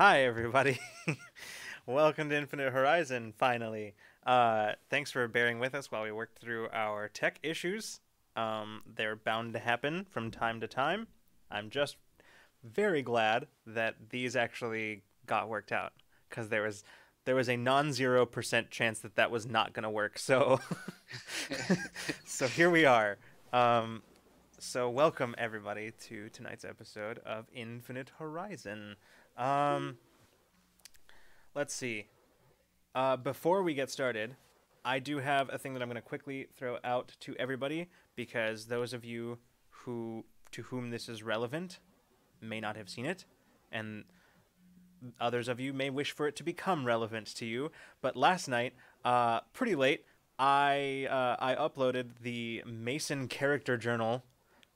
Hi, everybody. Welcome to Infinite Horizon, finally. Thanks for bearing with us while we worked through our tech issues. They're bound to happen from time to time. I'm just very glad that these actually got worked out because there was a non-0% chance that that was not going to work. So so here we are. Um, so welcome everybody to tonight's episode of Infinite Horizon. Um, let's see. Before we get started, I do have a thing that I'm going to quickly throw out to everybody because those of you who to whom this is relevant may not have seen it, and others of you may wish for it to become relevant to you. But last night, pretty late, I uploaded the Mason character journal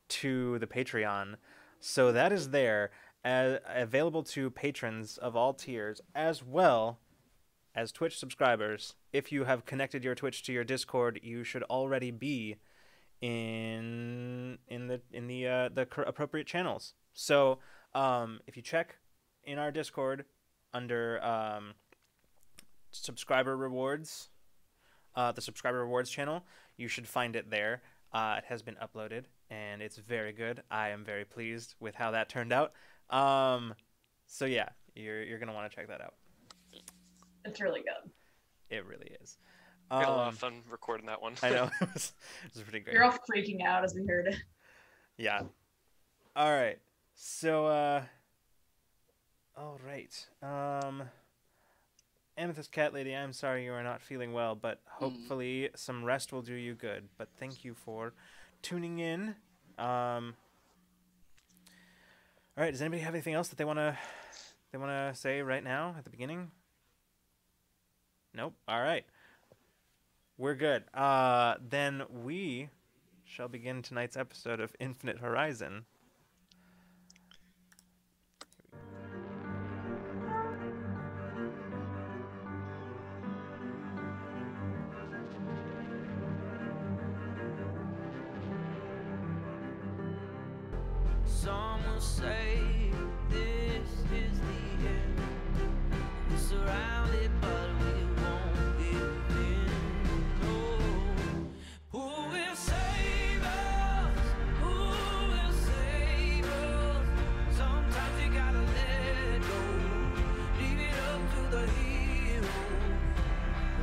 to the Patreon, so that is there, available to patrons of all tiers, as well as Twitch subscribers. If you have connected your Twitch to your Discord, you should already be in the appropriate channels. So if you check in our Discord under subscriber rewards, the subscriber rewards channel, you should find it there. It has been uploaded and it's very good. I am very pleased with how that turned out. So yeah, you're gonna want to check that out. It's really good. It really is. We had a lot of fun recording that one. I know. It was pretty great. You're all freaking out as we heard it. Yeah. All right. So, all right. Amethyst Cat Lady, I'm sorry you are not feeling well, but hopefully some rest will do you good. But thank you for tuning in. All right. Does anybody have anything else that they wanna say right now at the beginning? Nope. All right. We're good. Then we shall begin tonight's episode of Infinite Horizon. Some will say this is the end. We're surrounded, but we won't give in. No. Who will save us? Who will save us? Sometimes you gotta let it go. Leave it up to the hero.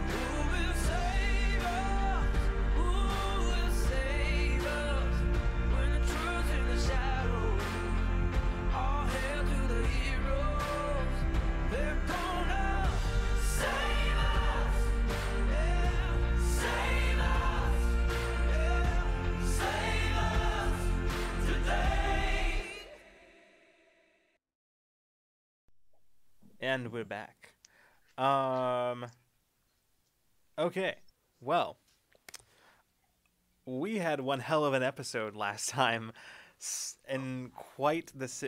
Who will save us? Who will save us? When the truth's in the shadows. All hail to the heroes. They're gonna save us. Yeah, save us. Yeah, save us today. And we're back. Okay. Well, we had one hell of an episode last time, and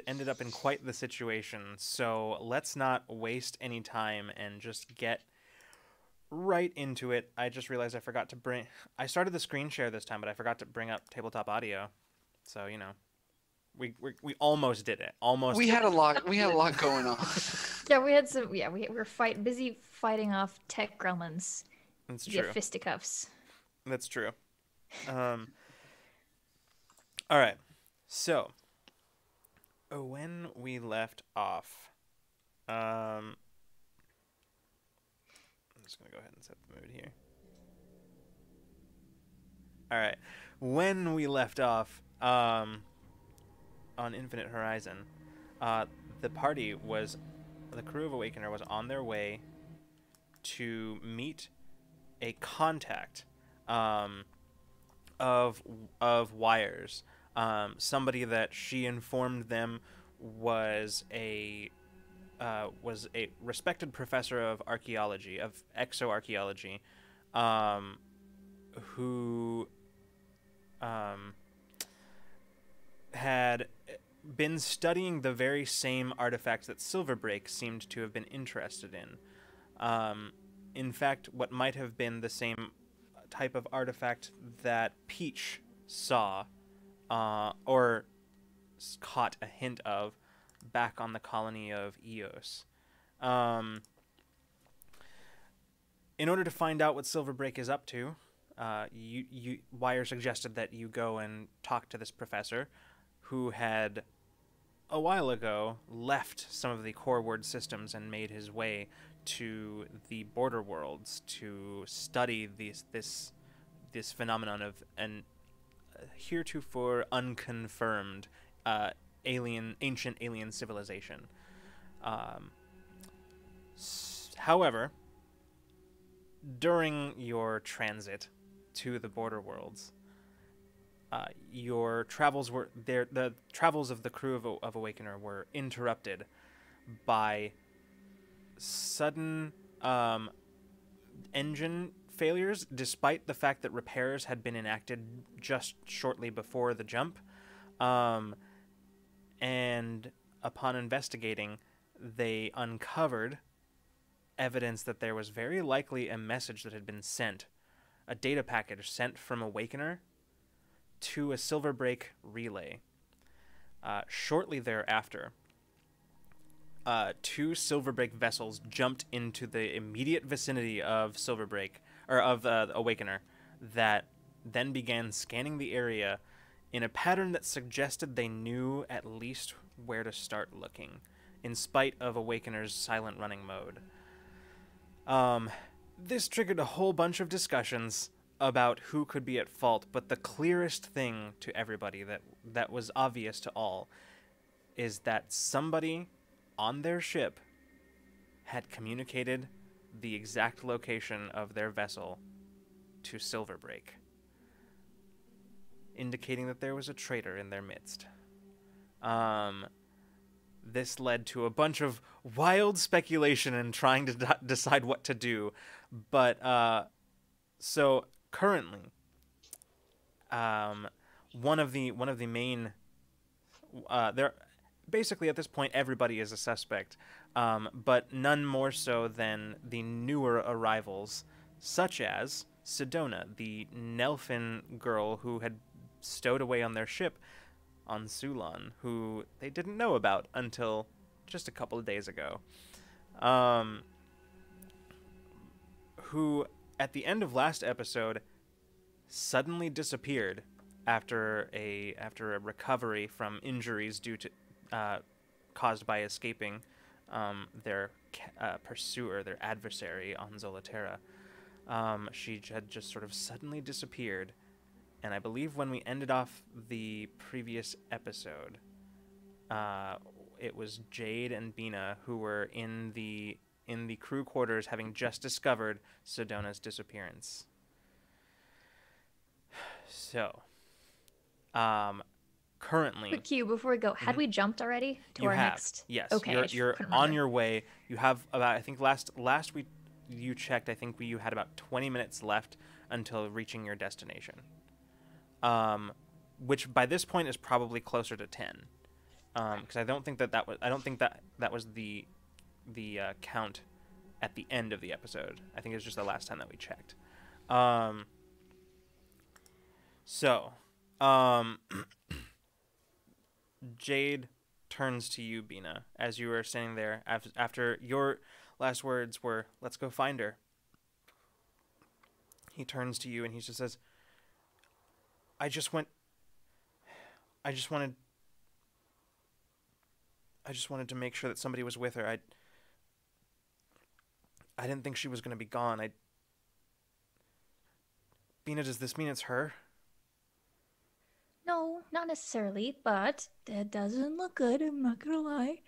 ended up in quite the situation. So let's not waste any time and just get right into it. I just realized I started the screen share this time, but I forgot to bring up tabletop audio. So we almost did it. Almost. We had a lot. We had a lot going on. Yeah, we had some. Yeah, we were busy fighting off tech gremlins That's via true. fisticuffs. That's true. All right. So, when we left off, I'm just gonna go ahead and set the mood here. All right. When we left off, on Infinite Horizon, the crew of Awakener was on their way to meet a contact, of Wires, somebody that she informed them was a respected professor of archaeology, of exoarchaeology, who had been studying the very same artifacts that Silverbreak seemed to have been interested in. In fact, what might have been the same type of artifact that Peach saw, or caught a hint of, back on the colony of Eos. In order to find out what Silverbreak is up to, Wire suggested that you go and talk to this professor who had a while ago left some of the core word systems and made his way to the border worlds to study this phenomenon of an heretofore unconfirmed ancient alien civilization. However, during your transit to the border worlds, your travels were there. The travels of the crew of Awakener were interrupted by sudden engine failures, despite the fact that repairs had been enacted just shortly before the jump. And upon investigating, they uncovered evidence that there was very likely a message that had been sent, a data package sent from Awakener to a Silverbreak relay. Shortly thereafter, 2 Silverbreak vessels jumped into the immediate vicinity of Silverbreak, or of Awakener, that then began scanning the area in a pattern that suggested they knew at least where to start looking, in spite of Awakener's silent running mode. This triggered a whole bunch of discussions about who could be at fault, but the clearest thing to everybody that was obvious to all is that somebody on their ship had communicated the exact location of their vessel to Silverbreak, indicating that there was a traitor in their midst. This led to a bunch of wild speculation and trying to decide what to do. But so currently, one of the main there basically at this point everybody is a suspect, but none more so than the newer arrivals, such as Sedona, the Nelfin girl who had stowed away on their ship on Sulan, who they didn't know about until just a couple of days ago. Who, at the end of last episode, suddenly disappeared after a recovery from injuries due to caused by escaping their pursuer, their adversary on Zolaterra. She had just sort of suddenly disappeared. And I believe when we ended off the previous episode, it was Jade and Bina who were in the crew quarters, having just discovered Sedona's disappearance. So, currently, Quick cue before we go. Had we jumped already to you our have, next? yes. Okay. I You're couldn't on remember. your way. You have about, I think last you checked. I think you had about 20 minutes left until reaching your destination. Which by this point is probably closer to 10, because I don't think that was the count at the end of the episode. I think it was just the last time that we checked. Jade turns to you, Bina, as you are standing there after your last words were, "Let's go find her." He turns to you and he just says, I just wanted to make sure that somebody was with her. I didn't think she was going to be gone. Bina, does this mean it's her? No, not necessarily, but that doesn't look good. I'm not gonna lie.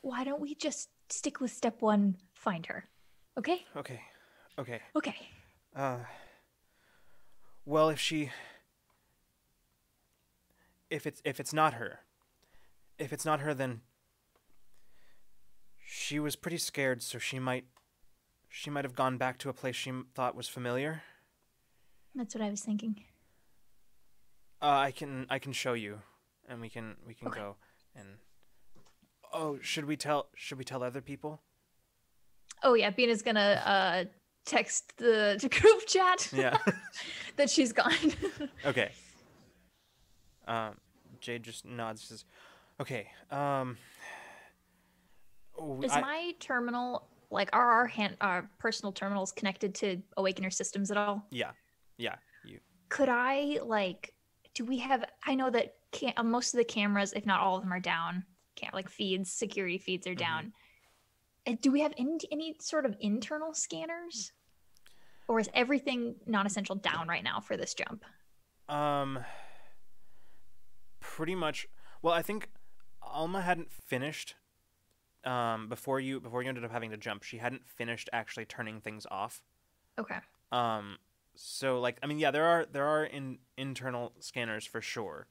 Why don't we just stick with step 1? Find her. Okay. Okay. Okay. Well, if it's not her, then she was pretty scared, so she might have gone back to a place she thought was familiar. That's what I was thinking. I can show you, and we can Okay. go. And should we tell other people? Oh yeah, Bina's gonna text the group chat. Yeah. that she's gone. Okay. Jade just nods, says, "Okay. Is my terminal like are our personal terminals connected to Awakener systems at all? Yeah. You. Could I do we have? I know that most of the cameras, if not all of them, are down. Like feeds, security feeds are down. Do we have any sort of internal scanners, or is everything non-essential down right now for this jump? Pretty much. Well, I think Alma hadn't finished. Before you ended up having to jump, she hadn't finished actually turning things off. Okay. So like, I mean, yeah, there are internal scanners for sure.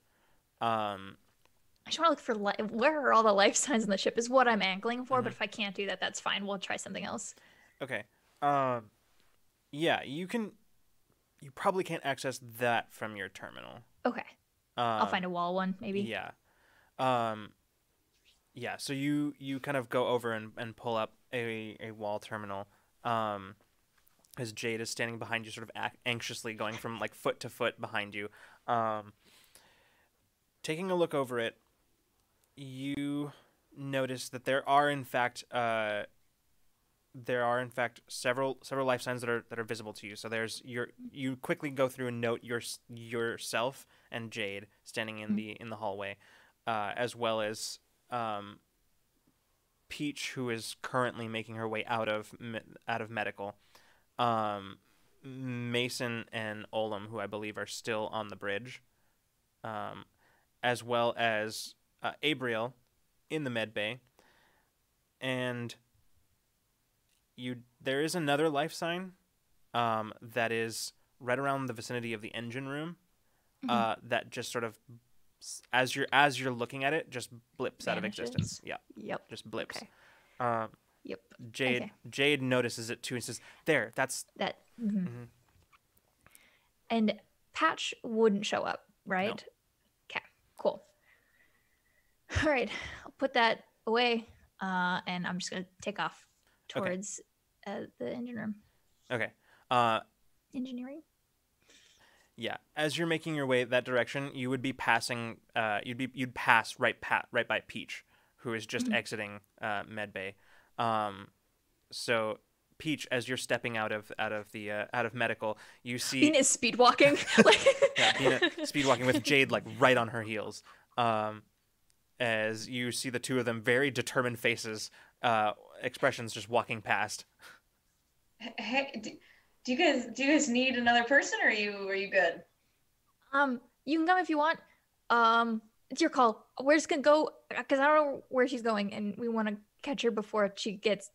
I just want to look for where are all the life signs in the ship is what I'm angling for. But if I can't do that, that's fine. We'll try something else. Okay. Yeah, you probably can't access that from your terminal. Okay. I'll find a wall one maybe. Yeah. Yeah. So you kind of go over and pull up a wall terminal. As Jade is standing behind you, sort of anxiously going from like foot to foot behind you. Taking a look over it, you notice that there are in fact several life signs that are visible to you. So you quickly go through and note yourself and Jade standing in the hallway, as well as Peach, who is currently making her way out of medical. Mason and Olem, who I believe are still on the bridge, as well as Abriel in the med bay, and there is another life sign that is right around the vicinity of the engine room, that just sort of as you're looking at it just blips out of existence. Yeah. Yep. Just blips. Okay. Yep. Jade notices it too and says, "There, that's that." And Patch wouldn't show up, right? No. Okay. Cool. All right, I'll put that away, and I'm just gonna take off towards the engine room. Okay. Engineering. Yeah, as you're making your way that direction, you would be passing. You'd pass right by Peach, who is just exiting medbay. So Peach, as you're stepping out of medical, you see Bina is speed walking. Bina speed walking with Jade like right on her heels. As you see the two of them, very determined faces, expressions just walking past. Hey, do you guys need another person, or are you good? You can come if you want. It's your call. We're just gonna go because I don't know where she's going, and we want to catch her before she gets.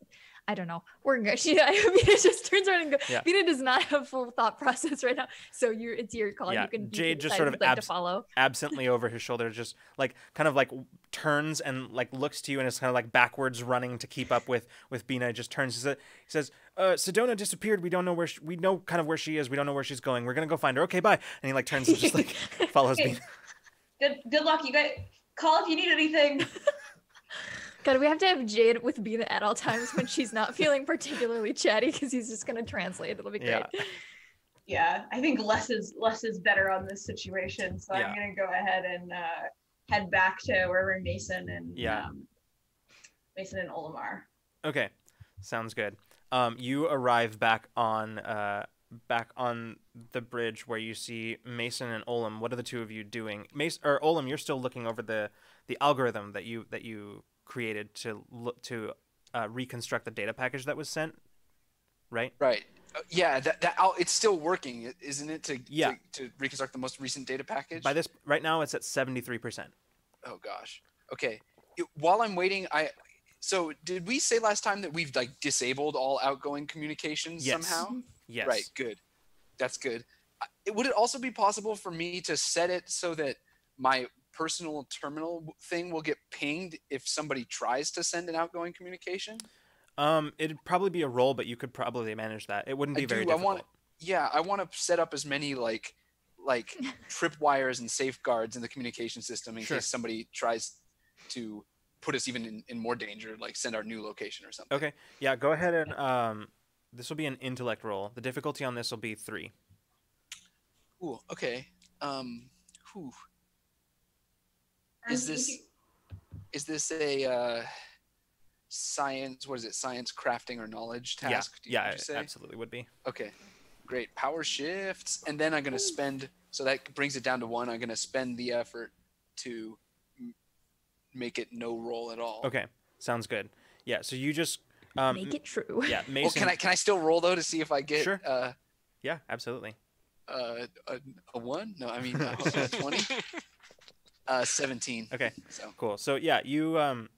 I don't know. We're gonna. Bina just turns around and goes. Yeah. Bina does not have full thought process right now, so it's your call. Yeah. You can. Jade just decide sort if of you'd like to follow. absently over his shoulder, just like kind of like turns and like looks to you and is kind of like backwards running to keep up with Bina. Just turns. He says, "Sedona disappeared. We don't know we know kind of where she is. We don't know where she's going. We're gonna go find her. Okay, bye." And he like turns and just like follows Bina. Good luck. You guys call if you need anything. God, we have to have Jade with Bina at all times when she's not feeling particularly chatty because he's just gonna translate. It'll be great. Yeah, I think less is better on this situation. So I'm gonna go ahead and head back to wherever Mason and Olem are. Okay, sounds good. You arrive back on the bridge where you see Mason and Olem. What are the two of you doing? Olem, you're still looking over the algorithm that you created to reconstruct the data package that was sent, right? Right. Yeah, it's still working, isn't it? To reconstruct the most recent data package. Right now, it's at 73%. Oh gosh. Okay. While I'm waiting, so did we say last time that we've like disabled all outgoing communications somehow? Yes. Right. Good. That's good. Would it also be possible for me to set it so that my personal terminal thing will get pinged if somebody tries to send an outgoing communication? It'd probably be a roll, but you could probably manage that. It wouldn't be very difficult. I want to set up as many like tripwires and safeguards in the communication system in case somebody tries to put us even in more danger, like send our new location or something. Okay. Yeah, go ahead and this will be an intellect roll. The difficulty on this will be 3. Ooh, okay. Is this a science. What is it? Science, crafting, or knowledge task? Yeah, would you it say? absolutely would be. Okay, great. Power shifts, and then I'm gonna spend. So that brings it down to 1. I'm gonna spend the effort to make it no roll at all. Okay, sounds good. Yeah, so you just Make it true. yeah, Well, Mason. can I still roll though to see if I get Sure. Yeah, absolutely. a 1? No, I mean a 20. 17. Okay, So cool. So yeah, you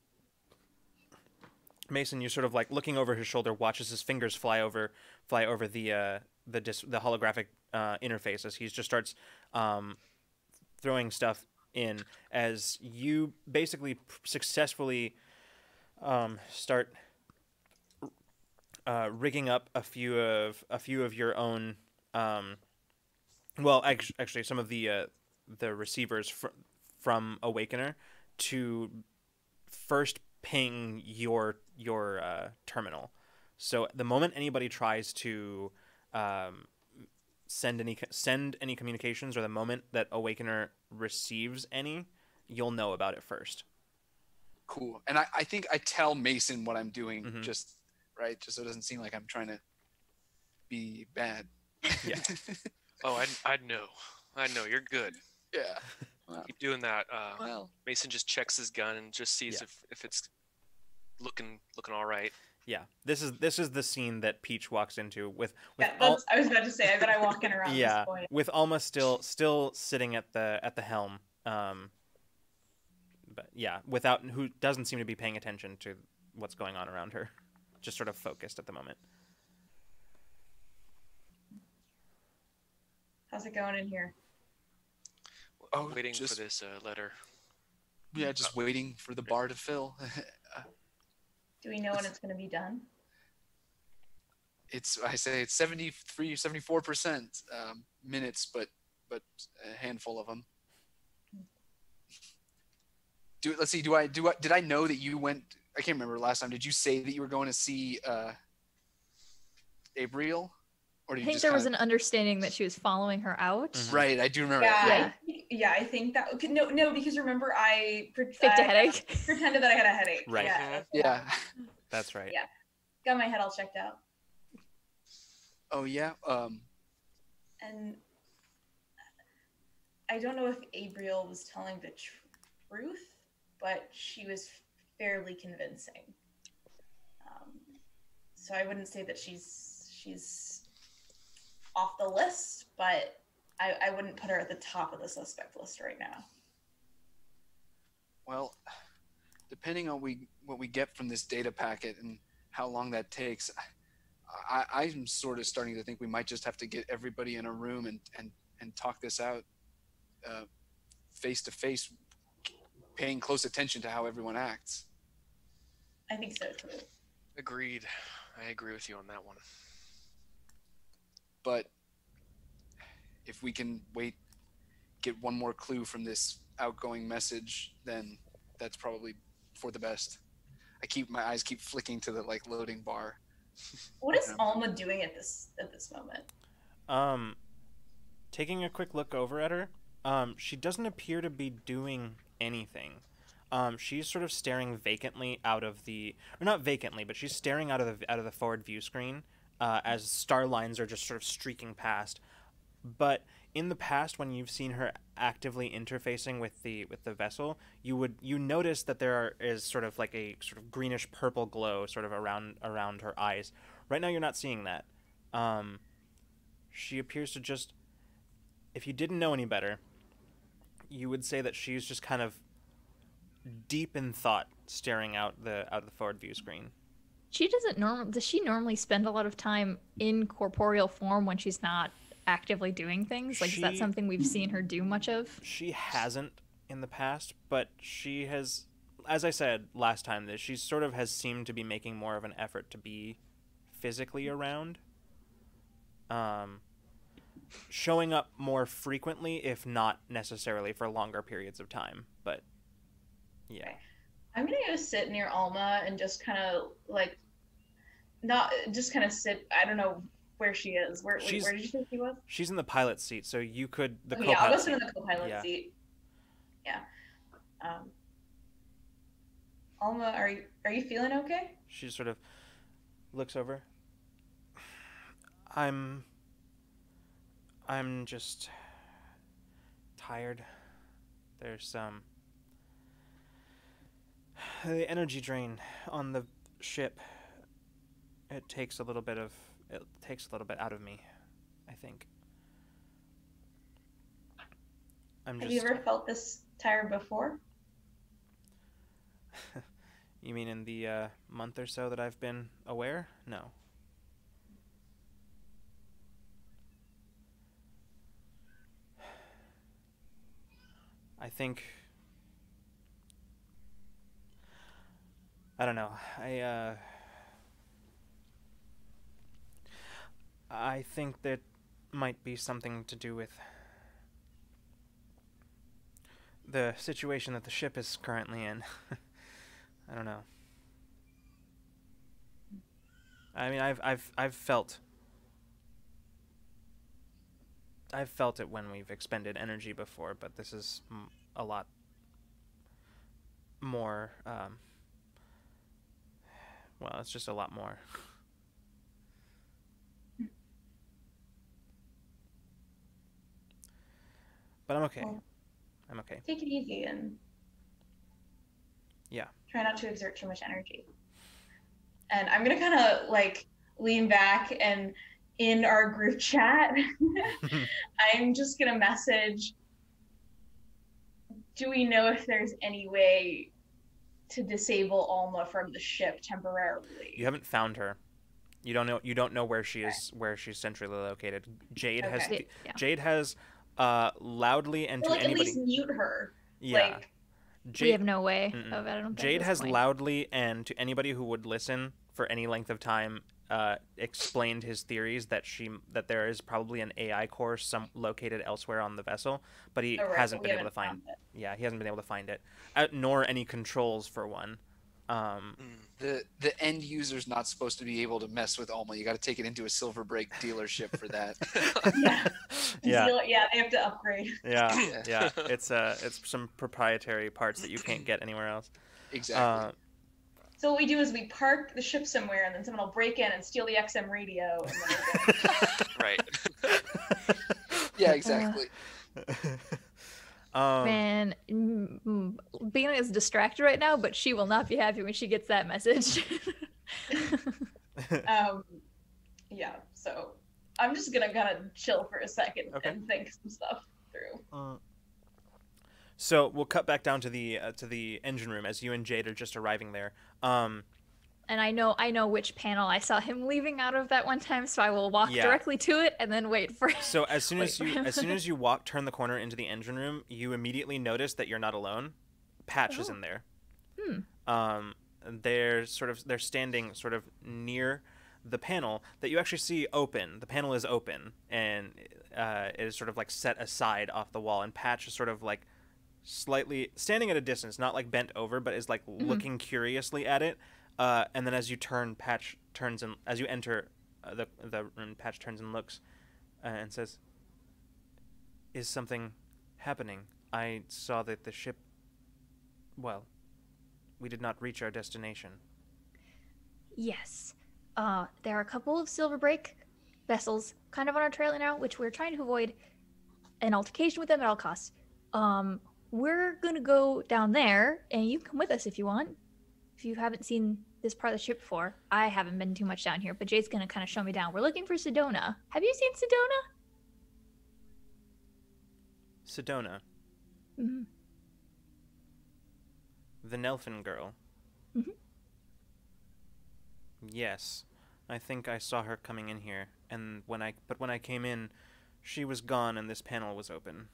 Mason, you're sort of like looking over his shoulder, watches his fingers fly over the holographic interface as he just starts throwing stuff in as you basically successfully start rigging up a few of your own well actually some of the receivers from Awakener to first ping your terminal. So the moment anybody tries to send any communications, or the moment that Awakener receives any, you'll know about it first. cool. And I think I tell Mason what I'm doing, just right, just so it doesn't seem like I'm trying to be bad. Yeah. Oh, I know. I know. You're good. Yeah. Well, Keep doing that. well, Mason just checks his gun and just sees if it's looking all right. Yeah, this is the scene that Peach walks into with Yeah, I was about to say. I bet I walk in around yeah, this point. with Alma still sitting at the helm. But yeah, who doesn't seem to be paying attention to what's going on around her, just sort of focused at the moment. How's it going in here? Waiting just, for this letter. Yeah, just waiting for the bar to fill. Do we know when it's going to be done? I say it's 74% minutes, but a handful of them. Let's see. Did I know that you went? I can't remember last time. Did you say that you were going to see Abriel? Or did I think there was an understanding that she was following her out. Right, I do remember. Yeah, I think that. No, because remember I faked a headache. Pretended that I had a headache. Right. Yeah. That's right. Yeah. Got my head all checked out. Oh yeah. And I don't know if Abriel was telling the truth, but she was fairly convincing. So I wouldn't say that she's off the list, but I wouldn't put her at the top of the suspect list right now. Well, depending on what we get from this data packet and how long that takes, I'm sort of starting to think we might just have to get everybody in a room and talk this out face to face, paying close attention to how everyone acts. I think so too. Agreed. I agree with you on that one. But if we can get one more clue from this outgoing message, then that's probably for the best. My eyes keep flicking to the loading bar. What is Alma doing at this moment? Taking a quick look over at her, she doesn't appear to be doing anything. She's sort of staring vacantly not vacantly, but she's staring out of the forward view screen as star lines are just sort of streaking past. But in the past, when you've seen her actively interfacing with the vessel, you notice that there is sort of like a sort of greenish purple glow sort of around her eyes. Right now, you're not seeing that. She appears to just, if you didn't know any better, you would say that she's just kind of deep in thought, staring out the forward view screen. Does she normally spend a lot of time in corporeal form when she's not actively doing things? Is that something we've seen her do much of? She hasn't in the past, but she has, as I said last time, that she sort of has seemed to be making more of an effort to be physically around, showing up more frequently, if not necessarily for longer periods of time. But yeah. Okay. I'm gonna go sit near Alma and just kind of sit. I don't know where she is. Where did you think she was? She's in the pilot seat, so you could I'll listen in the co-pilot seat. Yeah. Alma, are you feeling okay? She sort of looks over. I'm just tired. There's the energy drain on the ship. It takes a little bit out of me, I think. Have you ever felt this tired before? You mean in the month or so that I've been aware? No. I think... I don't know. I think that might be something to do with the situation that the ship is currently in. I don't know. I mean, I've felt it when we've expended energy before, but this is a lot more. Well, it's just a lot more. But I'm okay. Well, I'm okay. take it easy and try not to exert too much energy. And I'm gonna kind of like lean back, and in our group chat, I'm just gonna message, do we know if there's any way to disable Alma from the ship temporarily? You haven't found her. You don't know where she is, where she's centrally located. Jade has loudly and to anybody, at least mute her. Yeah. We have no way of it. Jade has loudly and to anybody who would listen for any length of time explained his theories that there is probably an AI core located elsewhere on the vessel, but he hasn't been able to find it. Yeah, he hasn't been able to find it, nor any controls for one. The end user's not supposed to be able to mess with Alma. You got to take it into a Silverbreak dealership for that. Yeah, they have to upgrade. Yeah. It's some proprietary parts that you can't get anywhere else. Exactly. So what we do is we park the ship somewhere, and then someone will break in and steal the XM radio. And then Right. Yeah, exactly. Man, Bina is distracted right now, but she will not be happy when she gets that message. Yeah, so I'm just gonna kind of chill for a second and think some stuff through. So we'll cut back down to the engine room as you and Jade are just arriving there. And I know which panel I saw him leaving out of that one time, so I will walk directly to it and then wait for. So as soon as you turn the corner into the engine room, you immediately notice that you're not alone. Patch is in there. They're standing sort of near the panel that you actually see open. The panel is open and it is sort of like set aside off the wall, and Patch is sort of like slightly standing at a distance, not like bent over, but is like looking curiously at it. And then as you turn, Patch turns and as you enter the room, Patch turns and looks and says, "Is something happening? I saw that the ship. Well, we did not reach our destination." Yes. There are a couple of Silverbreak vessels kind of on our trail now, which we're trying to avoid an altercation with them at all costs. We're going to go down there, and you can come with us if you want. If you haven't seen this part of the ship before, I haven't been too much down here, but Jade's going to kind of show me down. We're looking for Sedona. Have you seen Sedona? Sedona? Mm-hmm. The Nelfin girl? Mm-hmm. Yes. I think I saw her coming in here, and when I came in, she was gone and this panel was open.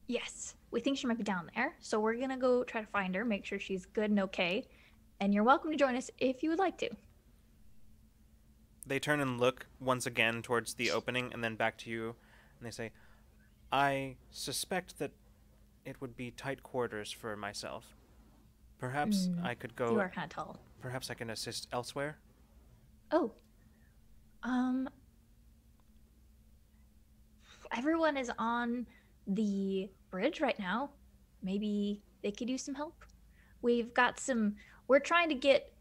Yes, we think she might be down there, so we're gonna go try to find her, make sure she's good and okay, and you're welcome to join us if you would like to. They turn and look once again towards the opening and then back to you, and they say, "I suspect that it would be tight quarters for myself. Perhaps I could go... You are kind of tall. Perhaps I can assist elsewhere?" Oh. Everyone is on the bridge right now. Maybe they could use some help. we've got some. We're trying to get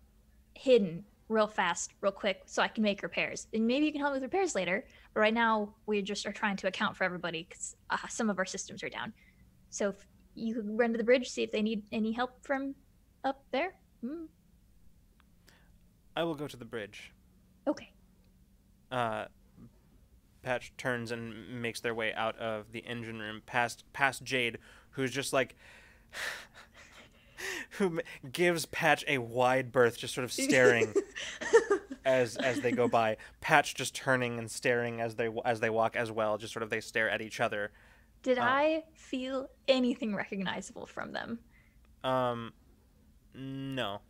hidden real fast, real quick, so I can make repairs. And maybe you can help with repairs later. But right now, we just are trying to account for everybody because some of our systems are down. So if you could run to the bridge, see if they need any help from up there. I will go to the bridge. Okay. Patch turns and makes their way out of the engine room past Jade, who's just like who gives Patch a wide berth, just sort of staring as they go by. Patch just turning and staring as they walk as well. Just sort of they stare at each other. Did I feel anything recognizable from them? No.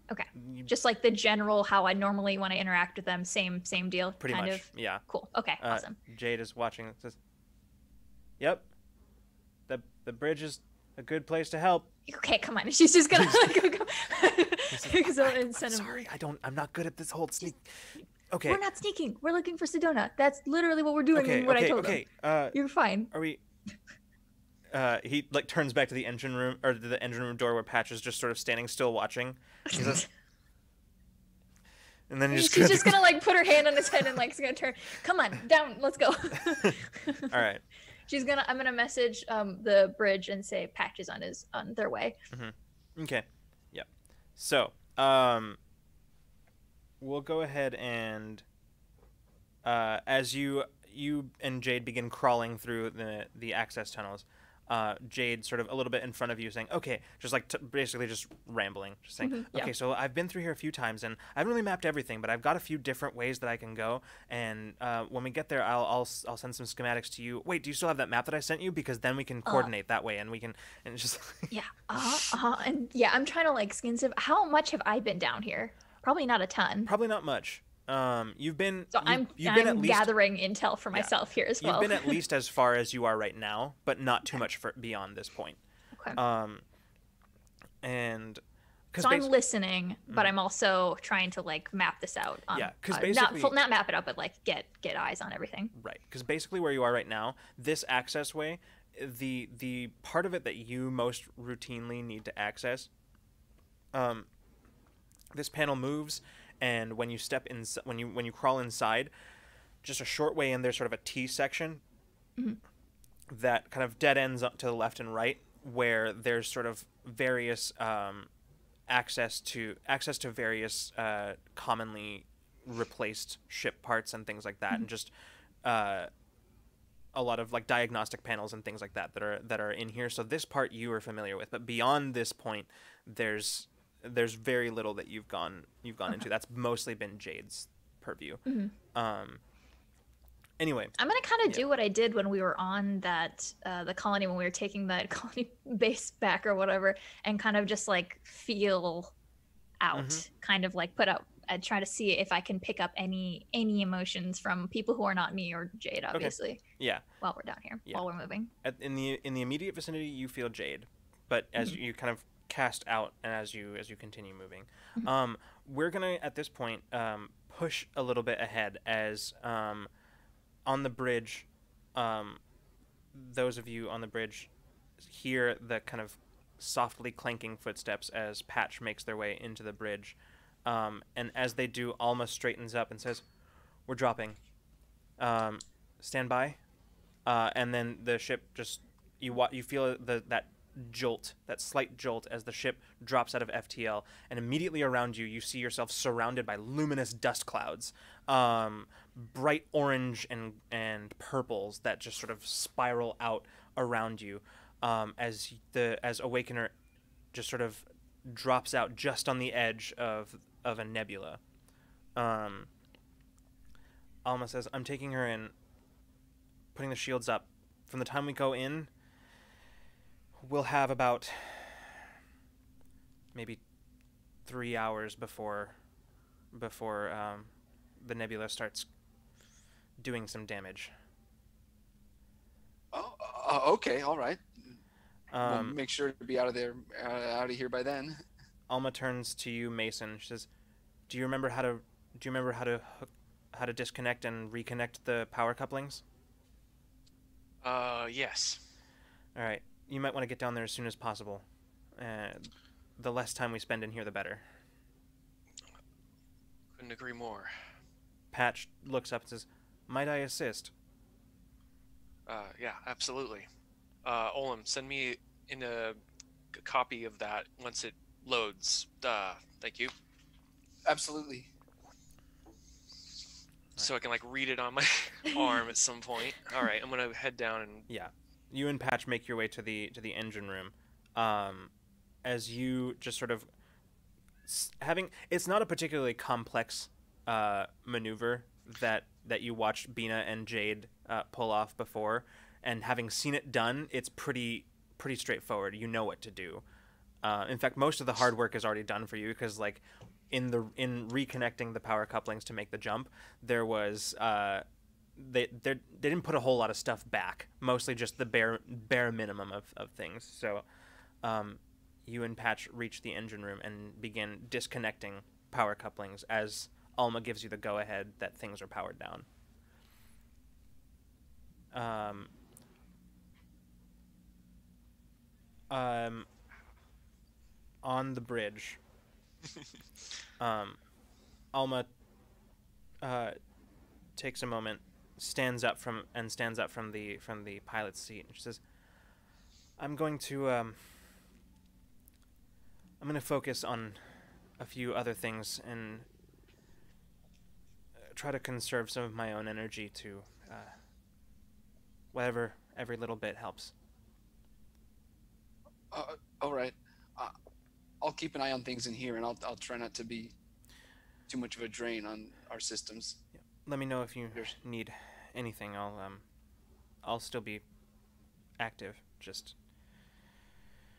Okay. Just like the general how I normally when I interact with them, same deal. Pretty kind much. Of? Yeah. Cool. Okay. Awesome. Jade is watching. It says, "Yep. The bridge is a good place to help." Okay, come on. She's just gonna like go. Sorry, I'm not good at this whole sneak. Okay. We're not sneaking. We're looking for Sedona. That's literally what we're doing. I told them. You're fine. Are we? He like turns back to the engine room or to the engine room door where Patch is just sort of standing still watching. He says, and then she's just gonna like put her hand on his head and like is gonna turn. Come on, down. Let's go. All right. I'm gonna message the bridge and say Patch is on their way. Mm-hmm. Okay. Yeah. So we'll go ahead and as you and Jade begin crawling through the access tunnels, Jade sort of a little bit in front of you saying, okay, just like basically just rambling, just saying, okay, so I've been through here a few times and I haven't really mapped everything, but I've got a few different ways that I can go. And when we get there, I'll send some schematics to you. Wait, do you still have that map that I sent you? Because then we can coordinate that way and we can, and it's just. And yeah, I'm trying to like skin sieve. How much have I been down here? Probably not a ton. Probably not much. You've been. So I'm gathering intel for myself here as well. You've been at least as far as you are right now, but not too much beyond this point. Okay. And. So I'm listening, but I'm also trying to like map this out. Because basically not map it out, but like get eyes on everything. Right. Because basically where you are right now, this access way, the part of it that you most routinely need to access, this panel moves. And when you step in, when you crawl inside, just a short way in, there's sort of a T section that kind of dead ends up to the left and right, where there's sort of various access to various commonly replaced ship parts and things like that, and just a lot of like diagnostic panels and things like that are in here. So this part you are familiar with, but beyond this point, there's very little that you've gone into. That's mostly been Jade's purview. Anyway, I'm gonna kind of do what I did when we were on that the colony, when we were taking that colony base back or whatever, and kind of just like feel out, kind of like put out. I try to see if I can pick up any emotions from people who are not me or Jade, obviously. Okay. Yeah. While we're down here, while we're moving. In the immediate vicinity, you feel Jade, but as you kind of cast out and as you continue moving, we're gonna at this point push a little bit ahead as on the bridge, those of you on the bridge hear the kind of softly clanking footsteps as Patch makes their way into the bridge, and as they do, Alma straightens up and says, "We're dropping. Stand by." And then the ship just you feel that jolt, that slight jolt as the ship drops out of FTL, and immediately around you, you see yourself surrounded by luminous dust clouds, bright orange and purples that just sort of spiral out around you, as Awakener just sort of drops out just on the edge of a nebula. Alma says, "I'm taking her in, putting the shields up. From the time we go in, we'll have about maybe 3 hours before the nebula starts doing some damage." Okay, all right. We'll make sure to be out of here by then. Alma turns to you, Mason. She says, "Do you remember how to disconnect and reconnect the power couplings?" Yes. All right. You might want to get down there as soon as possible. the less time we spend in here, the better. Couldn't agree more. Patch looks up and says, "Might I assist?" Yeah, absolutely. Olem, send me in a copy of that once it loads. Thank you. Absolutely. So I can like read it on my arm at some point. All right, I'm gonna head down and Yeah, you and Patch make your way to the engine room. As you just sort of it's not a particularly complex maneuver that you watched Bina and Jade pull off before, and having seen it done, it's pretty straightforward. You know what to do. In fact, most of the hard work is already done for you because like in reconnecting the power couplings to make the jump, there was they didn't put a whole lot of stuff back, mostly just the bare minimum of things. So you and Patch reach the engine room and begin disconnecting power couplings as Alma gives you the go-ahead that things are powered down. On the bridge, Alma takes a moment, stands up from the pilot's seat, and she says, I'm going to focus on a few other things and try to conserve some of my own energy to whatever every little bit helps. All right. I'll keep an eye on things in here, and I'll try not to be too much of a drain on our systems. Yeah. Let me know if you need anything. I'll still be active. Just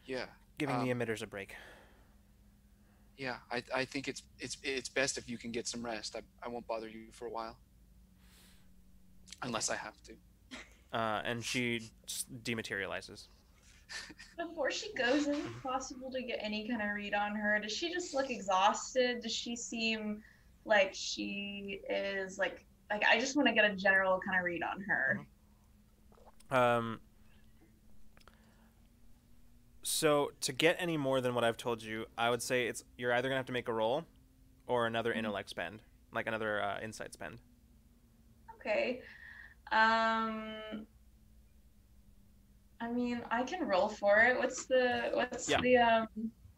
giving the emitters a break. Yeah, I think it's best if you can get some rest. I won't bother you for a while, unless I have to. And she dematerializes. Before she goes, is it possible to get any kind of read on her? Does she just look exhausted? Does she seem like she is like I just want to get a general kind of read on her. So to get any more than what I've told you, I would say you're either gonna have to make a roll, or another intellect spend, like another insight spend. Okay. I mean, I can roll for it. What's the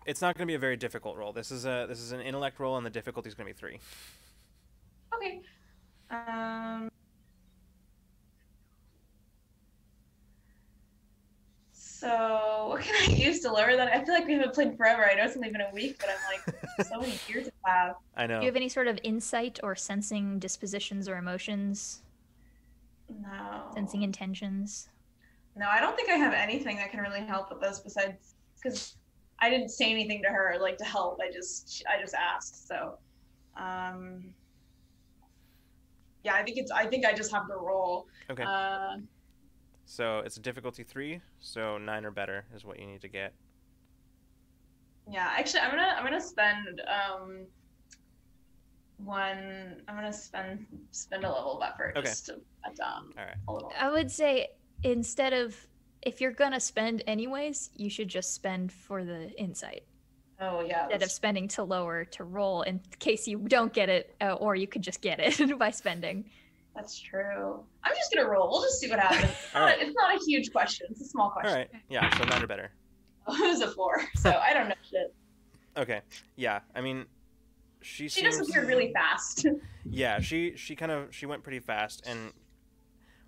It's not going to be a very difficult roll. This is an intellect roll, and the difficulty is going to be 3. Okay. So what can I use to lower that? I feel like we haven't played forever. I know it's only been a week, but I'm like, so many years have passed. I know. Do you have any sort of insight or sensing dispositions or emotions? No. Sensing intentions? No, I don't think I have anything that can really help with this besides because I didn't say anything to her like to help. I just asked. So, yeah, I think I just have to roll. Okay. So it's a difficulty 3. So 9 or better is what you need to get. Yeah, actually, I'm gonna spend spend a level of effort just to cut down a little. I would say instead of, if you're gonna spend anyways, you should just spend for the insight. Oh yeah. Instead of spending to lower to roll in case you don't get it, or you could just get it by spending. That's true. I'm just gonna roll. We'll just see what happens. It's not a huge question. It's a small question. All right. Yeah. So 9 or better. Oh, it was a 4. So I don't know shit. Okay. Yeah. I mean, she disappeared really fast. Yeah. She went pretty fast, and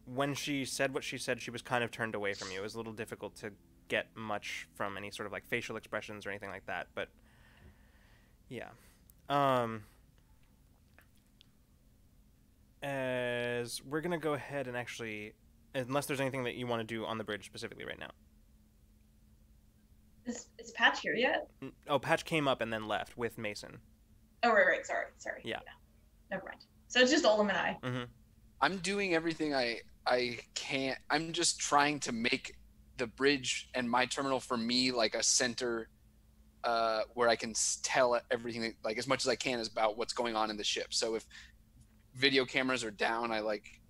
when she said what she said, she was kind of turned away from you. It was a little difficult to get much from any sort of like facial expressions or anything like that. But yeah. As we're gonna go ahead and actually, unless there's anything that you want to do on the bridge specifically right now. Is Patch here yet? Oh, Patch came up and then left with Mason. Oh, right. Sorry. Yeah. Never mind. So it's just Olem and I. Mm-hmm. I'm doing everything I can. I'm just trying to make the bridge and my terminal for me like a center where I can tell everything, like as much as I can, about what's going on in the ship. So if video cameras are down, I like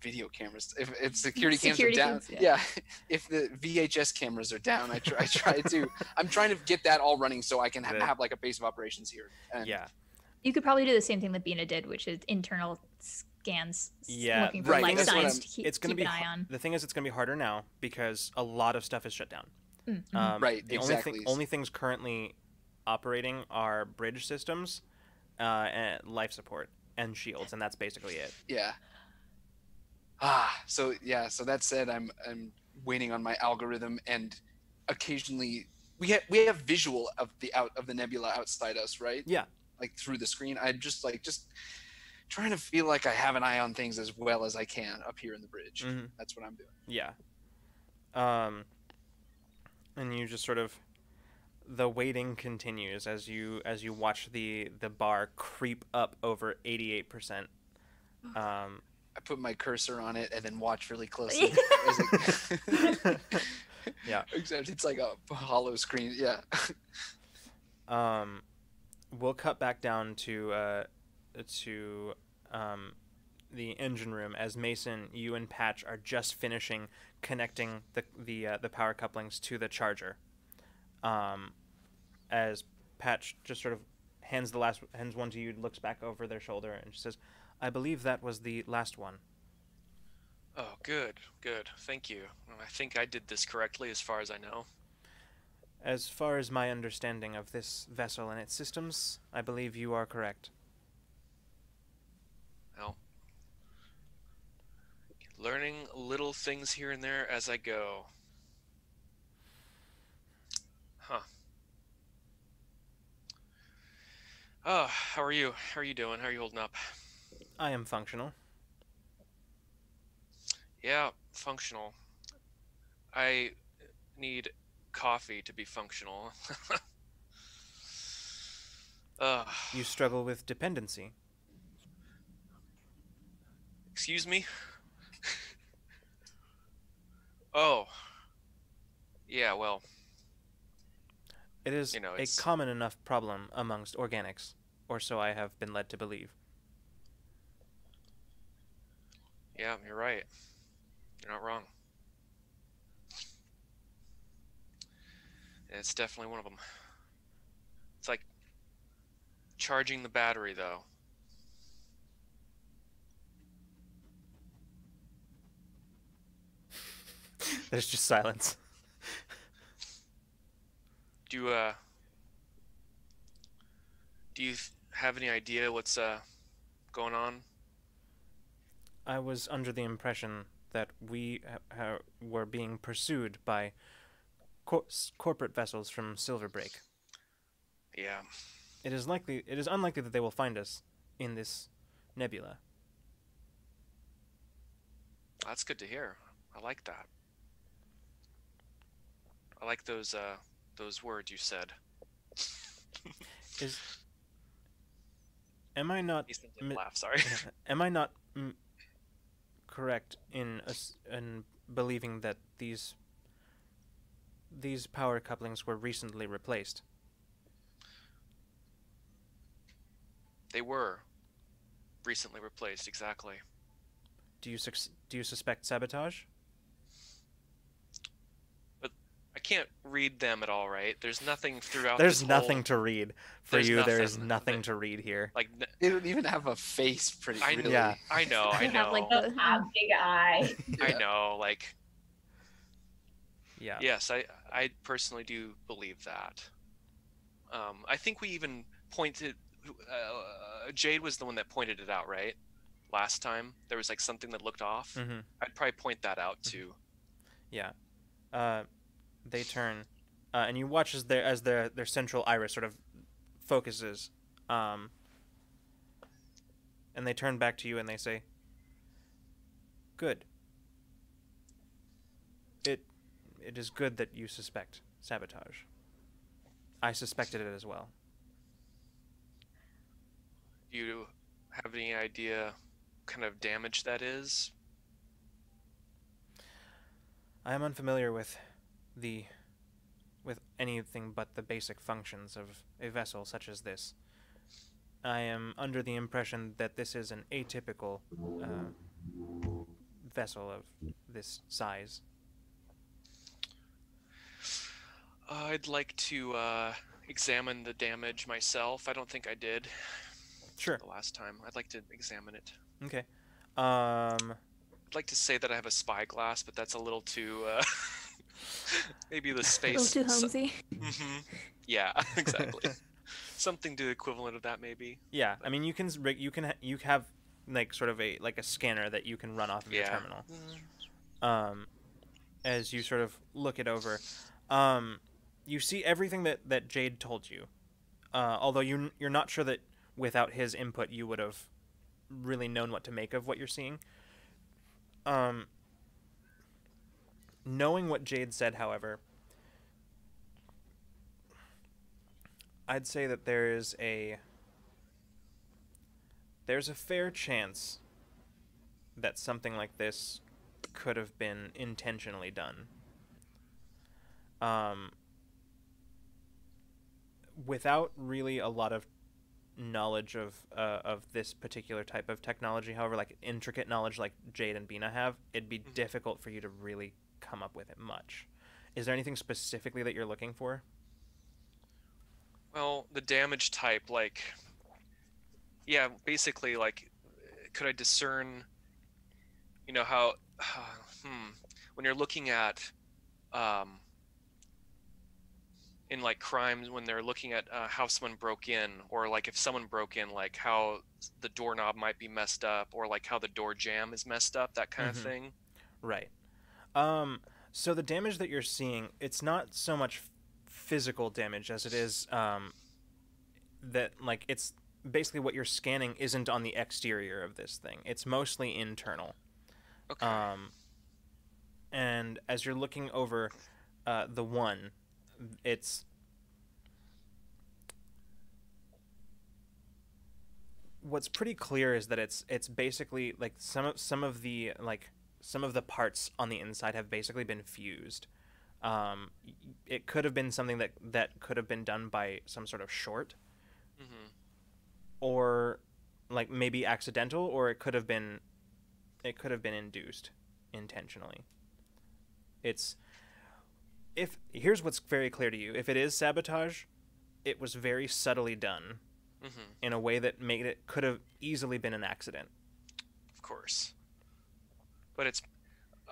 video cameras. If security cams Security are down, feeds, yeah. if the VHS cameras are down, I try to. I'm trying to get that all running so I can have like a base of operations here. And Yeah. You could probably do the same thing that Bina did, which is internal scans, Yeah, looking for right, life that's what signs I'm- to keep, It's gonna keep be an eye on. the thing is, it's gonna be harder now because a lot of stuff is shut down. Right, The exactly. only things currently operating are bridge systems, and life support and shields, and that's basically it. Yeah. So that said, I'm waiting on my algorithm, and occasionally we have visual of the nebula outside us, right? Yeah. Like through the screen. I'm just trying to feel like I have an eye on things as well as I can up here in the bridge. Mhm. That's what I'm doing. Yeah. And you just sort of, the waiting continues as you watch the bar creep up over 88%. I put my cursor on it and then watch really closely. as it... Yeah. Except it's like a hollow screen. Yeah. We'll cut back down to the engine room as Mason, you and Patch are just finishing connecting the power couplings to the charger. As Patch just sort of hands one to you, looks back over their shoulder, and she says, "I believe that was the last one." Oh, good. Thank you. I think I did this correctly as far as I know. As far as my understanding of this vessel and its systems, I believe you are correct. Well, learning little things here and there as I go. Huh. Oh, how are you? How are you doing? How are you holding up? I am functional. Yeah, functional. I need coffee to be functional. You struggle with dependency. Excuse me? Oh. Yeah, well, It is You know, a it's- common enough problem amongst organics, or so I have been led to believe. yeah, you're right. You're not wrong. It's definitely one of them. It's like charging the battery, though. There's just silence. Do you have any idea what's going on? I was under the impression that we were being pursued by corporate vessels from Silverbreak. Yeah. It is unlikely that they will find us in this nebula. That's good to hear. I like that. I like those words you said. Am I not? Ethan didn't laugh. Sorry. Am I not correct in believing that these power couplings were recently replaced? They were recently replaced. Exactly. Do you suspect sabotage? I can't read them at all, right? There's nothing throughout. There's this nothing whole, to read for there's you. There is nothing. nothing to read here. like. They don't even have a face. Pretty. I really. Yeah. I know. I They have, like, know. the- A big eye. I know. Like. Yeah. Yes, I personally do believe that. I think we even pointed. Jade was the one that pointed it out, right? Last time there was like something that looked off. Mm-hmm. I'd probably point that out too. Yeah. They turn, and you watch as their central iris sort of focuses, and they turn back to you and they say, "Good. It is good that you suspect sabotage. I suspected it as well." Do you have any idea what kind of damage that is? I am unfamiliar with anything but the basic functions of a vessel such as this. I am under the impression that this is an atypical vessel of this size? I'd like to examine the damage myself. I don't think I did. Sure. The last time. I'd like to examine it. Okay. I'd like to say that I have a spyglass, but that's a little too. Maybe the A space. little too homesy. Mm-hmm. Yeah, exactly. Something to the equivalent of that, maybe. Yeah, I mean, you have like sort of a scanner that you can run off of your terminal. As you sort of look it over, you see everything that Jade told you. Although you're not sure that without his input you would have really known what to make of what you're seeing. Knowing what Jade said, however, I'd say that there's a fair chance that something like this could have been intentionally done. Without really a lot of knowledge of this particular type of technology, however, like intricate knowledge like Jade and Bina have, it'd be difficult for you to really come up with it much. Is there anything specifically that you're looking for? Well, the damage type, like, yeah, basically, like, could I discern, you know, how, when you're looking at, in like crimes, when they're looking at how someone broke in, or like if someone broke in, like how the doorknob might be messed up, or like how the door jamb is messed up, that kind of thing. Right. So the damage that you're seeing, it's not so much physical damage as it is that, like, it's basically what you're scanning isn't on the exterior of this thing. It's mostly internal. Okay. And as you're looking over the one, it's what's pretty clear is that it's basically like some of the parts on the inside have basically been fused. It could have been something that could have been done by some sort of short, or like maybe accidental, or it could have been induced intentionally. Here's what's very clear to you: if it is sabotage, it was very subtly done in a way that could have easily been an accident. Of course. But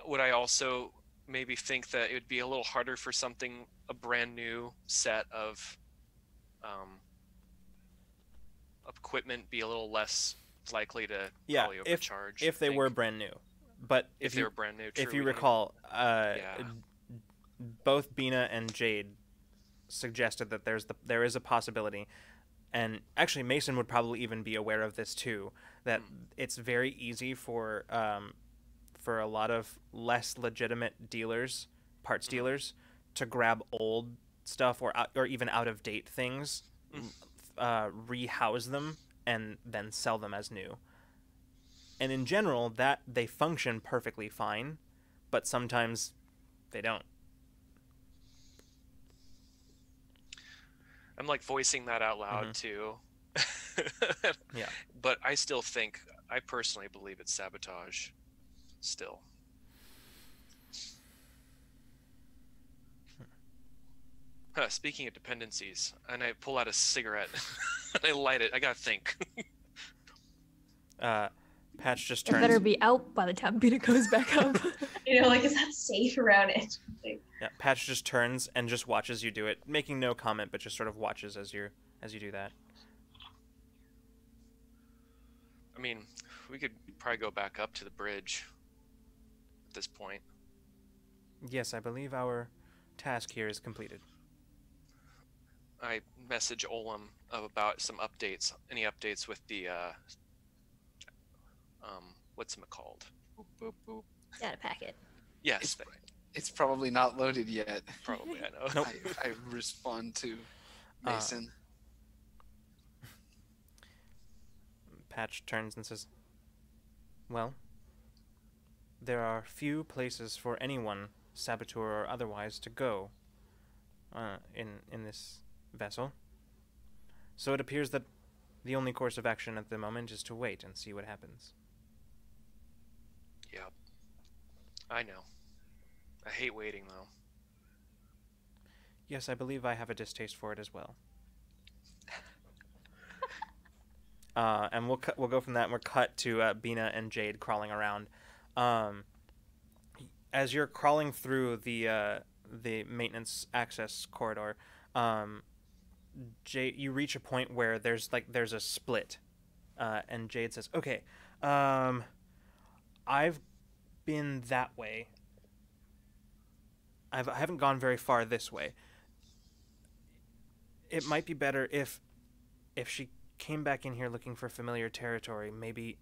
would I also maybe think that it would be a little harder for a brand new set of equipment be a little less likely to probably overcharge? If they were brand new. But if they were brand new, if you recall, both Bina and Jade suggested that there is a possibility, and actually Mason would probably even be aware of this too, that it's very easy for a lot of less legitimate dealers, parts dealers, to grab old stuff or even out of date things, rehouse them, and then sell them as new. And in general, that they function perfectly fine, but sometimes they don't. I'm like voicing that out loud too. Yeah. But I personally believe it's sabotage. Still. Speaking of dependencies, and I pull out a cigarette and I light it. I gotta think. Patch just It turns. better be out by the time Bina goes back up. Like, is that safe around it? Yeah, Patch just turns and just watches you do it, making no comment, but just sort of watches as you do that. I mean, we could probably go back up to the bridge at this point. Yes, I believe our task here is completed. I message Olem about some updates. Any updates with the what's it called? Boop, boop, boop. Data packet. Yes. It's probably not loaded yet. Probably, I know. Nope. I respond to Mason. Patch turns and says, "Well, there are few places for anyone, saboteur or otherwise, to go in this vessel. So it appears that the only course of action at the moment is to wait and see what happens." Yep. I know. I hate waiting though. Yes, I believe I have a distaste for it as well. And we'll go from that, and we're cut to Bina and Jade crawling around. As you're crawling through the maintenance access corridor, Jade, you reach a point where there's a split, and Jade says, "Okay, I've been that way. I haven't gone very far this way. It might be better if she came back in here looking for familiar territory. Maybe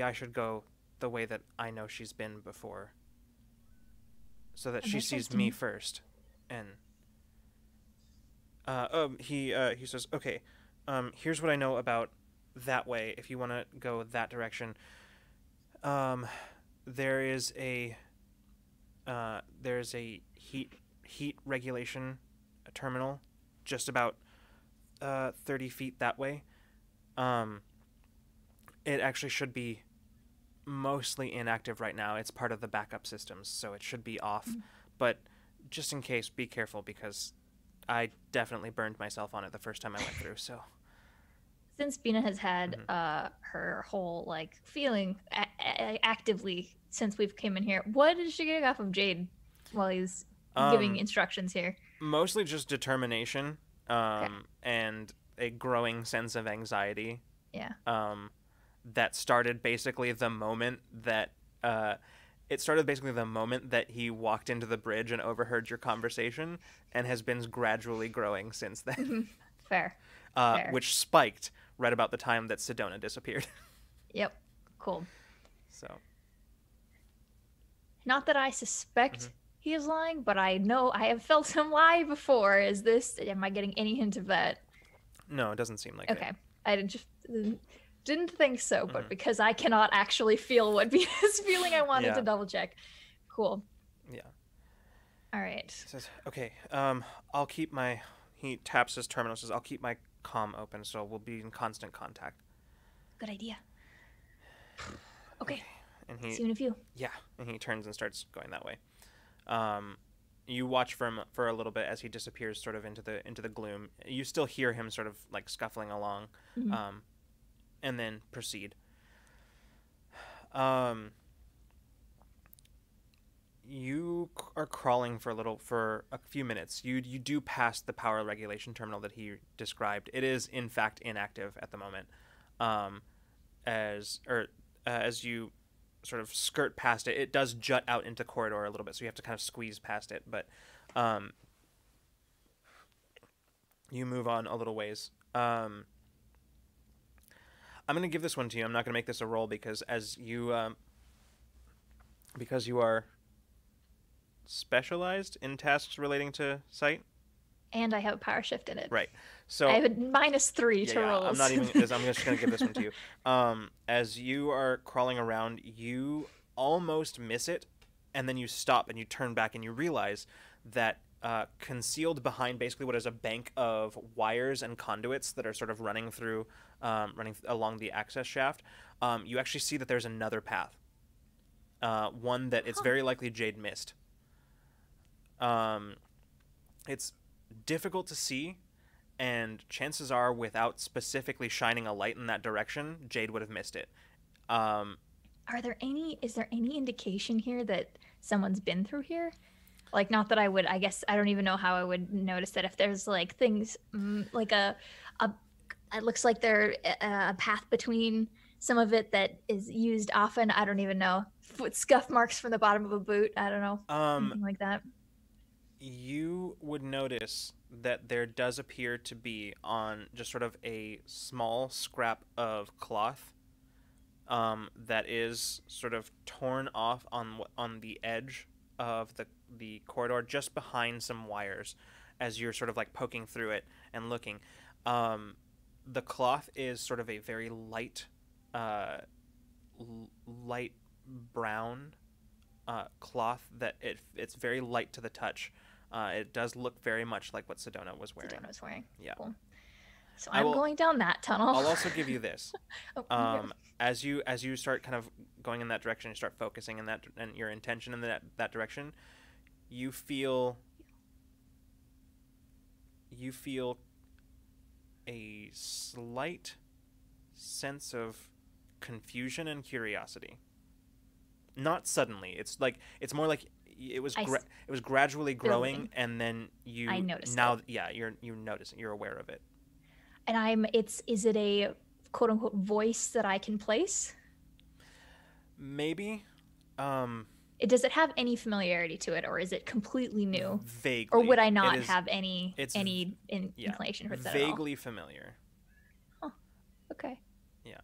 I should go the way that I know she's been before, so that she sees me first." And he says, "Okay, here's what I know about that way. If you want to go that direction, there's a heat regulation terminal just about 30 feet that way. It actually should be mostly inactive right now. It's part of the backup systems, so it should be off. But just in case, be careful, because I definitely burned myself on it the first time I went through." So since Bina has had her whole feeling actively since we've came in here, what is she getting off of Jade while he's giving instructions here? Mostly just determination, and a growing sense of anxiety. Yeah. That started basically the moment that he walked into the bridge and overheard your conversation, and has been gradually growing since then. Fair. Which spiked right about the time that Sedona disappeared. Yep. Cool. So. Not that I suspect he is lying, but I know I have felt him lie before. Am I getting any hint of that? No, it doesn't seem like it. Okay. I didn't think so, but because I cannot actually feel what Bina's feeling, I wanted to double check. Cool. Yeah. All right. He says, "Okay, I'll keep my..." He taps his terminal, says, "I'll keep my comm open, so we'll be in constant contact." Good idea. Okay. And see you in a few. Yeah, and he turns and starts going that way. You watch for a little bit as he disappears sort of into the gloom. You still hear him sort of scuffling along, and then proceed. You are crawling for a few minutes. You do pass the power regulation terminal that he described. It is in fact inactive at the moment. As you sort of skirt past it, it does jut out into corridor a little bit, so you have to kind of squeeze past it. But you move on a little ways. I'm going to give this one to you. I'm not going to make this a roll because you are specialized in tasks relating to sight. And I have a power shift in it. Right. So I have a -3 to rolls. I'm not even. I'm just going to give this one to you. As you are crawling around, you almost miss it, and then you stop and you turn back and you realize that concealed behind basically what is a bank of wires and conduits that are sort of running along the access shaft, you actually see that there's another path. One that it's very likely Jade missed. It's difficult to see, and chances are, without specifically shining a light in that direction, Jade would have missed it. Is there any indication here that someone's been through here? Not that I would, I guess I don't even know how I would notice that if there's things it looks like there a path between some of it that is used often. I don't even know. Foot scuff marks from the bottom of a boot. I don't know. Anything like that. You would notice that there does appear to be on just sort of a small scrap of cloth that is sort of torn off on the edge of the corridor, just behind some wires, as you're sort of poking through it and looking. The cloth is sort of a very light brown cloth that it's very light to the touch. It does look very much like what Sedona was wearing. Yeah. Cool. So I'm going down that tunnel. I'll also give you this. Okay. As you start kind of going in that direction, you start focusing in that and your intention in that direction, you feel a slight sense of confusion and curiosity. Not suddenly. It's more like it was gradually growing, building. and then I noticed now. it. Yeah, you notice it. You're aware of it. And is it a quote unquote voice that I can place? Maybe. Does it have any familiarity to it, or is it completely new? Vaguely. Or would I not have any Yeah, inclination for that at all? vaguely familiar. Okay. Yeah.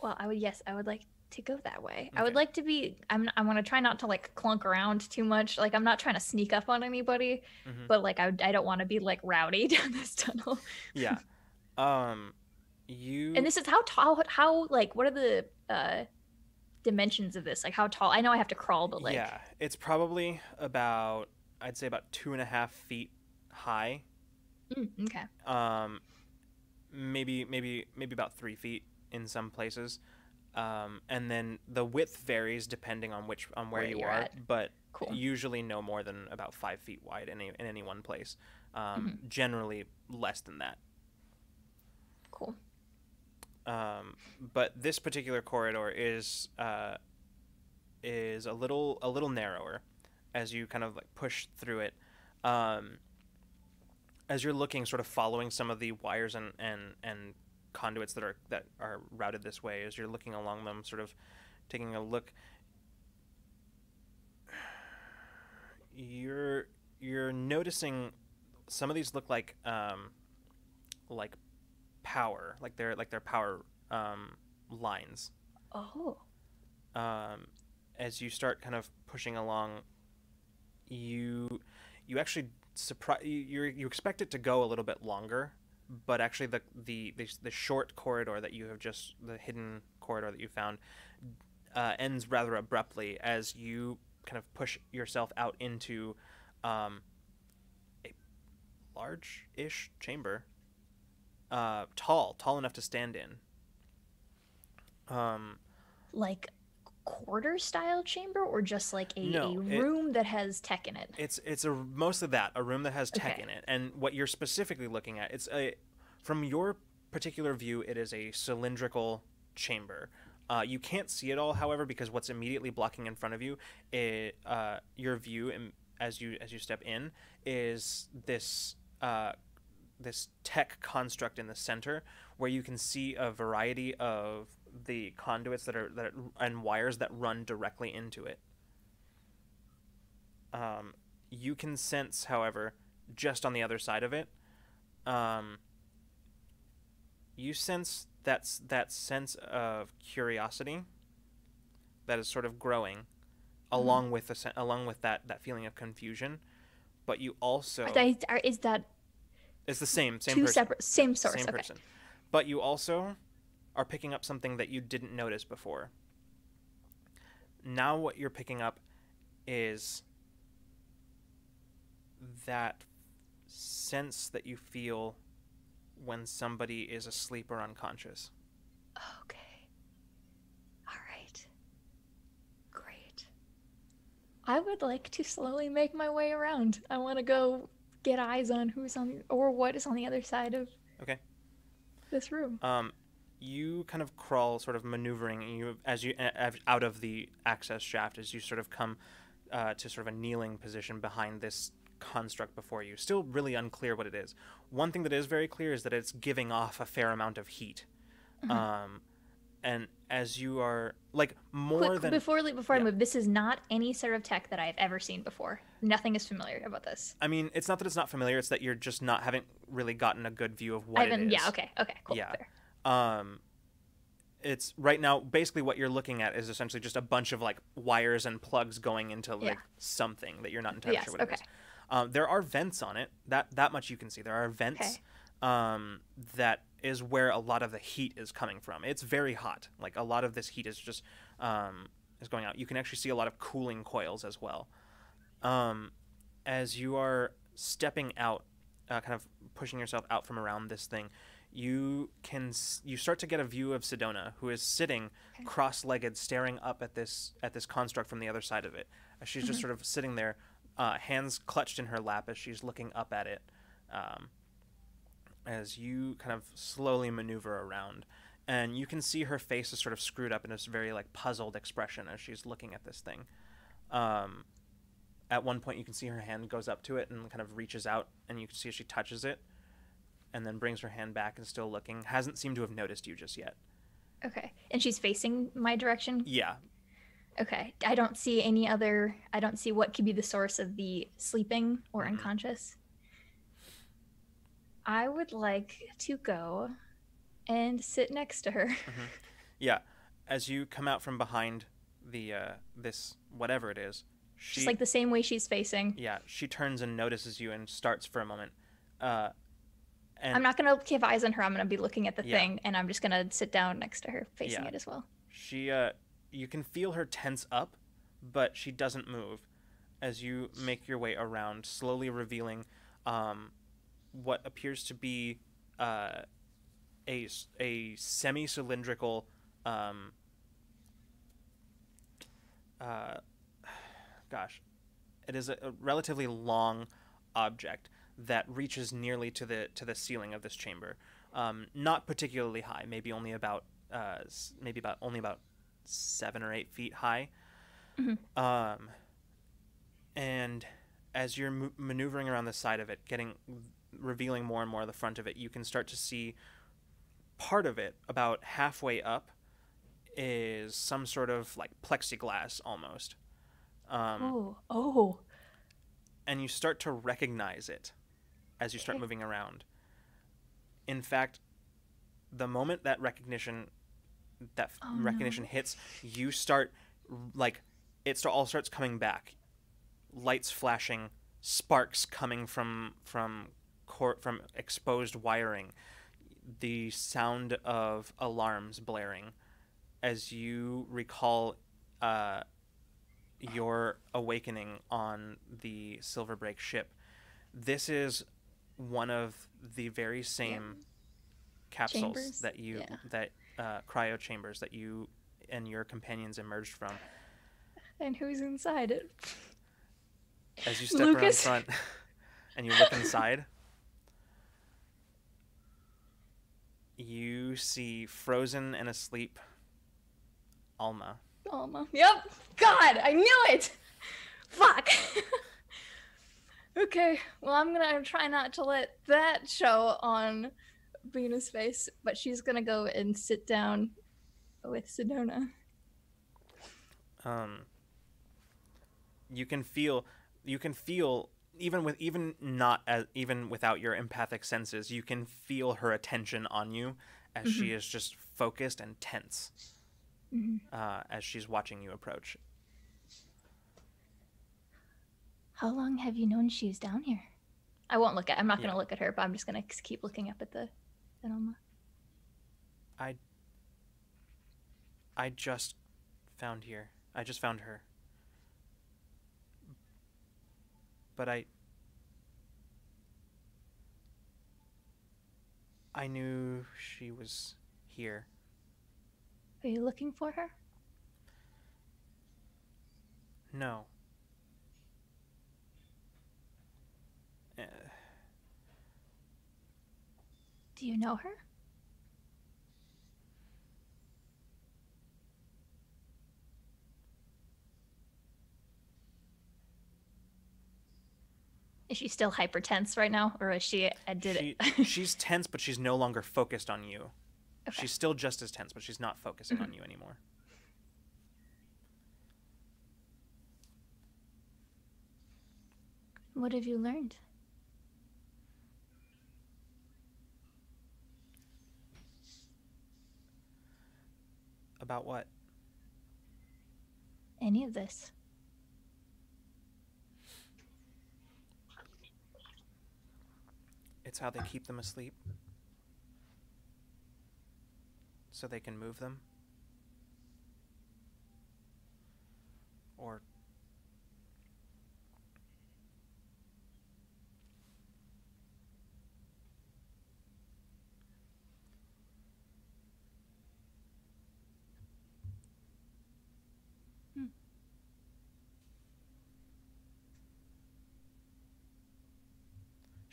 Well, I would like to go that way. Okay. I would like to be. I want to try not to like clunk around too much. Like I'm not trying to sneak up on anybody, Mhm. but like I don't want to be like rowdy down this tunnel. Yeah. You. And this is how tall. How like what are the dimensions of this? Like how tall? I know I have to crawl, but like Yeah, it's probably about, I'd say about 2.5 feet high. Okay. Maybe about 3 feet in some places. And then the width varies depending on where you you're are, at. but Cool. usually no more than about 5 feet wide in any one place. Generally less than that. Cool. But this particular corridor is a little narrower as you kind of like push through it. As you're looking, sort of following some of the wires and conduits that are routed this way, as you're looking along them, sort of taking a look, you're noticing some of these look like power, like they're power lines. Oh. As you start kind of pushing along, you actually you expect it to go a little bit longer, but actually the short corridor that you have the hidden corridor that you found ends rather abruptly as you kind of push yourself out into a large-ish chamber, tall enough to stand in. Like quarter style chamber, or just like a No, room that has tech in it? It's mostly that, a room that has tech Okay. in it. And what you're specifically looking at, from your particular view, it is a cylindrical chamber. You can't see it all, however, because what's immediately blocking in front of you, your view, as you step in, is this tech construct in the center, where you can see a variety of the conduits and wires that run directly into it. You can sense, however, just on the other side of it, you sense that sense of curiosity that is sort of growing, along with that feeling of confusion. But you also Is that it's the same two person, separate same source? same Okay. person. But you also are picking up something that you didn't notice before. Now what you're picking up is that sense that you feel when somebody is asleep or unconscious. Okay. All right. Great. I would like to slowly make my way around. I want to go get eyes on who's on or what is on the other side of this room. You kind of crawl, sort of maneuvering as you out of the access shaft, as you sort of come to sort of a kneeling position behind this construct before you. Still really unclear what it is. One thing that is very clear is that it's giving off a fair amount of heat. And as you are Before I move, this is not any sort of tech that I've ever seen before. Nothing is familiar about this. I mean, it's not that it's not familiar, it's that you're just haven't really gotten a good view of what it is. Yeah, okay, cool. Yeah. Fair. It's right now, basically what you're looking at is essentially just a bunch of like wires and plugs going into like something that you're not entirely sure what it is. There are vents on it. That much you can see. There are vents. That is where a lot of the heat is coming from. It's very hot. Like a lot of this heat is just is going out. You can actually see a lot of cooling coils as well. As you are stepping out, kind of pushing yourself out from around this thing, you start to get a view of Sedona, who is sitting cross-legged, staring up at this construct from the other side of it. She's just sort of sitting there, hands clutched in her lap as she's looking up at it, as you kind of slowly maneuver around. And you can see her face is sort of screwed up in this very like puzzled expression as she's looking at this thing. At one point, you can see her hand goes up to it and kind of reaches out, and you can see as she touches it, and then brings her hand back and still looking. Hasn't seemed to have noticed you just yet. Okay. And she's facing my direction? Yeah. Okay. I don't see what could be the source of the sleeping or unconscious. I would like to go and sit next to her. Yeah. As you come out from behind the this whatever it is, Just like the same way she's facing. Yeah, she turns and notices you and starts for a moment. And I'm not going to keep eyes on her. I'm going to be looking at the thing, and I'm just going to sit down next to her, facing it as well. She, you can feel her tense up, but she doesn't move as you make your way around, slowly revealing what appears to be a semi-cylindrical it is a relatively long object that reaches nearly to the ceiling of this chamber. Not particularly high, maybe only about 7 or 8 feet high. And as you're maneuvering around the side of it, revealing more and more of the front of it, you can start to see part of it about halfway up is some sort of like plexiglass almost. And you start to recognize it as you start moving around. In fact, the moment that recognition hits, you start all starts coming back. Lights flashing, sparks coming from exposed wiring, the sound of alarms blaring as you recall your awakening on the Silverbreak ship. This is one of the very same capsules that cryo chambers that you and your companions emerged from. And who's inside it? As you step around front and you look inside, you see frozen and asleep Alma. Yep. God, I knew it. Fuck. Okay. Well, I'm gonna try not to let that show on Bina's face, but she's gonna go and sit down with Sedona. You can feel even without your empathic senses, you can feel her attention on you as she is just focused and tense. As she's watching you approach. How long have you known she was down here? I'm not going to look at her, but I'm just going to keep looking up at the Alma. I just found her. But I knew she was here. Are you looking for her? No. Do you know her? Is she still hyper tense right now, or is she? She's tense, but she's no longer focused on you. Okay. She's still just as tense, but she's not focusing on you anymore. What have you learned? About what? Any of this. It's how they keep them asleep. So they can move them. Or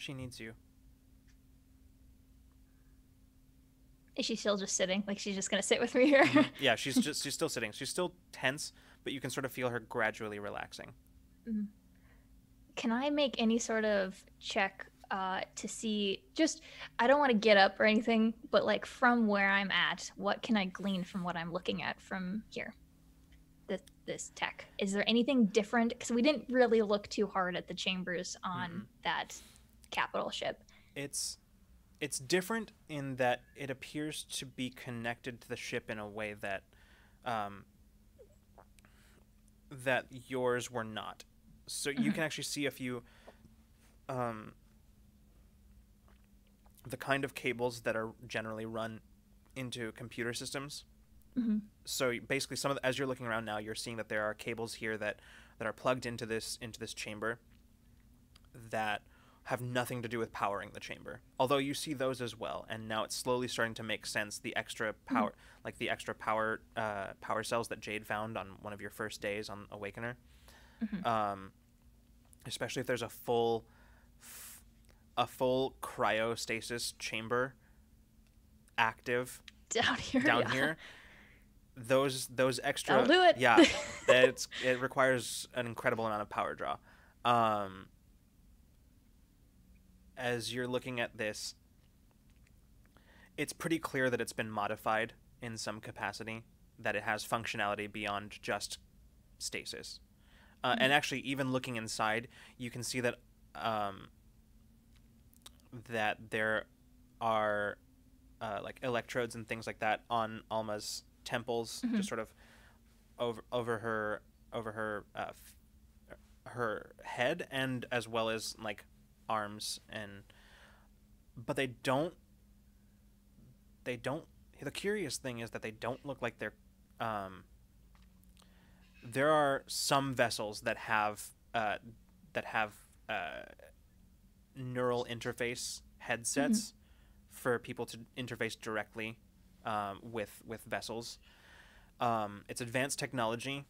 She needs you. Is she still just sitting? Like she's just gonna sit with me here? Yeah, she's still sitting. She's still tense, but you can sort of feel her gradually relaxing. Can I make any sort of check to see? Just I don't want to get up or anything, but like from where I'm at, what can I glean from what I'm looking at from here? This tech. Is there anything different? Because we didn't really look too hard at the chambers on that capital ship. It's different in that it appears to be connected to the ship in a way that that yours were not. So you can actually see a few the kind of cables that are generally run into computer systems. So basically, as you're looking around now, you're seeing that there are cables here that are plugged into this chamber that have nothing to do with powering the chamber. Although you see those as well, and now it's slowly starting to make sense. The extra power, like the extra power cells that Jade found on one of your first days on Awakener. Especially if there's a full cryostasis chamber active Down here. Those extra. That'll do it. Yeah, it requires an incredible amount of power draw. As you're looking at this, it's pretty clear that it's been modified in some capacity, that it has functionality beyond just stasis. And actually, even looking inside, you can see that that there are like electrodes and things like that on Alma's temples, just sort of over her her head, and as well as like arms, but they don't the curious thing is that they don't look like they're there are some vessels that have neural interface headsets for people to interface directly with vessels. It's advanced technology,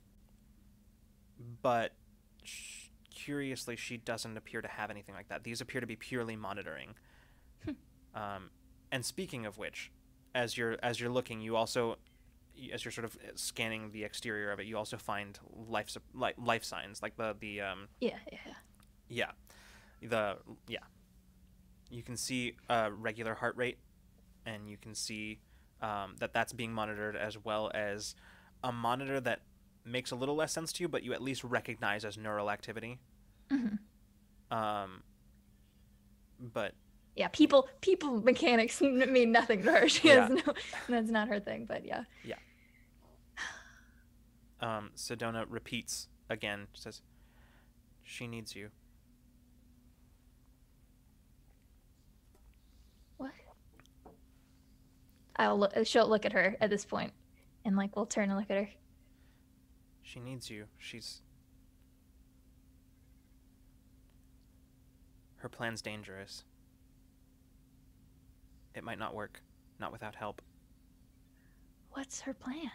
but curiously, she doesn't appear to have anything like that. These appear to be purely monitoring. And speaking of which, as you're looking, you also, as you're sort of scanning the exterior of it, you also find life signs, like the you can see regular heart rate, and you can see that's being monitored, as well as a monitor that makes a little less sense to you, but you at least recognize as neural activity. But yeah, people mechanics mean nothing to her. She has that's not her thing. But yeah. Sedona repeats again. Says, "She needs you." What? She'll look at her at this point, and like we'll turn and look at her. She needs you. Her plan's dangerous. It might not work, not without help. What's her plan?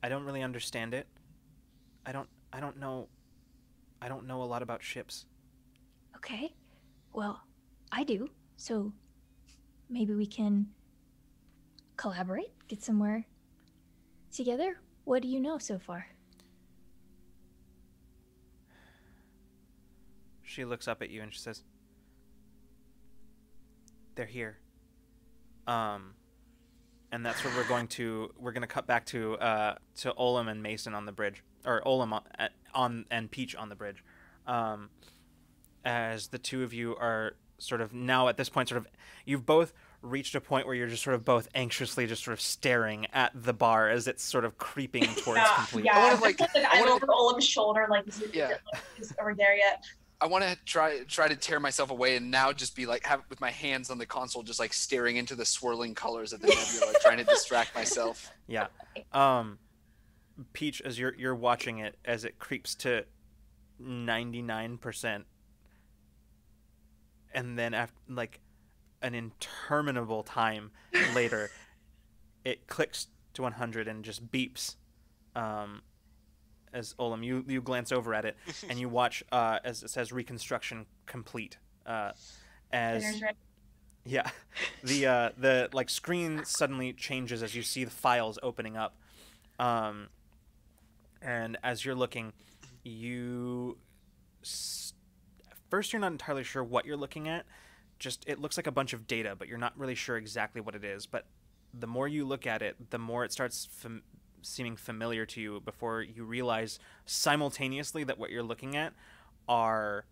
I don't really understand it. I don't know a lot about ships. Okay. Well, I do. So maybe we can collaborate, get somewhere together. What do you know so far? She looks up at you and she says, "They're here." And that's where we're going to cut back to Olem and Mason on the bridge, or Olem and Peach on the bridge, as the two of you are sort of now at this point, sort of you've both reached a point where you're just sort of both anxiously just sort of staring at the bar as it's sort of creeping towards complete. Yeah, I'm over Olem's shoulder, like, is over there yet? I want to try to tear myself away and now just be like, with my hands on the console, just like staring into the swirling colors of the nebula, trying to distract myself. Yeah. Peach, as you're watching it, as it creeps to 99%, and then after like an interminable time later, it clicks to 100 and just beeps. as Olem, you glance over at it and you watch as it says reconstruction complete. As Dinner's ready. yeah, the like screen suddenly changes as you see the files opening up, and as you're looking, you first you're not entirely sure what you're looking at. Just it looks like a bunch of data, but you're not really sure exactly what it is. But the more you look at it, the more it starts seeming familiar to you before you realize simultaneously that what you're looking at are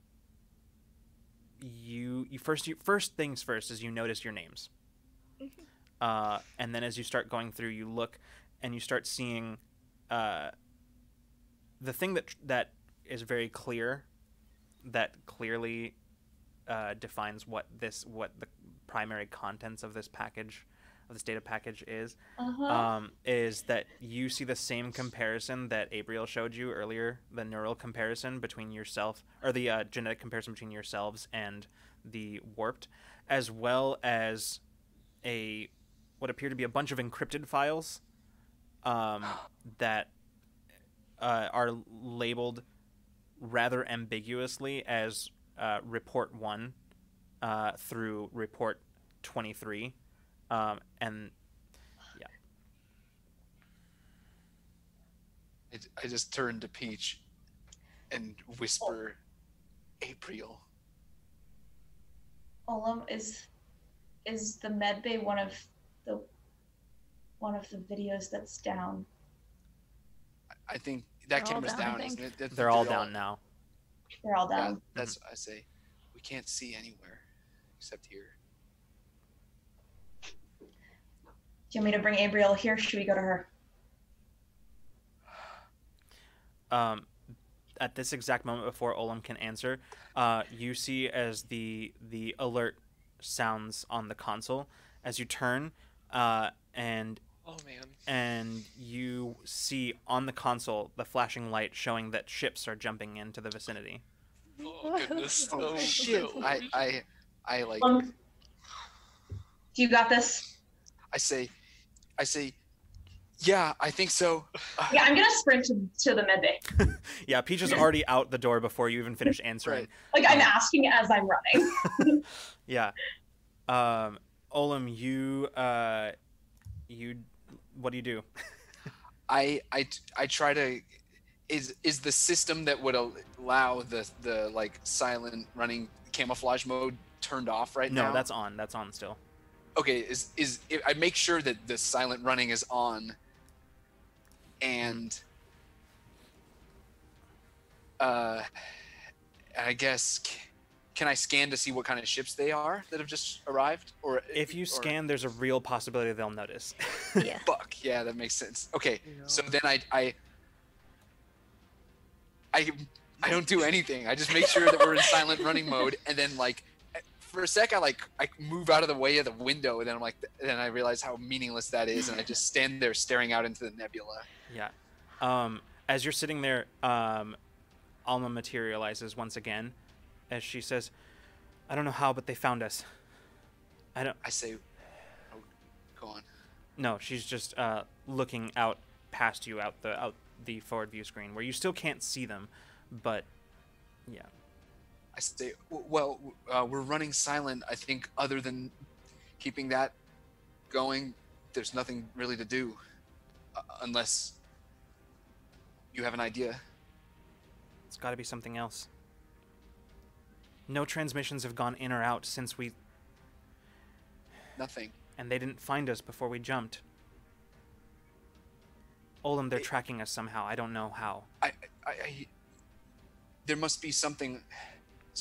first things first is you notice your names. And then as you start going through, you look and you start seeing the thing that is very clear, that clearly defines what the primary contents of this package, of this data package is that you see the same comparison that Abriel showed you earlier, the neural comparison between yourself, or the genetic comparison between yourselves and the warped, as well as what appear to be a bunch of encrypted files that are labeled rather ambiguously as report 1 through report 23, and yeah. I just turn to Peach and whisper, April. Olem, is the med bay one of the videos that's down? I think that They're all camera's down, I down, think. isn't it? They're all down now. They're all Yeah, down. that's what I say. We can't see anywhere except here. Do you want me to bring Abriel here? Should we go to her? At this exact moment before Olem can answer, you see as the alert sounds on the console as you turn, and Oh man. and you see on the console the flashing light showing that ships are jumping into the vicinity. Oh goodness. Oh, Oh shit. no. I like, Do you got this? I say, yeah, I think so. Yeah, I'm gonna sprint to the med bay. Yeah, Peach is already out the door before you even finish answering. Right. Like I'm asking as I'm running. Yeah. Olem, you what do you do? I try to, is the system that would allow the like silent running camouflage mode turned off right now? No, that's on. That's on still. Okay, I make sure that the silent running is on, and I guess can I scan to see what kind of ships they are that have just arrived? Or If you scan, there's a real possibility they'll notice. Yeah. fuck, yeah, that makes sense. Okay, so then I don't do anything. I just make sure that we're in silent running mode, and then like for a sec I move out of the way of the window, and then then I realize how meaningless that is, and I just stand there staring out into the nebula. Yeah. As you're sitting there, Alma materializes once again as she says, I don't know how, but they found us. I say, oh, go on. No, she's just looking out past you, out the forward view screen, where you still can't see them, but yeah. I say, well, we're running silent. I think other than keeping that going, there's nothing really to do, unless you have an idea. It's got to be something else. No transmissions have gone in or out since we... Nothing. And they didn't find us before we jumped. Olem, they're tracking us somehow. I don't know how. There must be something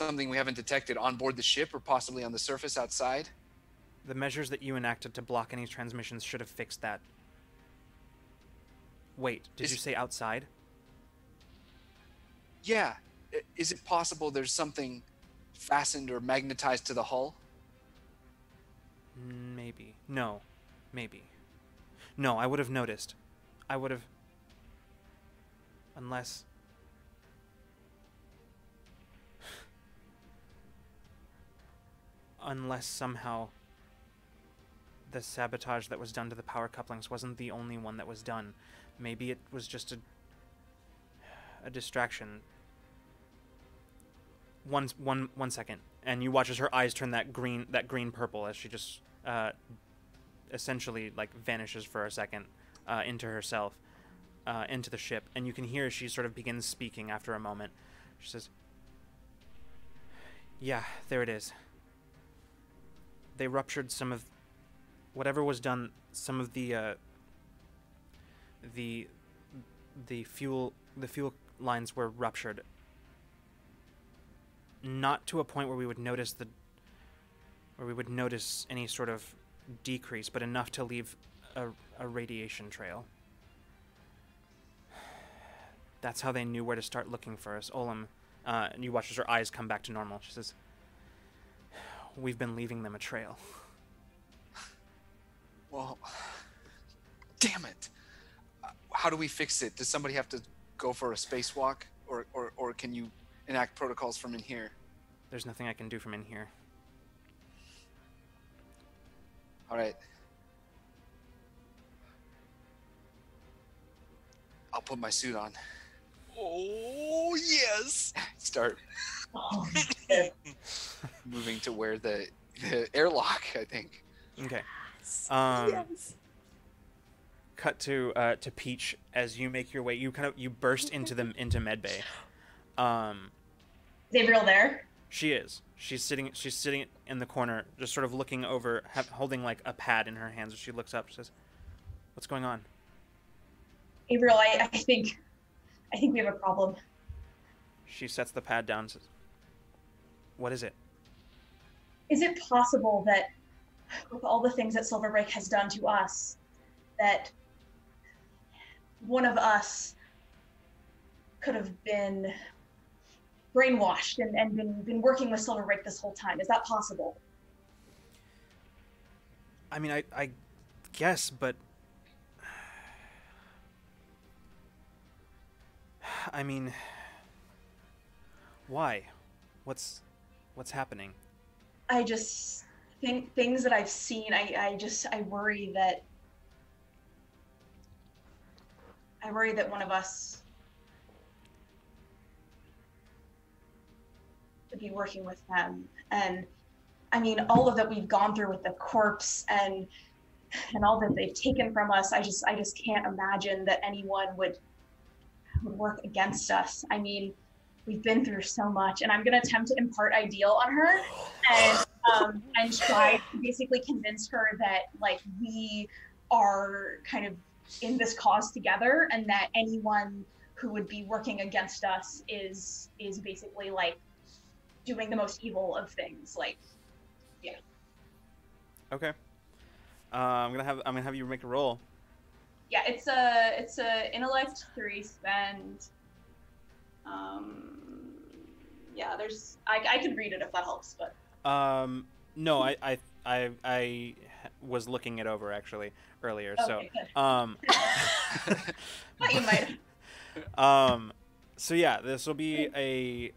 we haven't detected on board the ship or possibly on the surface outside. The measures that you enacted to block any transmissions should have fixed that. Wait, did you say outside? Yeah. Is it possible there's something fastened or magnetized to the hull? Maybe. No. Maybe. No, I would have noticed. I would have... Unless... Unless somehow the sabotage that was done to the power couplings wasn't the only one that was done. Maybe it was just a... a distraction. One second, and you watch as her eyes turn that green purple as she just essentially like vanishes for a second into herself, into the ship, and you can hear she sort of begins speaking after a moment. She says, "Yeah, there it is. They ruptured some of whatever was done. Some of the fuel lines were ruptured. Not to a point where we would notice any sort of decrease, but enough to leave a radiation trail. That's how they knew where to start looking for us." Olem, and you watch as her eyes come back to normal. She says, "We've been leaving them a trail." Well, damn it. How do we fix it? Does somebody have to go for a spacewalk, or can you enact protocols from in here? There's nothing I can do from in here. All right. I'll put my suit on. Oh yes. Start Oh, moving to where the airlock, I think. Okay. Yes. Cut to Peach as you make your way. You burst into medbay. is Gabriel there? She is. She's sitting in the corner, just sort of looking over, holding like a pad in her hands. As she looks up, she says, "What's going on?" Gabriel, I think we have a problem. She sets the pad down and says, "What is it?" Is it possible that with all the things that Silverbreak has done to us, that one of us could have been brainwashed and been working with Silverbreak this whole time? Is that possible? I mean, I guess, but I mean, why? What's happening? I just think things that I've seen, I worry that one of us could be working with them. And I mean, all of that we've gone through with the corpse and all that they've taken from us, I just can't imagine that anyone would work against us. I mean, we've been through so much, and I'm gonna attempt to impart ideal on her and try to basically convince her that like we are kind of in this cause together, and that anyone who would be working against us is basically like doing the most evil of things. Like, yeah. Okay. I'm gonna have you make a roll. Yeah, it's a intellect 3 spend. Yeah, there's I could read it if that helps, but no, I was looking it over actually earlier, okay, so thought you might. So yeah, this will be a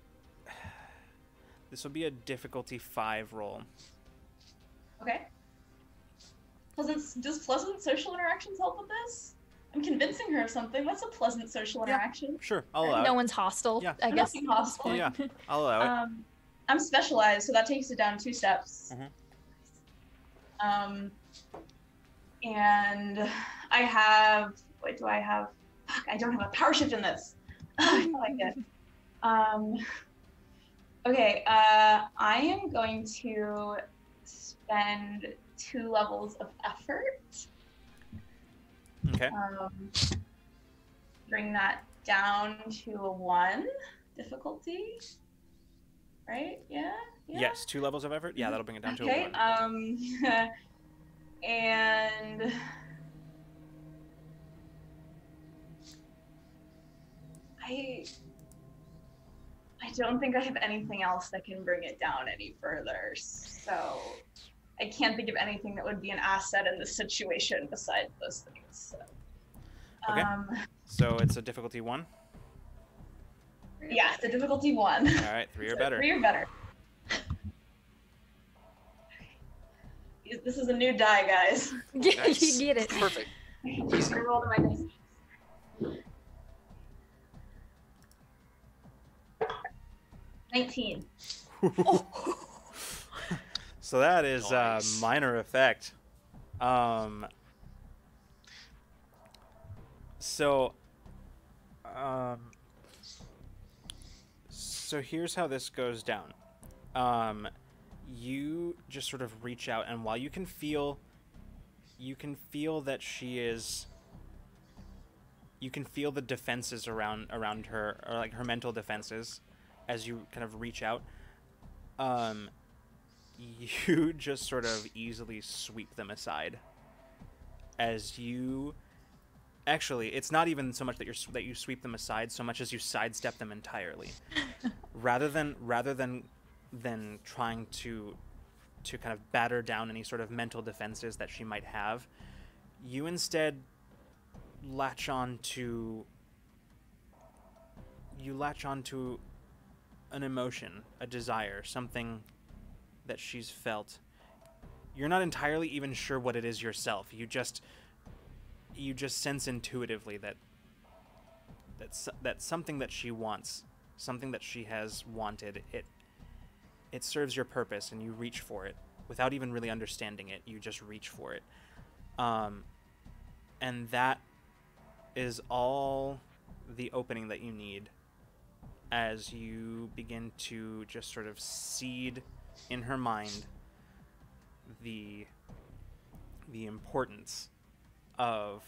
difficulty 5 roll. Okay. Does pleasant social interactions help with this? I'm convincing her of something. What's a pleasant social interaction? Sure, I'll allow No it. one's hostile. Yeah. I guess. Nothing hostile. Yeah, I'll allow it. I'm specialized, so that takes it down 2 steps. And I have. What do I have? Fuck, I don't have a power shift in this. I like it. Okay. I am going to spend 2 levels of effort. Okay. Bring that down to a 1 difficulty. Right? Yeah? Yes, 2 levels of effort. Yeah, that'll bring it down to Okay. a 1. And I don't think I have anything else that can bring it down any further. So I can't think of anything that would be an asset in this situation besides those things. So, Okay. So it's a difficulty 1. Yeah, it's a difficulty 1. All right, 3 or better. 3 or better. This is a new die, guys. Nice. You get it. Perfect. I rolled my dice. 19. So that is Nice. minor effect. So, so here's how this goes down. You just sort of reach out, and while you can feel that she is. You can feel the defenses around her, or like her mental defenses, as you kind of reach out. You just sort of easily sweep them aside. As you, actually, it's not even so much that you sweep them aside, so much as you sidestep them entirely, rather than trying to kind of batter down any sort of mental defenses that she might have. You instead latch on to an emotion, a desire, something that she's felt. You're not entirely even sure what it is yourself. You just sense intuitively that's something that she wants, something that she has wanted. It serves your purpose, and you reach for it without even really understanding it. You just reach for it, and that is all the opening that you need as you begin to just sort of seed in her mind the importance of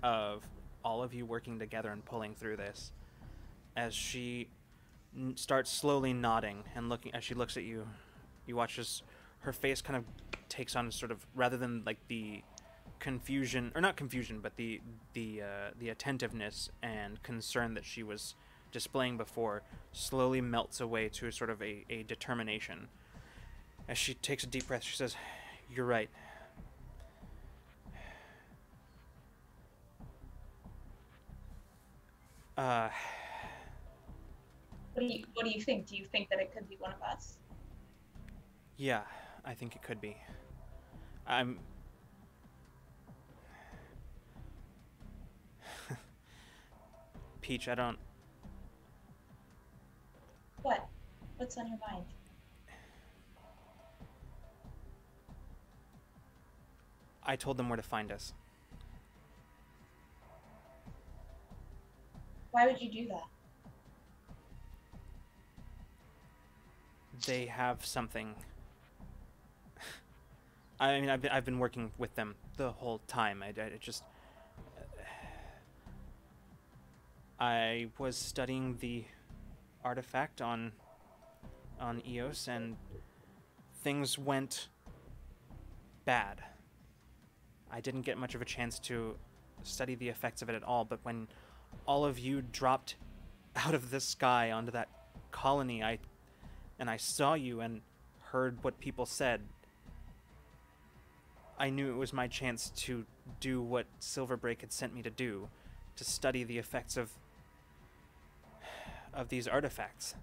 all of you working together and pulling through this. As she starts slowly nodding and looking, as she looks at you, you watch as her face kind of takes on sort of, rather than like the confusion, or not confusion, but the attentiveness and concern that she was displaying before, slowly melts away to sort of a determination. As she takes a deep breath, she says, "You're right. What do you think? Do you think that it could be one of us? Yeah, I think it could be. Peach, I don't... What? What's on your mind? I told them where to find us. Why would you do that? They have something. I mean, I've been working with them the whole time. I was studying the artifact on Eos, and things went bad. I didn't get much of a chance to study the effects of it at all, but when all of you dropped out of the sky onto that colony, I saw you and heard what people said, I knew it was my chance to do what Silverbreak had sent me to do, to study the effects of these artifacts.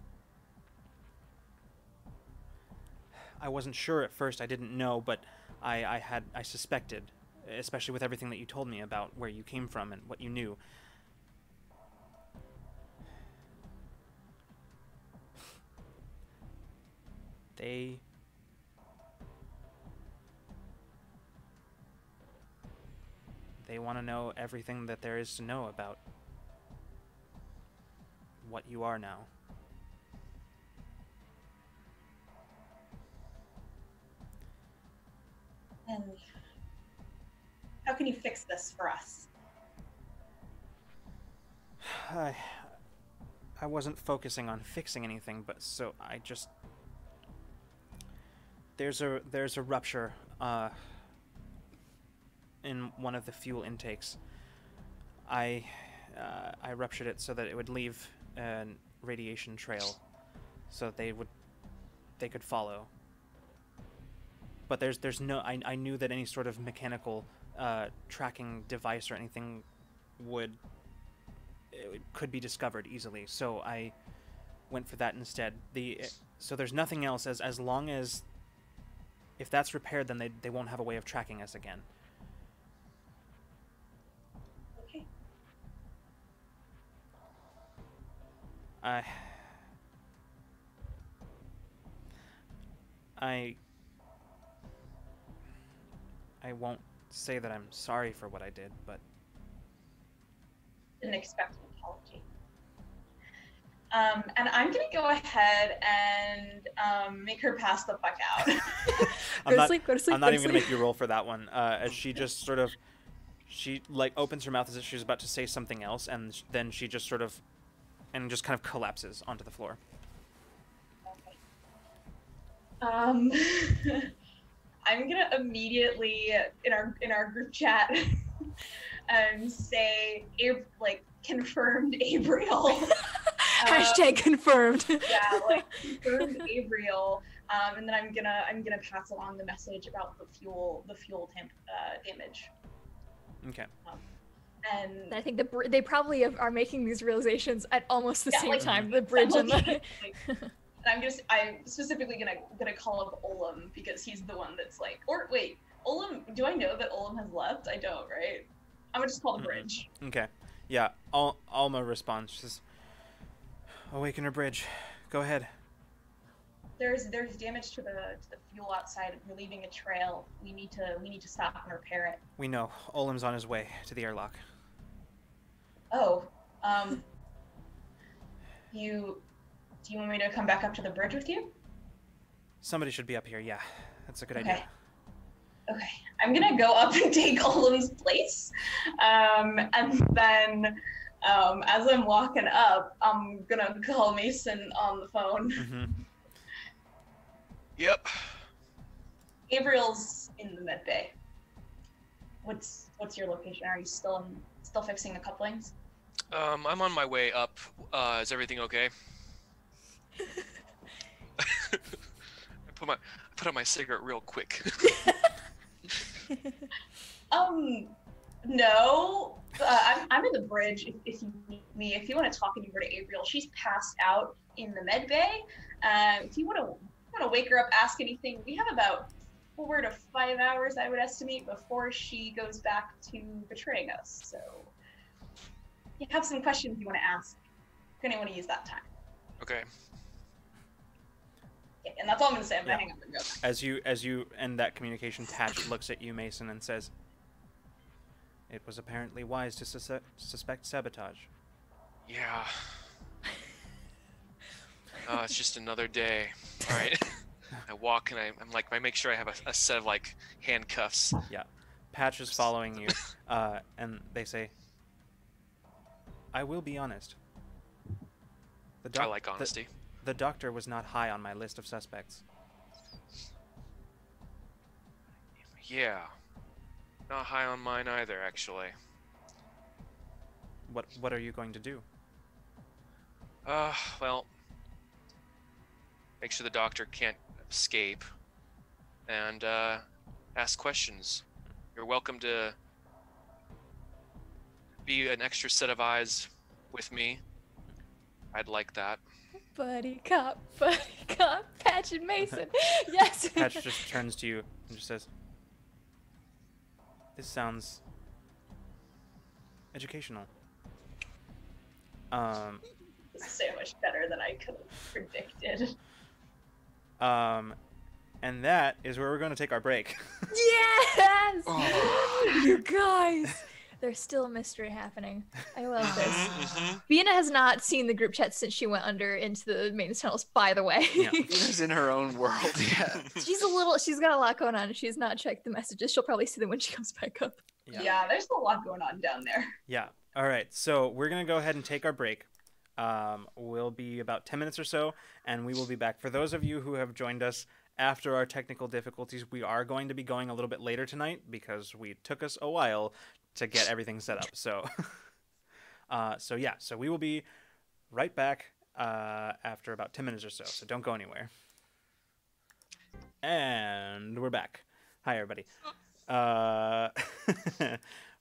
I wasn't sure at first, I didn't know, but I suspected, especially with everything that you told me about where you came from and what you knew. They want to know everything that there is to know about what you are now. And how can you fix this for us? I wasn't focusing on fixing anything, but so I just... There's a rupture in one of the fuel intakes. I ruptured it so that it would leave a radiation trail, so that they could follow. But there's no... I knew that any sort of mechanical tracking device or anything could be discovered easily, so I went for that instead. So there's nothing else, as long as... If that's repaired, then they won't have a way of tracking us again. Okay. I won't say that I'm sorry for what I did, but Didn't expect an apology. And I'm gonna go ahead and make her pass the fuck out. Go to sleep. I'm not even gonna make you roll for that one. As she just sort of, she like opens her mouth as if she's about to say something else, and then she just sort of, and just kind of collapses onto the floor. I'm gonna immediately in our group chat say like confirmed Abriel. Hashtag confirmed. Yeah, like confirmed Abriel. And then I'm gonna pass along the message about the fuel damage. Okay. And I think they probably are making these realizations at almost the same like, time. The bridge and the. And I'm specifically gonna call up Olem because he's the one that's like. Or wait, Olem. Do I know that Olem has left? I don't, right? I'm gonna just call the bridge. Okay. Yeah. Alma responds. She says, "Awakener bridge. Go ahead." There's damage to the fuel outside. We're leaving a trail. We need to stop and repair it. We know. Olem's on his way to the airlock. Oh, do you want me to come back up to the bridge with you? Somebody should be up here. Yeah, that's a good idea. Okay, I'm gonna go up and take Olem's place, and then as I'm walking up, I'm gonna call Mason on the phone. Mm-hmm. Yep. Gabriel's in the med bay. What's your location? Are you still fixing the couplings? I'm on my way up. Is everything okay? I put out my cigarette real quick. No. I'm in the bridge. If you need me, if you want to talk over to Abriel, she's passed out in the med bay. If you want to wake her up, ask anything. We have about 4 to 5 hours, I would estimate, before she goes back to betraying us. So, you have some questions you want to ask. You're gonna want to use that time. Okay. Yeah, and that's all I'm gonna say. I'm gonna hang up and go. As you end that communication, Patch looks at you, Mason, and says, "It was apparently wise to suspect sabotage." Yeah. It's just another day. All right. I walk and I make sure I have a set of like handcuffs. Yeah. Patch is following you, and they say, "I will be honest. I like honesty. The doctor was not high on my list of suspects." Yeah. Not high on mine either, actually. What are you going to do? Well, make sure the doctor can't escape, and ask questions. You're welcome to be an extra set of eyes with me. I'd like that. Buddy cop, Patch and Mason. Yes. Patch just turns to you and just says, "This sounds educational." This is so much better than I could have predicted. And that is where we're going to take our break. Yes! Oh. You guys! There's still a mystery happening. I love this. Bina has not seen the group chat since she went under into the main tunnels, by the way. Yeah. Bina's in her own world, yeah. She's got a lot going on, and she has not checked the messages. She'll probably see them when she comes back up. Yeah, there's a lot going on down there. Yeah. All right. So we're going to go ahead and take our break. We'll be about 10 minutes or so, and we will be back. For those of you who have joined us after our technical difficulties, we are going to be going a little bit later tonight because we took us a while to get everything set up. So, so we will be right back after about 10 minutes or so. So don't go anywhere. And we're back. Hi, everybody.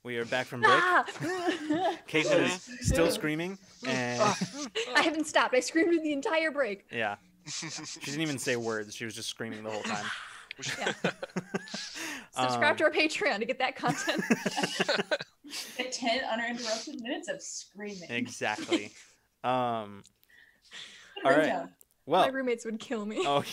We are back from break. Caitlin is still screaming. And I haven't stopped. I screamed the entire break. Yeah. She didn't even say words. She was just screaming the whole time. Yeah. Subscribe to our Patreon to get that content. Get 10 uninterrupted minutes of screaming. Exactly. All All right. Well, My roommates would kill me. oh,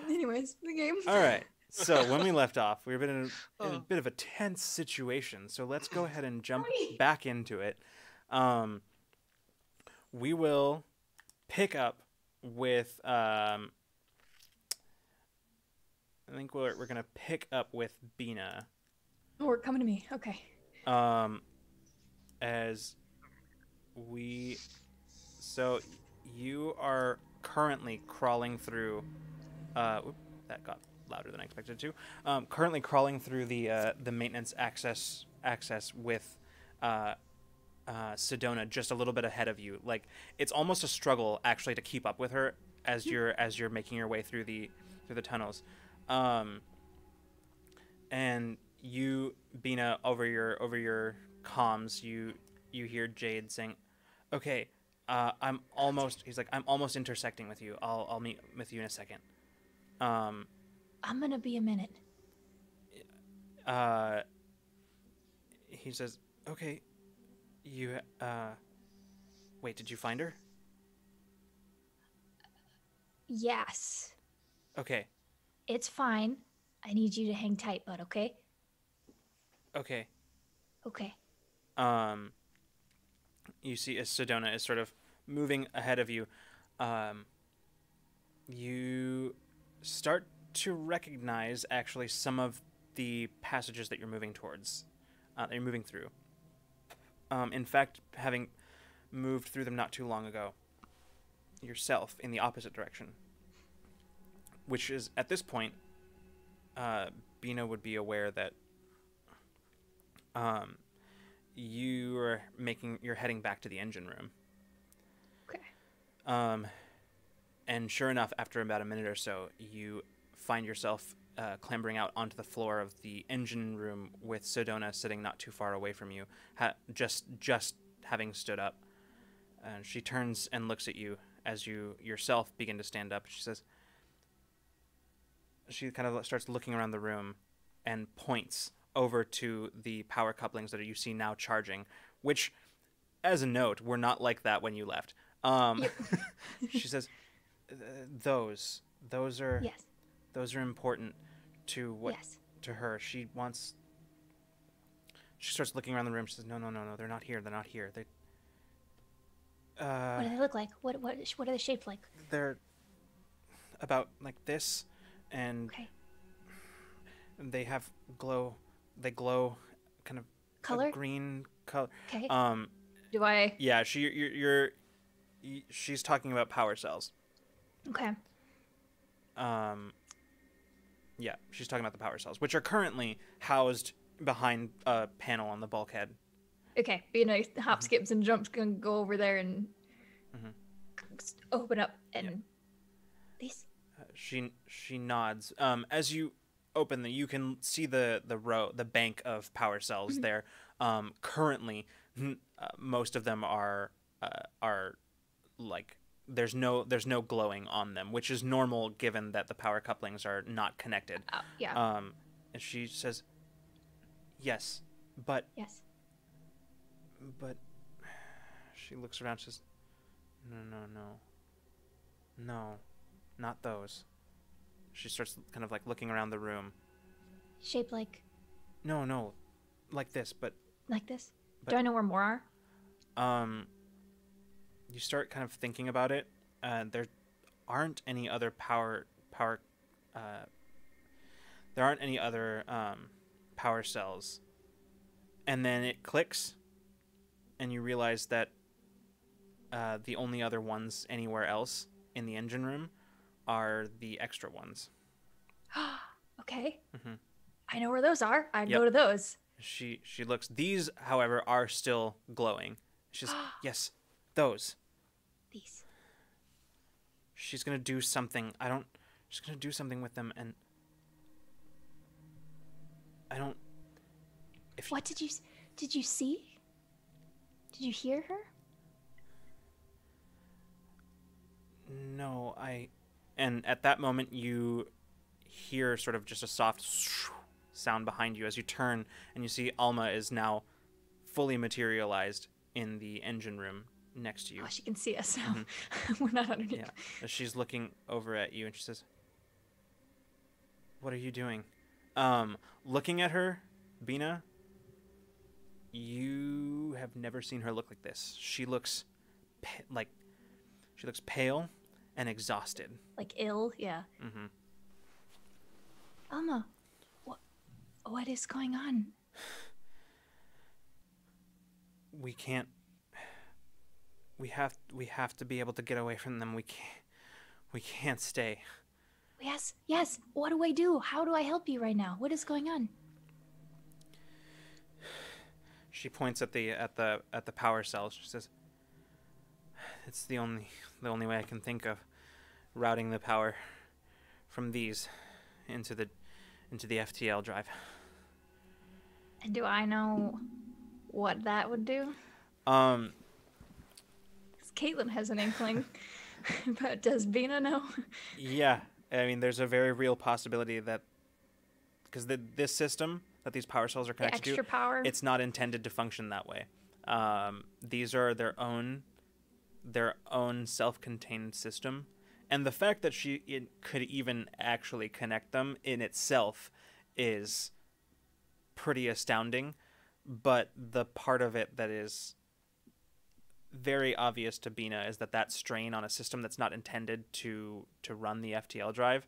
Anyways, the game. All right. So when we left off, we've been in a bit of a tense situation. So let's go ahead and jump back into it. We will pick up with. I think we're gonna pick up with Bina. Oh, coming to me. Okay. As we, so you are currently crawling through. That got louder than I expected it to. Currently crawling through the maintenance access with Sedona just a little bit ahead of you. Like it's almost a struggle actually to keep up with her as you're making your way through the tunnels. And you, Bina, over your comms, you hear Jade saying, "Okay, I'm almost." He's like, "I'm almost intersecting with you. I'll meet with you in a second." I'm gonna be a minute. He says, "Okay, you wait. Did you find her?" Yes. Okay. It's fine. I need you to hang tight, bud. Okay. Okay. Okay. You see as Sedona is sort of moving ahead of you, you start to recognize actually some of the passages that you're moving towards, that you're moving through. In fact, having moved through them not too long ago, yourself in the opposite direction, which is at this point, Bina would be aware that you're heading back to the engine room. Okay. And sure enough, after about a minute or so, you find yourself clambering out onto the floor of the engine room with Sedona sitting not too far away from you, just having stood up. And she turns and looks at you as you yourself begin to stand up. She kind of starts looking around the room and points over to the power couplings that you see now charging, which, as a note, were not like that when you left. She says, "Those are Yes. those are important to what Yes. to her. She starts looking around the room. She says, "No, they're not here. They're not here. What do they look like? What are they shaped like? They're about like this, and Okay. they have glow. They glow, kind of Color? a green color. Okay. Do I? Yeah. She's talking about power cells. Okay. Yeah, she's talking about the power cells, which are currently housed behind a panel on the bulkhead. Okay. Bina hop, skips, and jumps. Gonna go over there and open up and these. She nods. As you open you can see the bank of power cells there. Currently, most of them are like there's no glowing on them, which is normal given that the power couplings are not connected. Yeah. And she says, "Yes, but." Yes. But she looks around. She says, "No, not those." She starts kind of like looking around the room. Shaped like. No, like this, but. Like this. But, do I know where more are? You start kind of thinking about it. There aren't any other power. There aren't any other power cells. And then it clicks, and you realize that the only other ones anywhere else in the engine room are the extra ones. Okay. Mm-hmm. I know where those are. I'd Yep. go to those. She looks. These, however, are still glowing. She says, "Yes, those." These. She's gonna do something. She's gonna do something with them, and I don't. What did you see? Did you hear her? No, and at that moment you hear sort of just a soft sound behind you as you turn and you see Alma is now fully materialized in the engine room next to you. Oh, she can see us now. We're not underneath. Yeah. She's looking over at you and she says, "What are you doing?" Looking at her, Bina, you have never seen her look like this. She looks pale and exhausted. Like ill, yeah. Mm-hmm. Alma, what is going on? We can't. We have to be able to get away from them. We can't stay. Yes. What do I do? How do I help you right now? What is going on? She points at the power cells. She says, "It's the only way I can think of routing the power from these into the FTL drive." And do I know what that would do? Caitlin has an inkling, but does Bina know? Yeah, I mean, there's a very real possibility that because this system that these power cells are connected extra power, it's not intended to function that way. These are their own self-contained system, and the fact that it could even actually connect them in itself is pretty astounding. But the part of it that is very obvious to Bina is that strain on a system that's not intended to run the FTL drive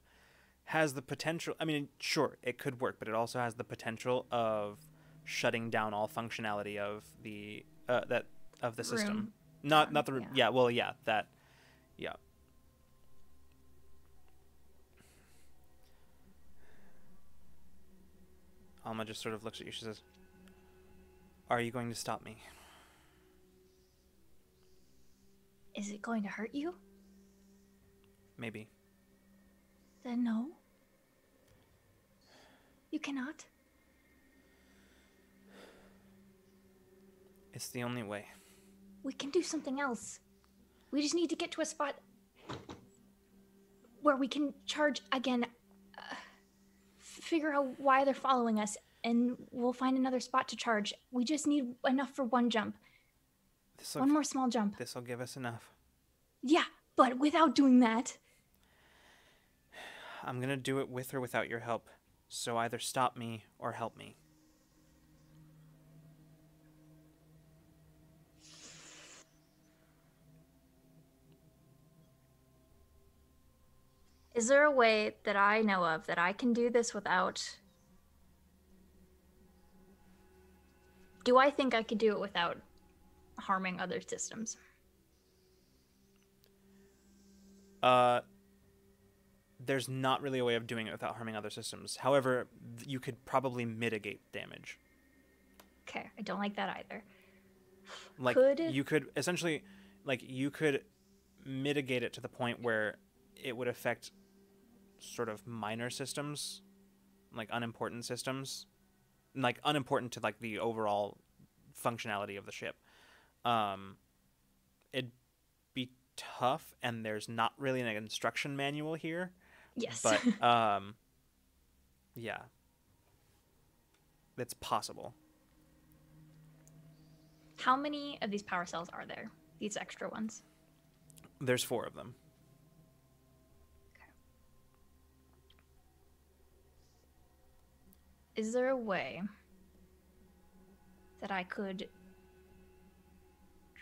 has the potential. I mean, sure, it could work, but it also has the potential of shutting down all functionality of the system. Not the room. Yeah. Well, yeah, that. Yeah. Alma just sort of looks at you. She says, "Are you going to stop me?" Is it going to hurt you? Maybe. Then no. You cannot. It's the only way. We can do something else. We just need to get to a spot where we can charge again. Figure out why they're following us, and we'll find another spot to charge. We just need enough for one jump. One more small jump. This'll give us enough. Yeah, but without doing that... I'm gonna do it with or without your help. So either stop me or help me. Is there a way that I know of that I can do this without... Do I think I could do it without harming other systems? There's not really a way of doing it without harming other systems. However, you could probably mitigate damage. Okay, I don't like that either. Like, you could essentially, you could mitigate it to the point where it would affect sort of minor systems, like unimportant systems, like unimportant to like the overall functionality of the ship. It'd be tough, and there's not really an instruction manual here. Yes. But yeah, it's possible. How many of these power cells are there? These extra ones? There's 4 of them. Okay. Is there a way that I could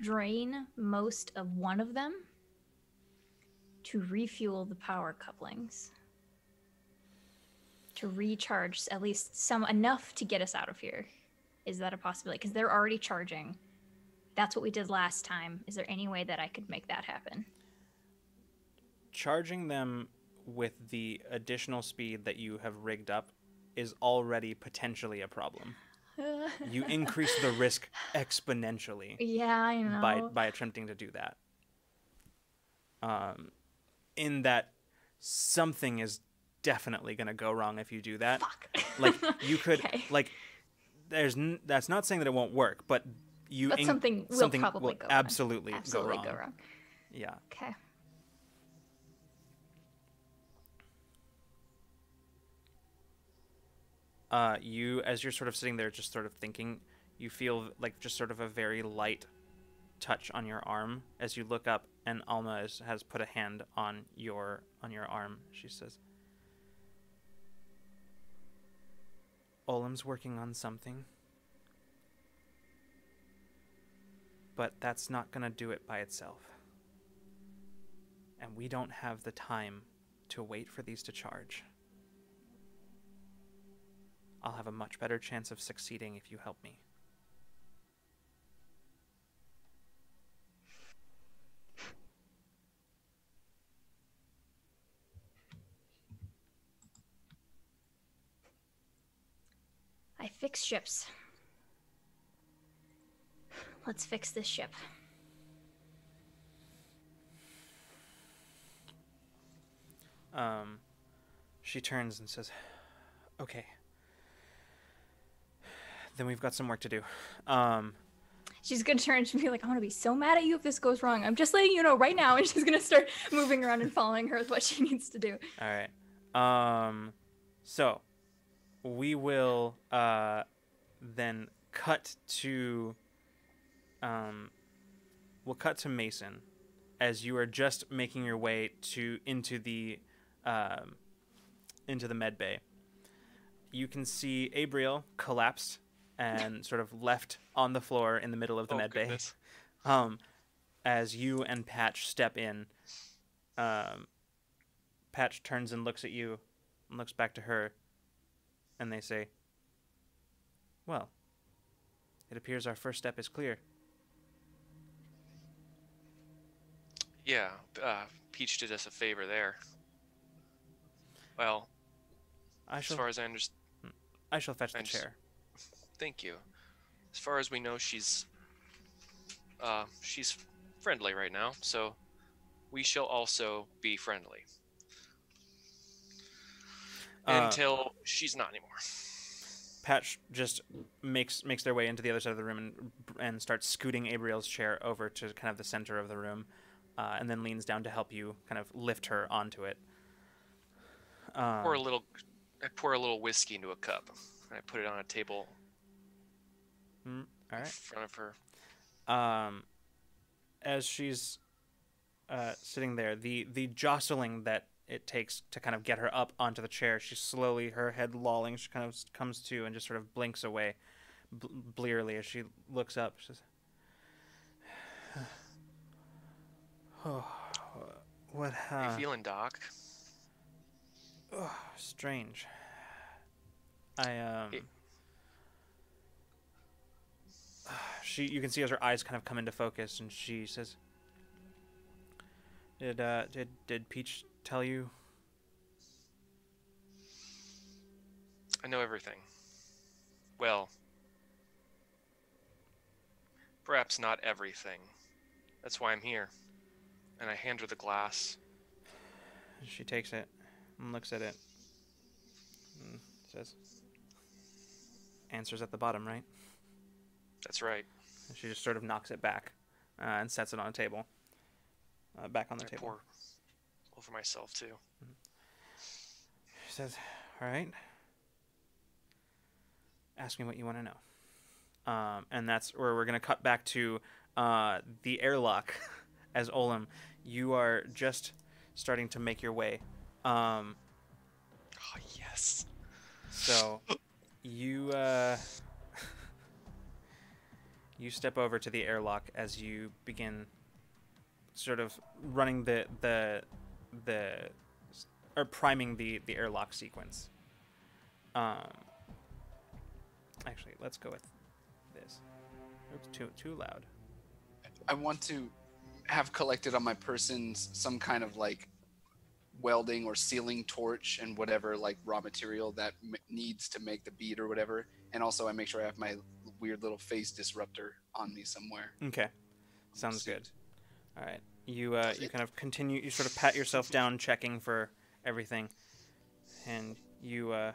drain most of one of them to refuel the power couplings? To recharge at least enough to get us out of here? Is that a possibility? Because they're already charging. That's what we did last time. Is there any way that I could make that happen? Charging them with the additional speed that you have rigged up is already potentially a problem. You increase the risk exponentially. Yeah, I know. By attempting to do that. In that something is definitely going to go wrong if you do that. Fuck. Like, you could, that's not saying that it won't work, but something will probably go wrong. Absolutely go wrong. Yeah. Okay. As you're sort of sitting there just sort of thinking, you feel like just sort of a very light touch on your arm as you look up, and Alma has put a hand on your arm. She says, Olem's working on something, but that's not going to do it by itself. And we don't have the time to wait for these to charge. I'll have a much better chance of succeeding if you help me. I fix ships. Let's fix this ship. She turns and says, okay. Then we've got some work to do. She's gonna turn and be like, I'm gonna be so mad at you if this goes wrong. I'm just letting you know right now. And she's gonna start moving around and following her with what she needs to do. All right. So we will then cut to we'll cut to Mason as you are just making your way into the med bay. You can see Abriel collapsed and sort of left on the floor in the middle of the med bay. As you and Patch step in, Patch turns and looks at you and looks back to her, and they say, well, it appears our first step is clear. Yeah, Peach did us a favor there. Well, as far as I understand... I shall fetch the chair. Thank you. As far as we know, she's friendly right now, so we shall also be friendly. Until she's not anymore. Patch just makes their way into the other side of the room and starts scooting Abriel's chair over to kind of the center of the room, and then leans down to help you kind of lift her onto it. I pour a little whiskey into a cup, and I put it on a table all right. in front of her. As she's sitting there, the jostling that it takes to kind of get her up onto the chair, she slowly, her head lolling, she kind of comes to and just sort of blinks away blearily as she looks up. She says, oh, what? How you feeling, Doc? Oh, strange. You can see as her eyes kind of come into focus, and she says, Did Peach tell you? I know everything. Well, perhaps not everything. That's why I'm here. And I hand her the glass. She takes it and looks at it and says, answers at the bottom, right? That's right. And she just sort of knocks it back and sets it on a table. Back on the table. Pour over myself, too. She says, all right. Ask me what you want to know. And that's where we're going to cut back to the airlock. As Olem, you are just starting to make your way. Oh, yes. So you you step over to the airlock as you begin sort of running or priming the airlock sequence. Actually, let's go with this. Oops, too loud. I want to have collected on my person some kind of like welding or sealing torch and whatever like raw material that needs to make the bead or whatever, and also I make sure I have my weird little face disruptor on me somewhere. Okay, sounds good. All right, you kind of continue. You sort of pat yourself down, checking for everything, and you kind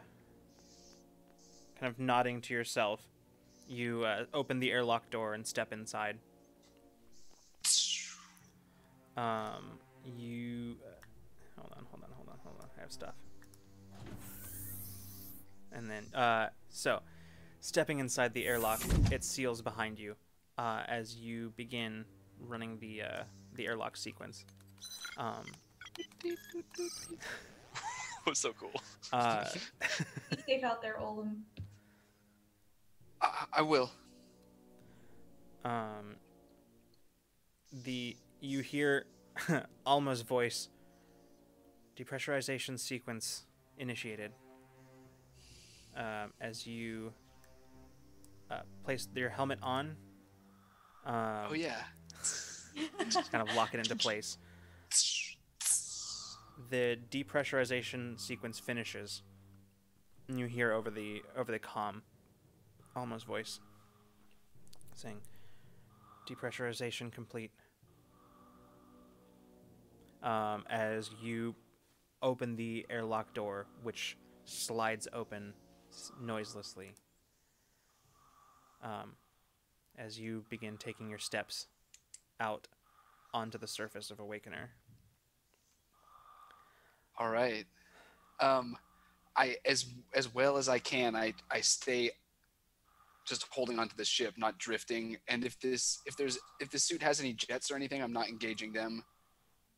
of nodding to yourself. You open the airlock door and step inside. You hold on. I have stuff. And then, so, stepping inside the airlock, it seals behind you as you begin running the airlock sequence. Was so cool. Be safe out there, Olem. I will. You hear Alma's voice. Depressurization sequence initiated. As you place your helmet on. Oh yeah. Just kind of lock it into place. The depressurization sequence finishes, and you hear over the comm Alma's voice saying, "Depressurization complete." As you open the airlock door, which slides open noiselessly, as you begin taking your steps out onto the surface of Awakener. All right. I as well as I can, I stay just holding onto the ship, not drifting. And if the suit has any jets or anything, I'm not engaging them.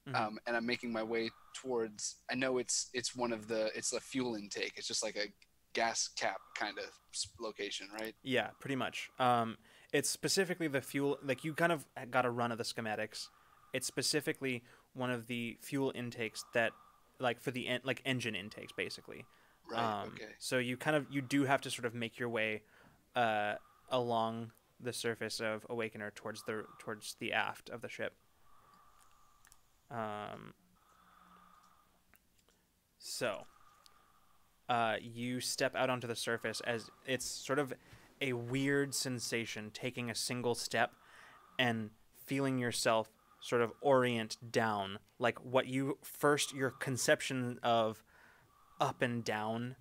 Mm-hmm. And I'm making my way towards. I know it's a fuel intake. It's just like a gas cap kind of location, right? Yeah, pretty much. It's specifically the fuel. Like, you kind of got a run of the schematics. It's specifically one of the fuel intakes that, like, for the engine intakes, basically. Right. Okay. So you do have to sort of make your way along the surface of Awakener towards the aft of the ship. So you step out onto the surface, as it's sort of a weird sensation taking a single step and feeling yourself sort of orient down, like what your conception of up and down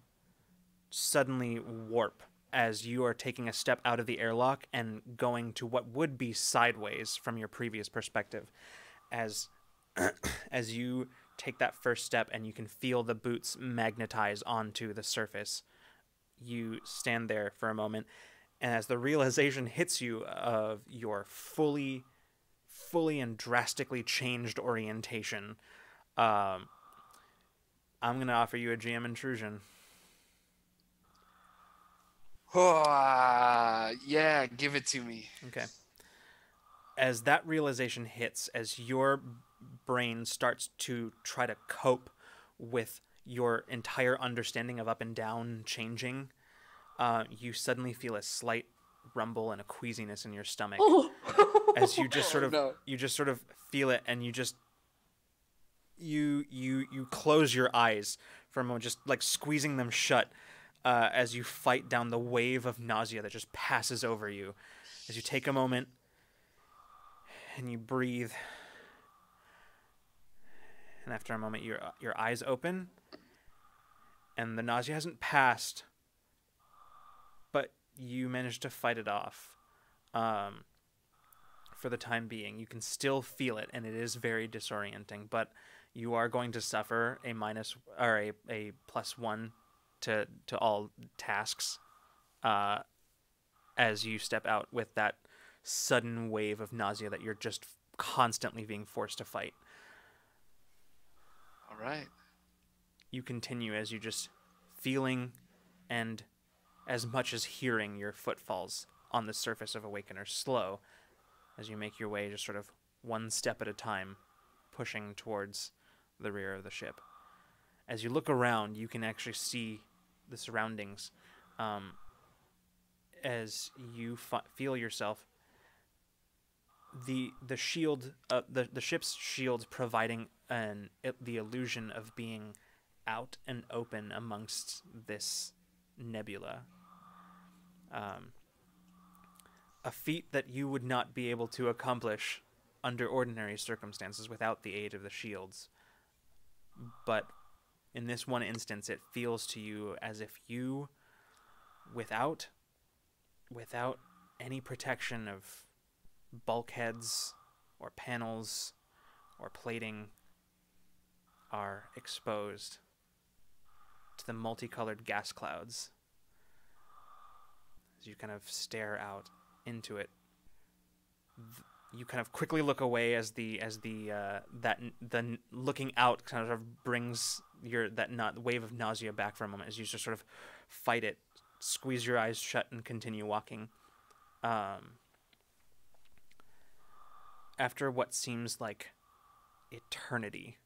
suddenly warp as you are taking a step out of the airlock and going to what would be sideways from your previous perspective. As you take that first step and you can feel the boots magnetize onto the surface, you stand there for a moment, and as the realization hits you of your fully and drastically changed orientation, I'm going to offer you a GM intrusion. Oh, yeah, give it to me. Okay. As that realization hits, as your brain starts to try to cope with your entire understanding of up and down changing, you suddenly feel a slight rumble and a queasiness in your stomach. As you just sort of feel it, and you close your eyes for a moment, just like squeezing them shut, as you fight down the wave of nausea that just passes over you. As you take a moment and you breathe, and after a moment your eyes open, and the nausea hasn't passed, but you managed to fight it off. For the time being, you can still feel it, and it is very disorienting, but you are going to suffer a +1 to all tasks as you step out with that sudden wave of nausea that you're just constantly being forced to fight. All right. You continue as you just feeling and as much as hearing your footfalls on the surface of Awakener slow, as you make your way just sort of one step at a time, pushing towards the rear of the ship. As you look around, you can actually see the surroundings. As you feel yourself, the shield, the ship's shield, providing the illusion of being out and open amongst this nebula. A feat that you would not be able to accomplish under ordinary circumstances without the aid of the shields. But in this one instance, it feels to you as if you, without any protection of bulkheads or panels or plating, are exposed to the multicolored gas clouds. As you kind of stare out into it, You kind of quickly look away as the looking out kind of brings wave of nausea back for a moment as you just sort of fight it, squeeze your eyes shut, and continue walking. After what seems like eternity,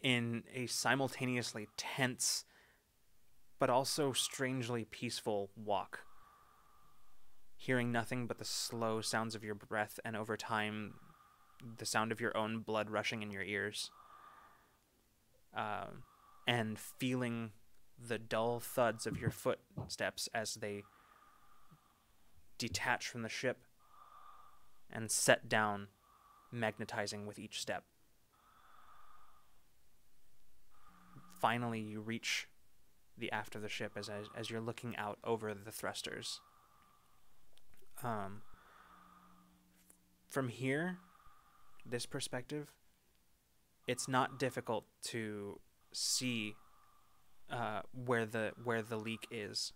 in a simultaneously tense but also strangely peaceful walk, hearing nothing but the slow sounds of your breath, and over time the sound of your own blood rushing in your ears, and feeling the dull thuds of your footsteps as they detach from the ship and set down, magnetizing with each step. Finally, you reach the aft of the ship as you're looking out over the thrusters. From here, this perspective, it's not difficult to see where the leak is.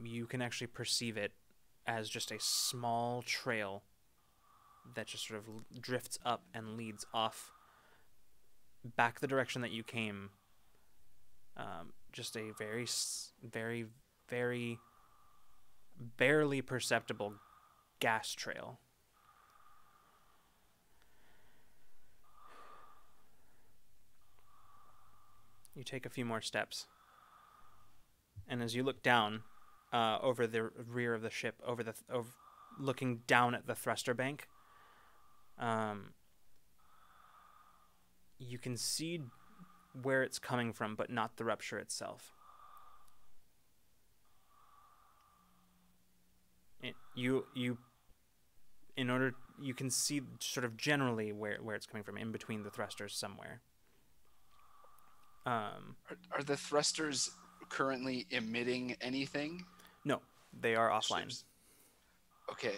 You can actually perceive it as just a small trail that just sort of drifts up and leads off back the direction that you came. Just a very, very, very barely perceptible gas trail. You take a few more steps, and as you look down over the rear of the ship, looking down at the thruster bank, you can see where it's coming from, but not the rupture itself. You can see sort of generally where it's coming from, in between the thrusters somewhere. Are the thrusters currently emitting anything? No, they are offline. Okay.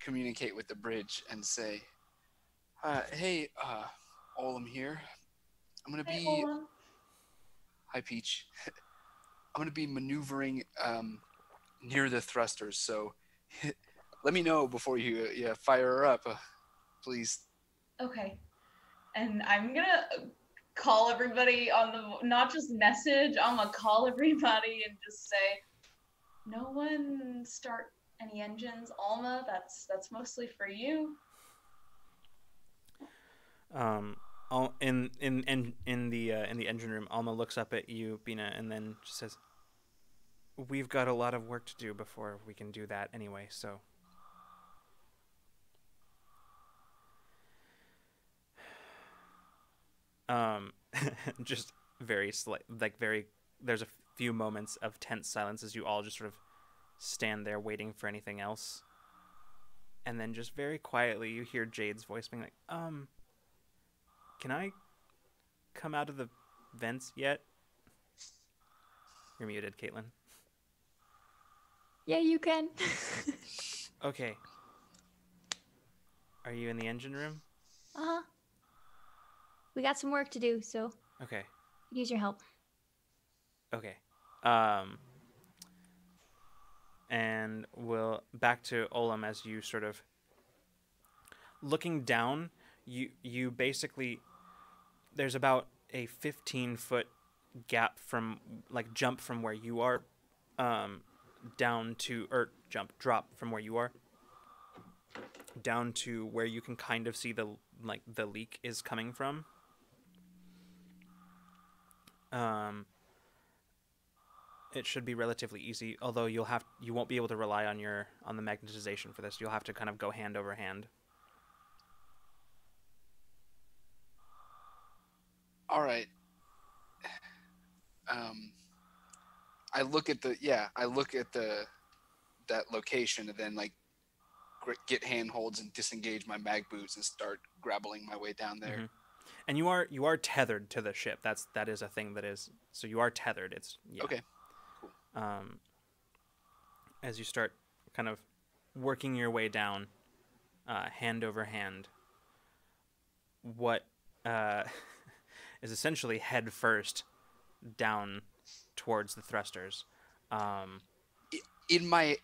Communicate with the bridge and say, "Hey, Olem here. I'm gonna be." Olem. Hi, Peach. I'm gonna be maneuvering near the thrusters, so let me know before you fire her up, please. Okay. And I'm gonna call everybody on the, not just message, I'm gonna call everybody and just say, no one start any engines. Alma, that's mostly for you. In the engine room, Alma looks up at you, Bina, and then just says, "We've got a lot of work to do before we can do that anyway, so." Just very there's a few moments of tense silence as you all just sort of stand there waiting for anything else. And then just very quietly you hear Jade's voice being like, "Can I come out of the vents yet?" You're muted, Caitlin. Yeah, you can. Okay. Are you in the engine room? Uh-huh. We got some work to do, so Okay. use your help. Okay. And we'll back to Olem as you sort of looking down, you basically, there's about a 15-foot gap from, like, jump from where you are down to, or drop from where you are down to where you can kind of see the leak is coming from. It should be relatively easy, although you won't be able to rely on the magnetization for this. You'll have to kind of go hand over hand. All right. I look at that location and then get handholds and disengage my mag boots and start grappling my way down there. Mm-hmm. And you are tethered to the ship. That is a thing that is, so you are tethered. Okay. Cool. As you start kind of working your way down, hand over hand, what is essentially head first down towards the thrusters. In my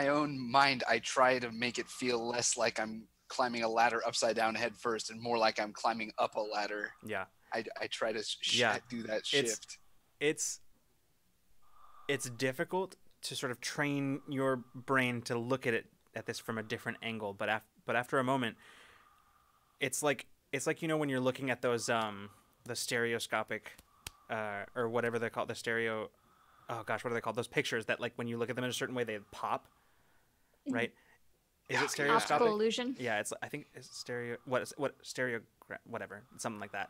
own mind, I try to make it feel less like I'm climbing a ladder upside down head first and more like I'm climbing up a ladder. Yeah. I try to do that shift. It's difficult to sort of train your brain to look at this from a different angle, but after a moment, it's like when you're looking at those the stereoscopic or whatever they're called, the stereo, oh gosh, what are they called, those pictures that like when you look at them in a certain way they pop, right? Is it stereoscopic? Optical illusion. Yeah, I think it's stereo. Whatever, something like that.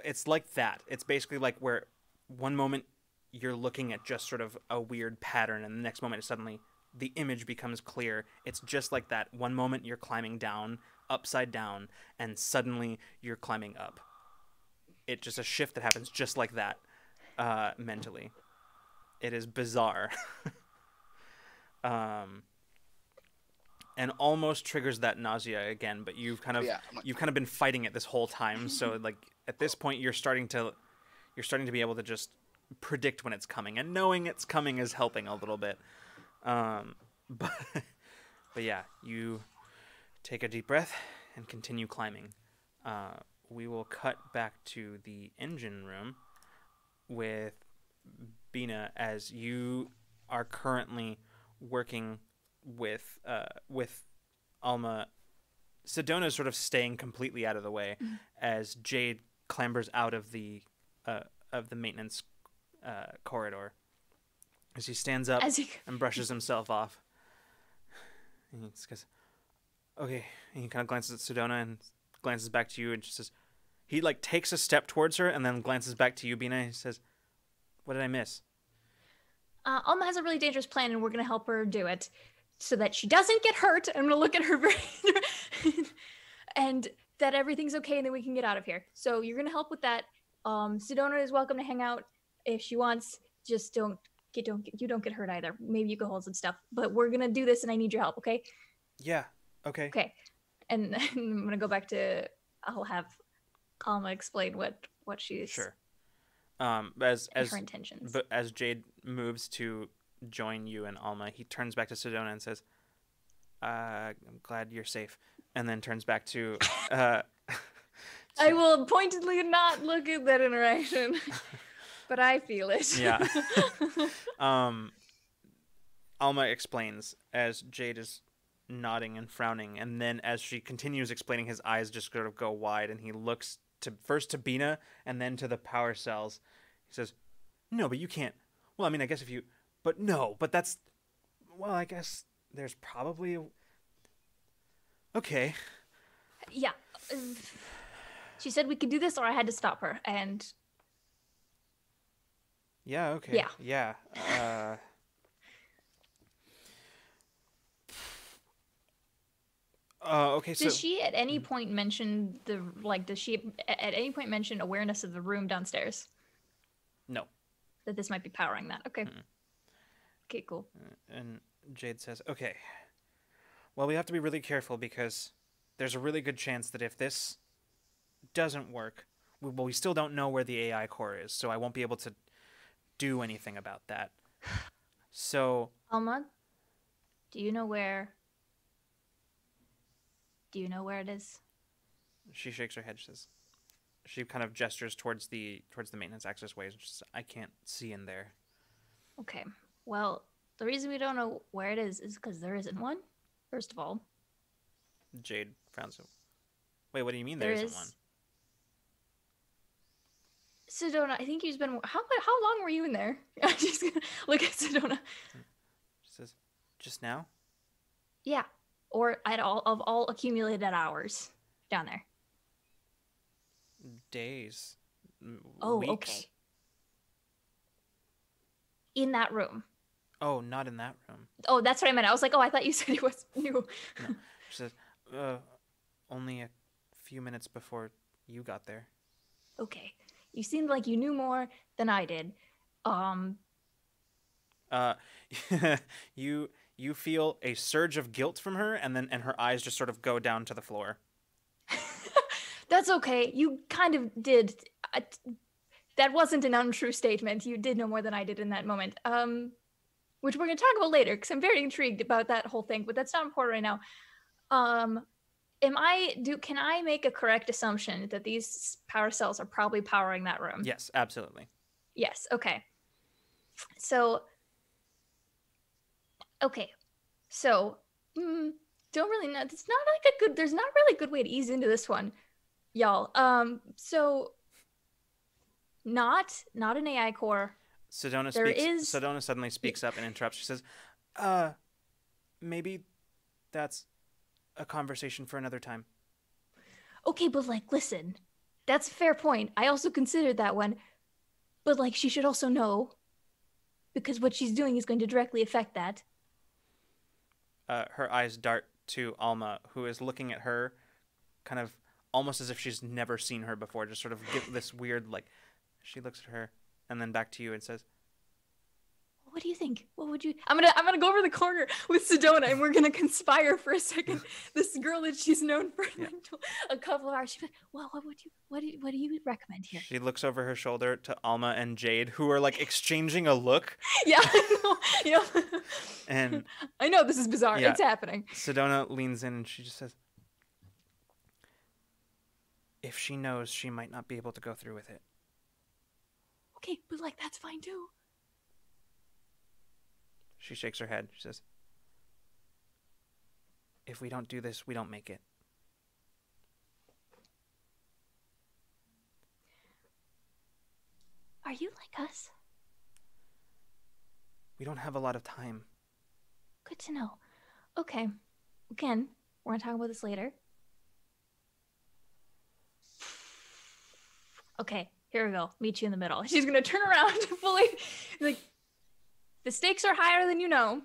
It's like that. It's basically like where one moment you're looking at just sort of a weird pattern, and the next moment suddenly the image becomes clear. It's just like that. One moment you're climbing down, upside down, and suddenly you're climbing up. It's just a shift that happens just like that, mentally. It is bizarre. And almost triggers that nausea again, but you've kind of been fighting it this whole time. So like at this point, you're starting to be able to just predict when it's coming, and knowing it's coming is helping a little bit. But yeah, you take a deep breath and continue climbing. We will cut back to the engine room with Bina as you are currently working with Alma. Sedona is sort of staying completely out of the way as Jade clambers out of the maintenance corridor. As he stands up and brushes himself off. And he just goes, okay. And he kind of glances at Sedona and glances back to you and just says, he like takes a step towards her and then glances back to you, Bina, and he says, what did I miss? Alma has a really dangerous plan, and we're going to help her do it so that she doesn't get hurt. I'm going to look at her brain and that everything's okay, and then we can get out of here. So you're going to help with that. Sedona is welcome to hang out if she wants. Just don't get hurt either. Maybe you can hold some stuff, but we're going to do this, and I need your help, okay? Yeah, okay. Okay. And I'm going to go back to, I'll have Alma explain what she's... Sure. As her intentions. But as Jade moves to join you and Alma, he turns back to Sedona and says, I'm glad you're safe. And then turns back to... I will pointedly not look at that interaction, but I feel it. Yeah. Alma explains as Jade is nodding and frowning, and then as she continues explaining, his eyes just sort of go wide, and he looks first to Bina and then to the power cells. He says, no, but you can't. Well, I mean, I guess if you... But no, but that's... Well, I guess there's probably... Okay. Yeah. She said we could do this, or I had to stop her, and... Yeah, okay. Yeah. Okay, so... Does she at any point mention does she at any point mention awareness of the room downstairs? No. That this might be powering that. Okay. Okay, cool. And Jade says, okay. Well, we have to be really careful because there's a really good chance that if this doesn't work, we still don't know where the AI core is, so I won't be able to do anything about that. So... Alma, do you know where it is? She shakes her head. She kind of gestures towards the maintenance access ways. She says, I can't see in there. Okay. Well, the reason we don't know where it is because there isn't one. First of all. Jade frowns. Wait, what do you mean there isn't one? Sedona, I think you've been... How long were you in there? I'm just gonna look at Sedona. She says, just now? Yeah. Or at all accumulated hours down there. Days. Oh, weeks. okay. In that room. Oh, not in that room. Oh, that's what I meant. I was like, oh, I thought you said it was new. No. She says, only a few minutes before you got there. Okay. You seemed like you knew more than I did. You feel a surge of guilt from her, and her eyes just sort of go down to the floor. That's okay. You kind of did That wasn't an untrue statement. You did know more than I did in that moment. Which we're going to talk about later because I'm very intrigued about that whole thing, but that's not important right now. Can I make a correct assumption that these power cells are probably powering that room? Yes, absolutely. Yes. Okay. So, don't really know. It's not like there's not really a good way to ease into this one, y'all. So not an AI core. Sedona suddenly speaks up and interrupts. She says, maybe that's a conversation for another time. Okay, but like, listen, that's a fair point. I also considered that one. But like, she should also know, because what she's doing is going to directly affect that. Her eyes dart to Alma, who is looking at her kind of almost as if she's never seen her before, just sort of give this weird, like, she looks at her and then back to you and says, what do you think? What would you? I'm gonna go over the corner with Sedona and we're gonna conspire for a second. This girl that she's known for like a couple of hours. She's like, well, what do you recommend here? She looks over her shoulder to Alma and Jade, who are like exchanging a look. Yeah, I know. Yeah. And I know this is bizarre. Yeah, it's happening. Sedona leans in and she just says, if she knows, she might not be able to go through with it. Okay, but like that's fine too. She shakes her head. She says, if we don't do this, we don't make it. Are you like us? We don't have a lot of time. Good to know. Okay. Again, we're going to talk about this later. Okay, here we go. Meet you in the middle. She's going to turn around fully like, the stakes are higher than you know.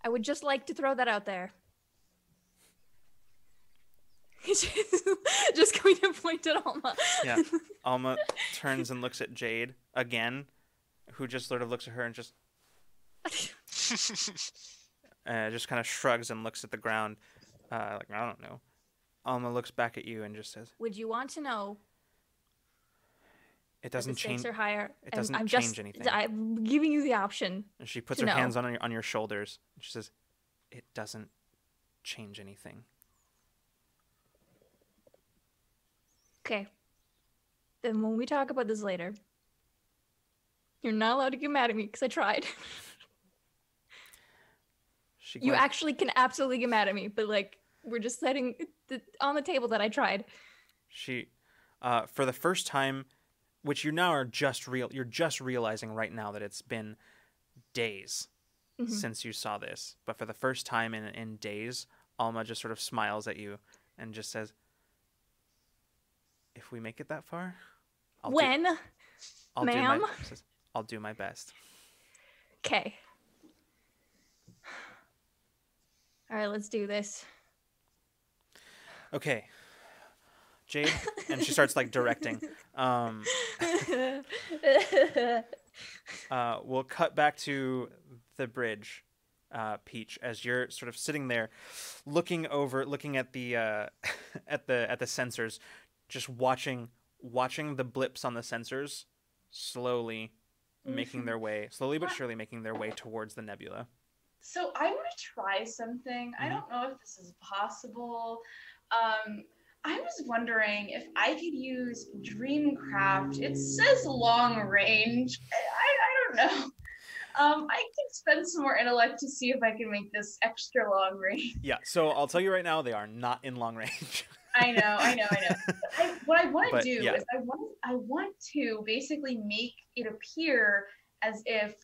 I would just like to throw that out there. Just going to point at Alma. Yeah. Alma turns and looks at Jade again, who just sort of looks at her and just kind of shrugs and looks at the ground. Like, I don't know. Alma looks back at you and just says, would you want to know? It doesn't change. The stakes are higher. It doesn't I'm change just, anything. I'm giving you the option. And she puts her hands on your shoulders. And she says, it doesn't change anything. Okay. Then when we talk about this later, you're not allowed to get mad at me because I tried. You actually can absolutely get mad at me, but like we're just setting on the table that I tried. She, for the first time, which you now are you're just realizing right now that it's been days since you saw this. But for the first time in days, Alma just sort of smiles at you and just says, if we make it that far, ma'am? I'll do my best. Okay. All right, let's do this. Okay. Jade, and she starts like directing. We'll cut back to the bridge, Peach, as you're sort of sitting there, looking at the at the sensors, just watching the blips on the sensors slowly but surely making their way towards the nebula. So I want to try something. I don't know if this is possible. I was wondering if I could use Dreamcraft. It says long range. I don't know. I could spend some more intellect to see if I can make this extra long range. Yeah, so I'll tell you right now, they are not in long range. I know. What I want to do is I want to basically make it appear as if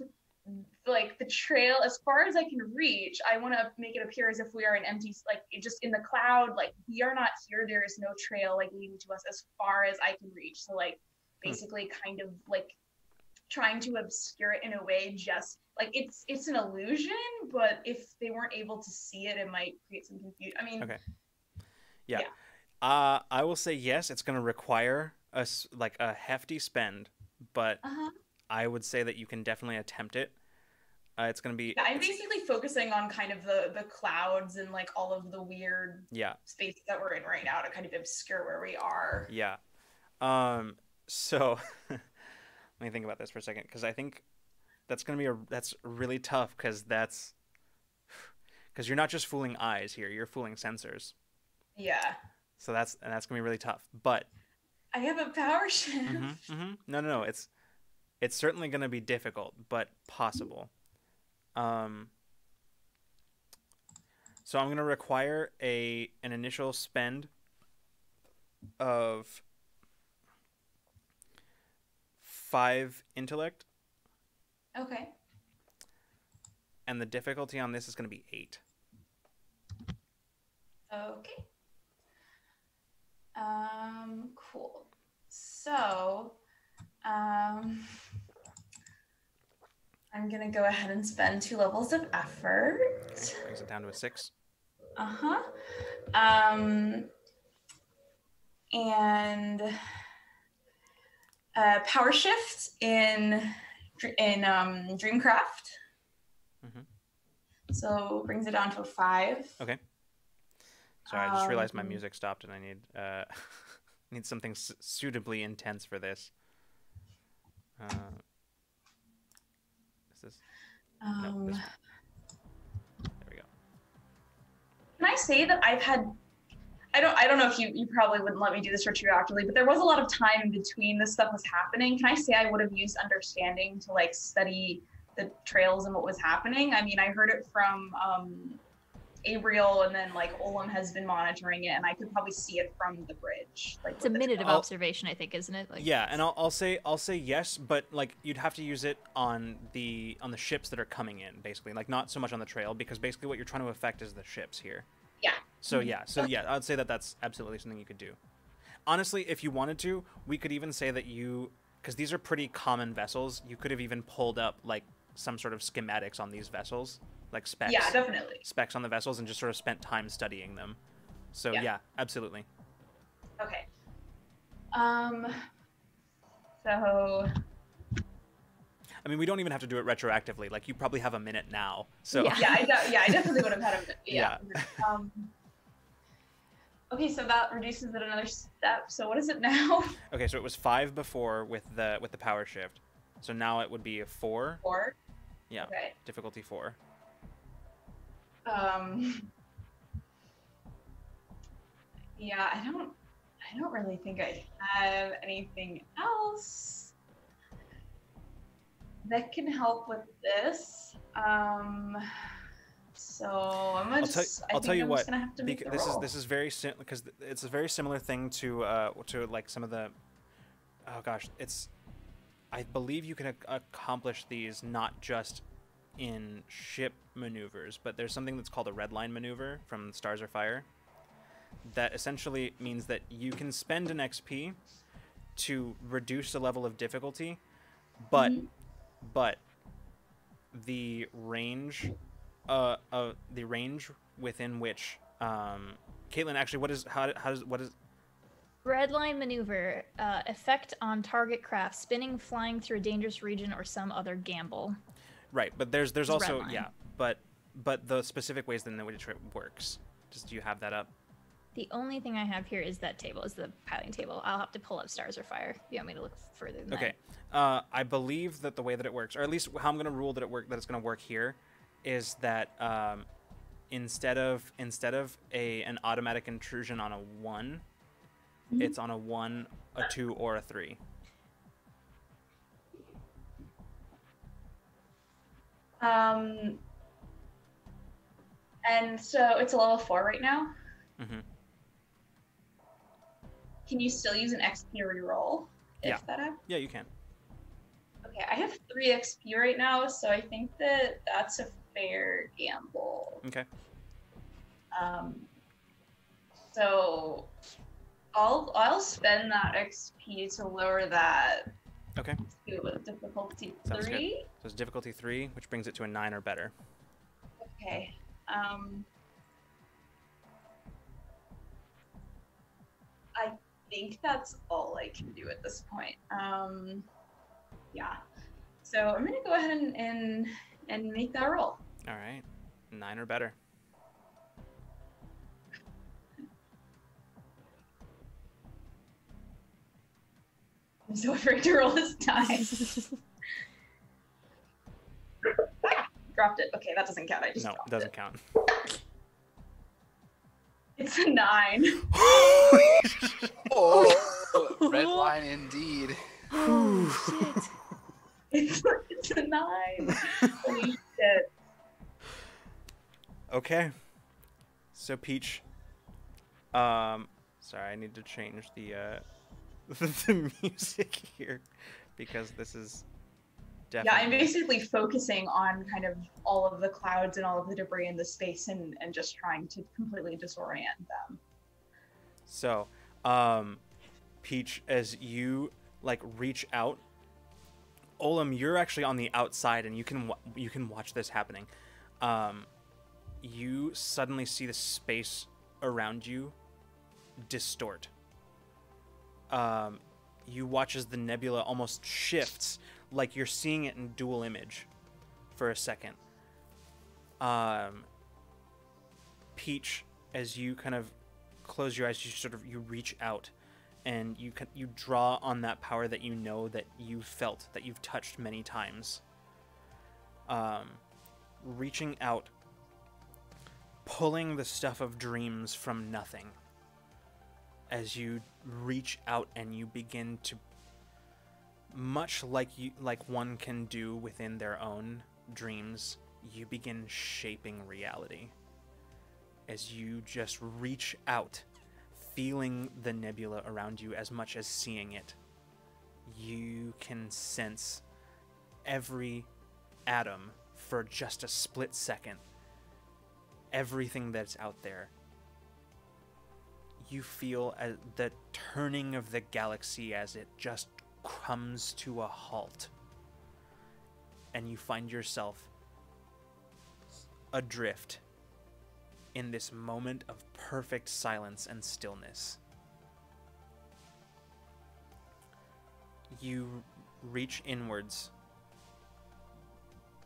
like the trail, as far as I can reach, I want to make it appear as if we are an empty, like just in the cloud, like we are not here. There is no trail like leading to us as far as I can reach. So like basically kind of like trying to obscure it in a way, just like it's an illusion, but if they weren't able to see it, it might create some confusion. I mean, okay. Yeah. I will say yes, it's going to require a hefty spend, but I would say that you can definitely attempt it. It's going to be... Yeah, I'm basically focusing on kind of the clouds and like all of the weird spaces that we're in right now to kind of obscure where we are. Yeah. So me think about this for a second, because I think that's gonna be that's really tough, because you're not just fooling eyes here, you're fooling sensors. Yeah. So that's gonna be really tough. But I have a power shift. No. It's certainly gonna be difficult, but possible. So I'm gonna require an initial spend of 5 intellect, Okay. and the difficulty on this is gonna be 8. Okay. Cool. So, I'm gonna go ahead and spend 2 levels of effort. Okay. Brings it down to a 6. Uh-huh. And power shift in Dreamcraft. So brings it down to a 5. Okay. Sorry, I just realized my music stopped, and I need need something suitably intense for this. Is this? No, this one. There we go. Can I say that I've had, I don't know if you probably wouldn't let me do this retroactively, but there was a lot of time in between this stuff was happening. Can I say I would have used understanding to like study the trails and what was happening? I mean, I heard it from Abriel, and then like Olem has been monitoring it, and I could probably see it from the bridge. Like It's a minute of observation, I think, isn't it? Like, yeah, and I'll say yes, but like you'd have to use it on the ships that are coming in, basically, like not so much on the trail, because basically what you're trying to affect is the ships here. Yeah. So yeah, I'd say that's absolutely something you could do. Honestly, if you wanted to, we could even say that because these are pretty common vessels, you could have even pulled up like some sort of schematics on these vessels, like specs. Yeah, definitely. Specs on the vessels, and just sort of spent time studying them. So yeah, absolutely. Okay. So. I mean, we don't even have to do it retroactively. Like, you probably have a minute now. So Yeah, I definitely would have had a minute. Yeah. Okay, so that reduces it another step. So what is it now? Okay, so it was 5 before with the power shift. So now it would be a 4. 4. Yeah. Okay. Difficulty 4. Yeah, I don't really think I have anything else that can help with this. So I'm gonna I'll tell you what. Gonna have to make the roll. This is very because it's a very similar thing to like some of the. Oh gosh, I believe you can accomplish these not just in ship maneuvers, but there's something that's called a red line maneuver from Stars or Fire. That essentially means that you can spend an XP to reduce the level of difficulty, but the range within which Caitlin, actually, what is red line maneuver, effect on target craft, spinning, flying through a dangerous region, or some other gamble. Right, but there's also but the specific ways in which it works. Just do you have that up? The only thing I have here is that table, is the piloting table. I'll have to pull up Stars or Fire. You want me to look further than that? Okay. I believe that the way that it works, or at least how I'm going to rule that it's going to work here, is that instead of an automatic intrusion on a 1, it's on a 1, a 2, or a 3. And so it's a level 4 right now. Mm-hmm. Can you still use an XP reroll? If that happens? Yeah, you can. Okay, I have 3 XP right now, so I think that's a fair gamble. Okay. So I'll spend that XP to lower that. Okay. To difficulty Sounds 3. good. So it's difficulty 3, which brings it to a 9 or better. Okay. I think that's all I can do at this point. Yeah. So I'm gonna go ahead and make that roll. All right, 9 or better. I'm so afraid to roll this die. Dropped it. Okay, that doesn't count. I just No, dropped it doesn't it. count. It's a 9. Oh, red line indeed. Oh shit. It's a 9. Holy shit. Okay. So Peach, sorry, I need to change the the music here because this is Yeah, I'm definitely. basically focusing on kind of all of the clouds and all of the debris in the space and just trying to completely disorient them. So, Peach, as you like reach out, Olem, you're actually on the outside and you can watch this happening. You suddenly see the space around you distort. You watch as the nebula almost shifts, like you're seeing it in dual image for a second. Peach, as you kind of close your eyes, you reach out and you draw on that power that you know that you felt, that you've touched many times. Reaching out, pulling the stuff of dreams from nothing. As you reach out and you begin to, much like one can do within their own dreams, you begin shaping reality. As you just reach out, feeling the nebula around you as much as seeing it, you can sense every atom for just a split second. Everything that's out there. You feel the turning of the galaxy as it just comes to a halt. And you find yourself adrift in this moment of perfect silence and stillness. You reach inwards,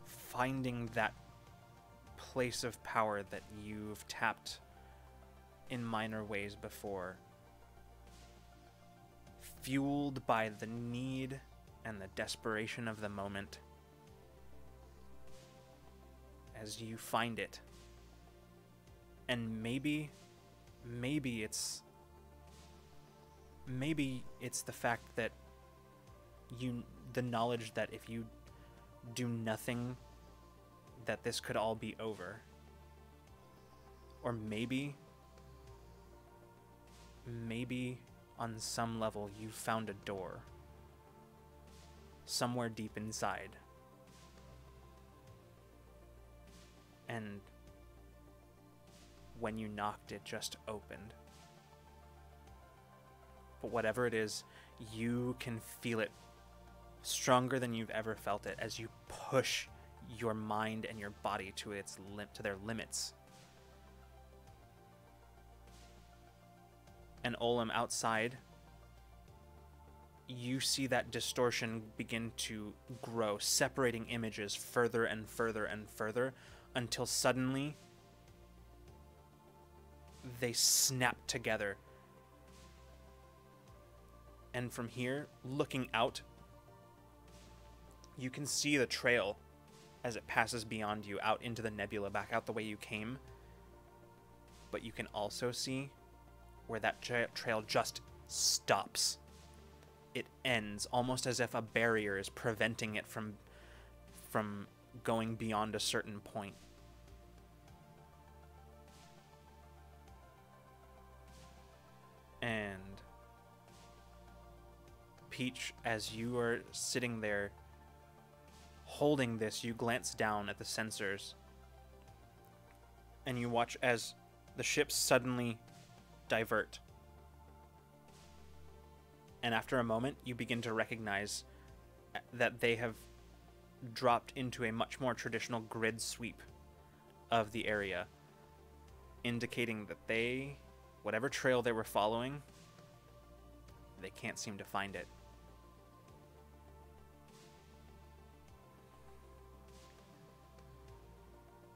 finding that place of power that you've tapped in minor ways before, fueled by the need and the desperation of the moment. As you find it, and maybe it's the fact that the knowledge that if you do nothing, that this could all be over. Or maybe on some level you found a door somewhere deep inside. And when you knocked, it just opened. But whatever it is, you can feel it stronger than you've ever felt it as you push your mind and your body to their limits. And Olem, outside, you see that distortion begin to grow, separating images further and further and further, until suddenly they snap together. And from here, looking out, you can see the trail as it passes beyond you out into the nebula, back out the way you came. But you can also see where that trail just stops. It ends, almost as if a barrier is preventing it from going beyond a certain point. And Peach, as you are sitting there holding this, you glance down at the sensors and you watch as the ships suddenly divert. And after a moment, you begin to recognize that they have dropped into a much more traditional grid sweep of the area, indicating that whatever trail they were following, they can't seem to find it.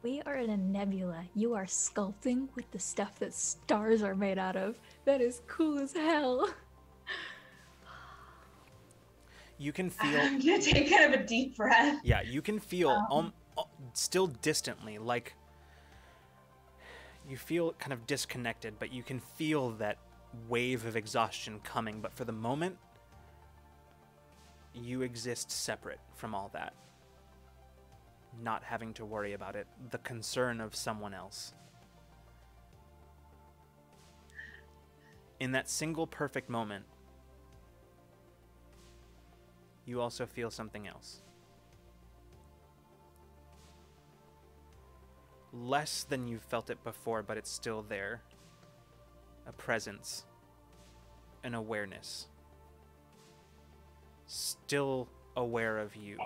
We are in a nebula. You are sculpting with the stuff that stars are made out of. That is cool as hell. You can feel. I'm gonna take kind of a deep breath. Yeah, you can feel still distantly, like you feel kind of disconnected, but you can feel that wave of exhaustion coming. But for the moment, you exist separate from all that, not having to worry about it, the concern of someone else. In that single perfect moment, you also feel something else. Less than you felt it before, but it's still there. A presence. An awareness. Still aware of you.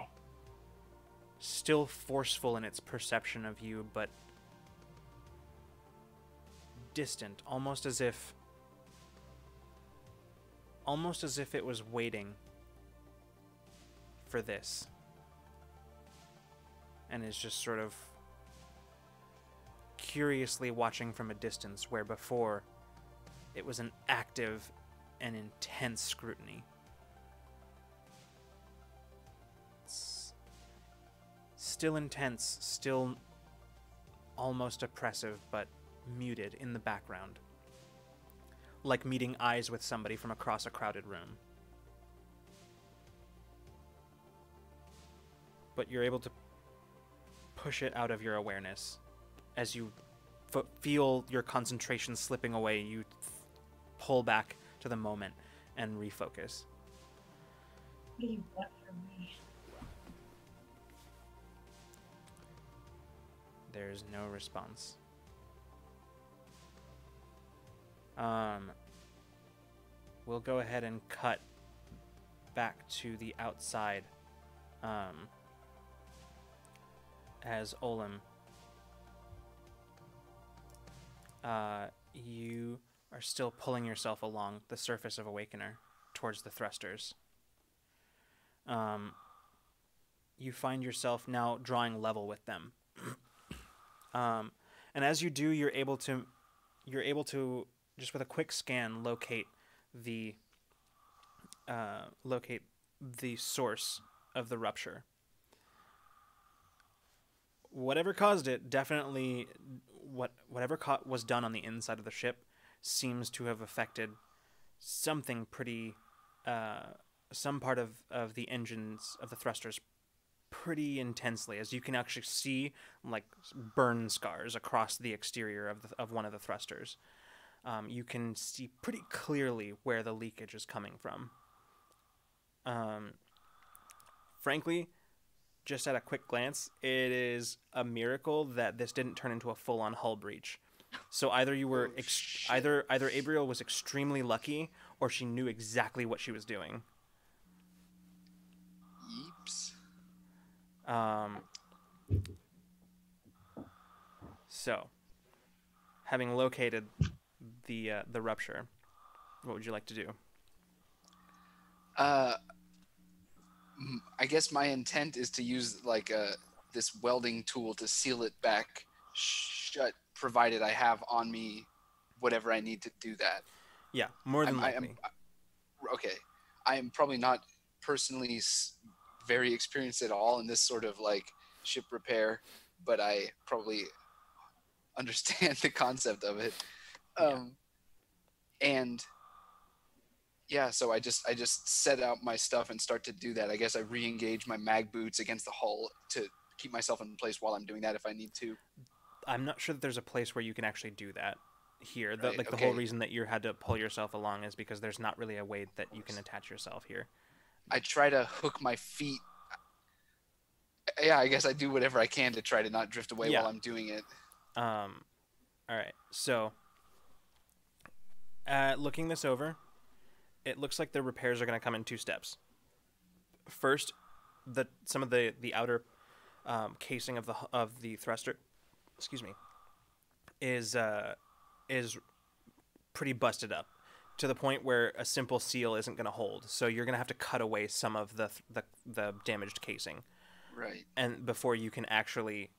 Still forceful in its perception of you, but distant, almost as if it was waiting for this. And is just sort of curiously watching from a distance, where before it was an active and intense scrutiny. It's still intense, still almost oppressive, but muted in the background. Like meeting eyes with somebody from across a crowded room. But you're able to push it out of your awareness. As you feel your concentration slipping away, you pull back to the moment and refocus. What do you want from me? There's no response. We'll go ahead and cut back to the outside. As Olem, you are still pulling yourself along the surface of Awakener towards the thrusters. You find yourself now drawing level with them. And as you do, you're able to just with a quick scan locate the source of the rupture. Whatever caused it, definitely whatever was done on the inside of the ship seems to have affected something pretty, some part of the engines of the thrusters pretty intensely, as you can actually see like burn scars across the exterior of one of the thrusters. You can see pretty clearly where the leakage is coming from. Frankly, just at a quick glance, it is a miracle that this didn't turn into a full-on hull breach. So either you were either Abriel was extremely lucky, or she knew exactly what she was doing. Yeeps. So, having located the rupture, what would you like to do? I guess my intent is to use like this welding tool to seal it back shut, provided I have on me whatever I need to do that. Yeah, more than likely. Okay, I am probably not personally very experienced at all in this sort of like ship repair, but I probably understand the concept of it. And yeah, so I just set out my stuff and start to do that. I guess I re-engage my mag boots against the hull to keep myself in place while I'm doing that if I need to. I'm not sure that there's a place where you can actually do that here. Right, The whole reason that you had to pull yourself along is because there's not really a way that you can attach yourself here. I try to hook my feet. Yeah, I guess I do whatever I can to try to not drift away while I'm doing it. All right. So, looking this over, it looks like the repairs are going to come in two steps. First, some of the outer casing of the thruster, is pretty busted up to the point where a simple seal isn't going to hold. So you're going to have to cut away some of the damaged casing, right? And before you can actually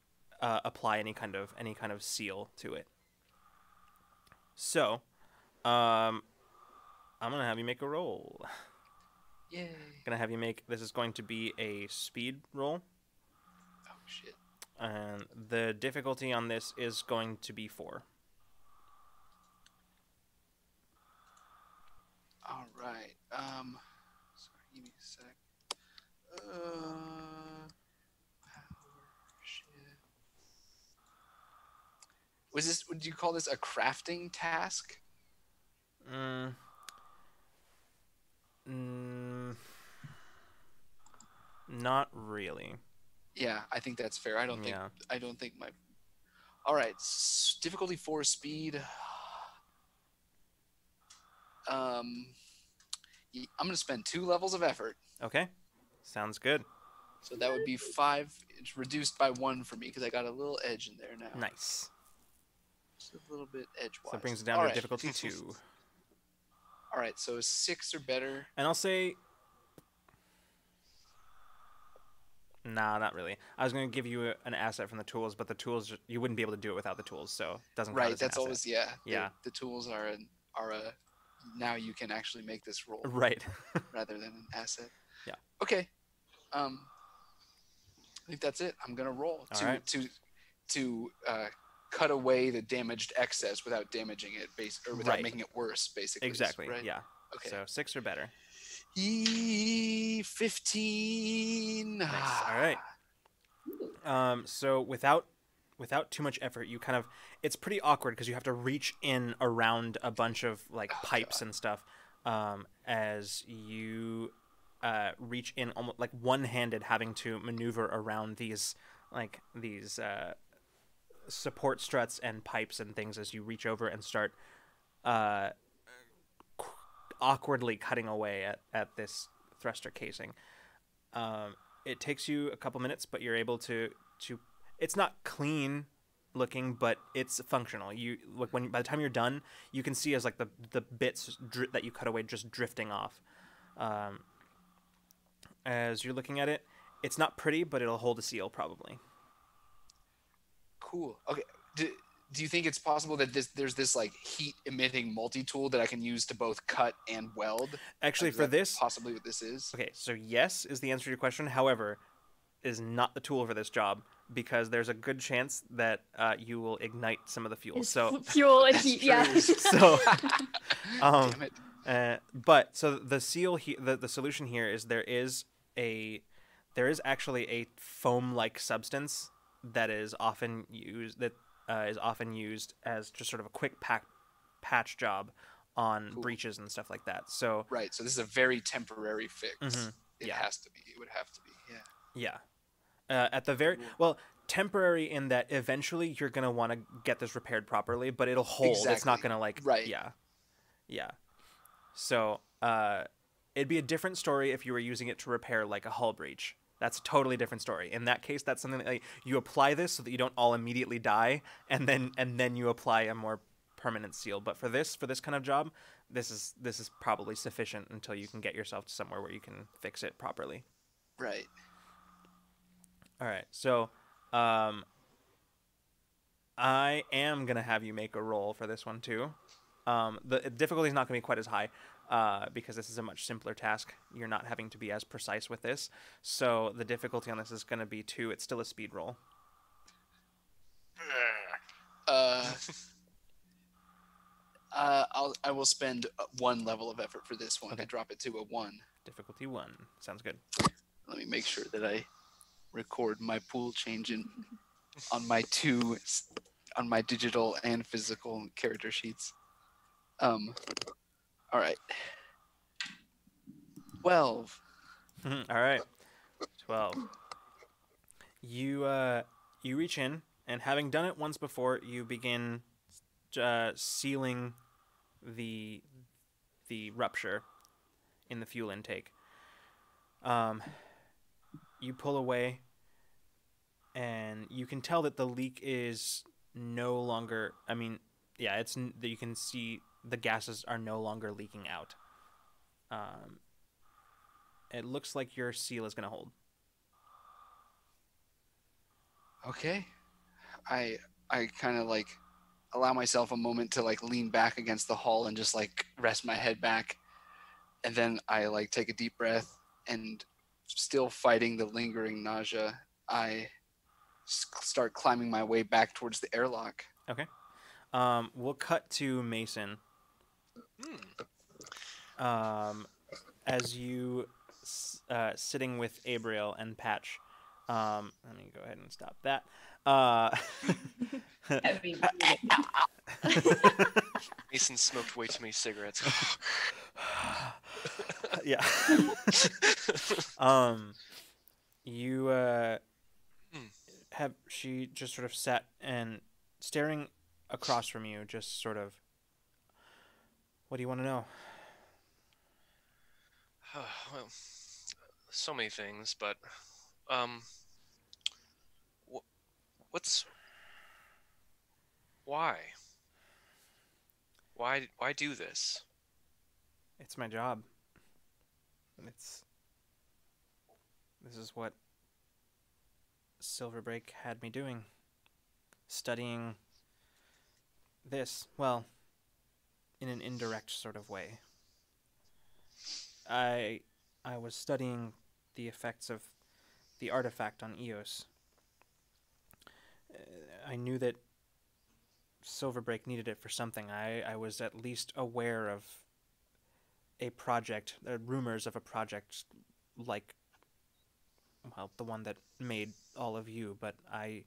apply any kind of seal to it. So, I'm gonna have you make a roll. Yay. Gonna have you make. This is going to be a speed roll, Oh shit. and the difficulty on this is going to be 4. All right. Sorry, give me a sec. Shit. Was this? Would you call this a crafting task? Not really. Yeah, I think that's fair. I don't think. Yeah. I don't think my. All right. Difficulty 4, speed. I'm gonna spend 2 levels of effort. Okay. Sounds good. So that would be 5. It's reduced by 1 for me because I got a little edge in there now. Nice. Just a little bit edgewise. So that brings it down All to right. difficulty 2. All right, so 6 or better. And I'll say... Nah, not really. I was going to give you an asset from the tools, but the tools, you wouldn't be able to do it without the tools, so it doesn't count Right, as an that's asset. always, yeah. Yeah. The tools are a... Now you can actually make this roll Right. rather than an asset. Yeah. Okay. I think that's it. I'm gonna roll All right. to cut away the damaged excess without damaging it, or without Right. making it worse, basically. Exactly, Right? yeah. Okay. So 6 or better. 15. Nice. All right. So without too much effort, you kind of, it's pretty awkward because you have to reach in around a bunch of like pipes and stuff, as you reach in almost like one-handed, having to maneuver around these support struts and pipes and things as you reach over and start awkwardly cutting away at this thruster casing. It takes you a couple minutes, but you're able to it's not clean looking, but it's functional. You look, when by the time you're done, you can see as like the bits that you cut away just drifting off. As you're looking at it, it's not pretty, but it'll hold a seal probably. Cool. Okay. Do you think it's possible that there's this like heat emitting multi-tool that I can use to both cut and weld? Actually, Is for that this, possibly what this is? okay, so yes is the answer to your question. However, is not the tool for this job, because there's a good chance that you will ignite some of the fuel. So fuel and heat, yeah. so Damn it. but so the seal the solution here is there is actually a foam-like substance that is often used as just sort of a quick patch job on breaches and stuff like that. So Right. So this is a very temporary fix. Mhm. It Yeah. has to be. It would have to be. Yeah. yeah, at the very temporary in that eventually you're gonna want to get this repaired properly, but it'll hold. It's not Exactly. gonna like Right. yeah. So it'd be a different story if you were using it to repair like a hull breach. That's a totally different story. In that case, that's something that like, you apply this so that you don't all immediately die, and then you apply a more permanent seal. But for this kind of job, this is probably sufficient until you can get yourself to somewhere where you can fix it properly. Right. All right. So I am gonna have you make a roll for this one too. The difficulty is not gonna be quite as high. Because this is a much simpler task. You're not having to be as precise with this. So the difficulty on this is going to be 2. It's still a speed roll. I will spend 1 level of effort for this one. Okay. To drop it to a 1. Difficulty 1. Sounds good. Let me make sure that I record my pool change on my digital and physical character sheets. All right. 12. All right. 12. You reach in, and having done it once before, you begin sealing the rupture in the fuel intake. You pull away, and you can tell that the leak is no longer. I mean, yeah, you can see the gases are no longer leaking out. It looks like your seal is going to hold. Okay. I kind of like allow myself a moment to like lean back against the hull and just like rest my head back And then I like take a deep breath, and still fighting the lingering nausea, I start climbing my way back towards the airlock. Okay. We'll cut to Mason. As you sitting with Abriel and Patch. Let me go ahead and stop that. Heavy breathing. Mason smoked way too many cigarettes. Yeah. You have she just sort of sat and staring across from you, just sort of. What do you want to know? Well, so many things, but what's why? Why do this? It's my job. This is what Silverbreak had me doing. Studying this, well, in an indirect sort of way. I was studying the effects of the artifact on Eos. I knew that Silverbreak needed it for something. I was at least aware of a project, rumors of a project like, well, the one that made all of you, but it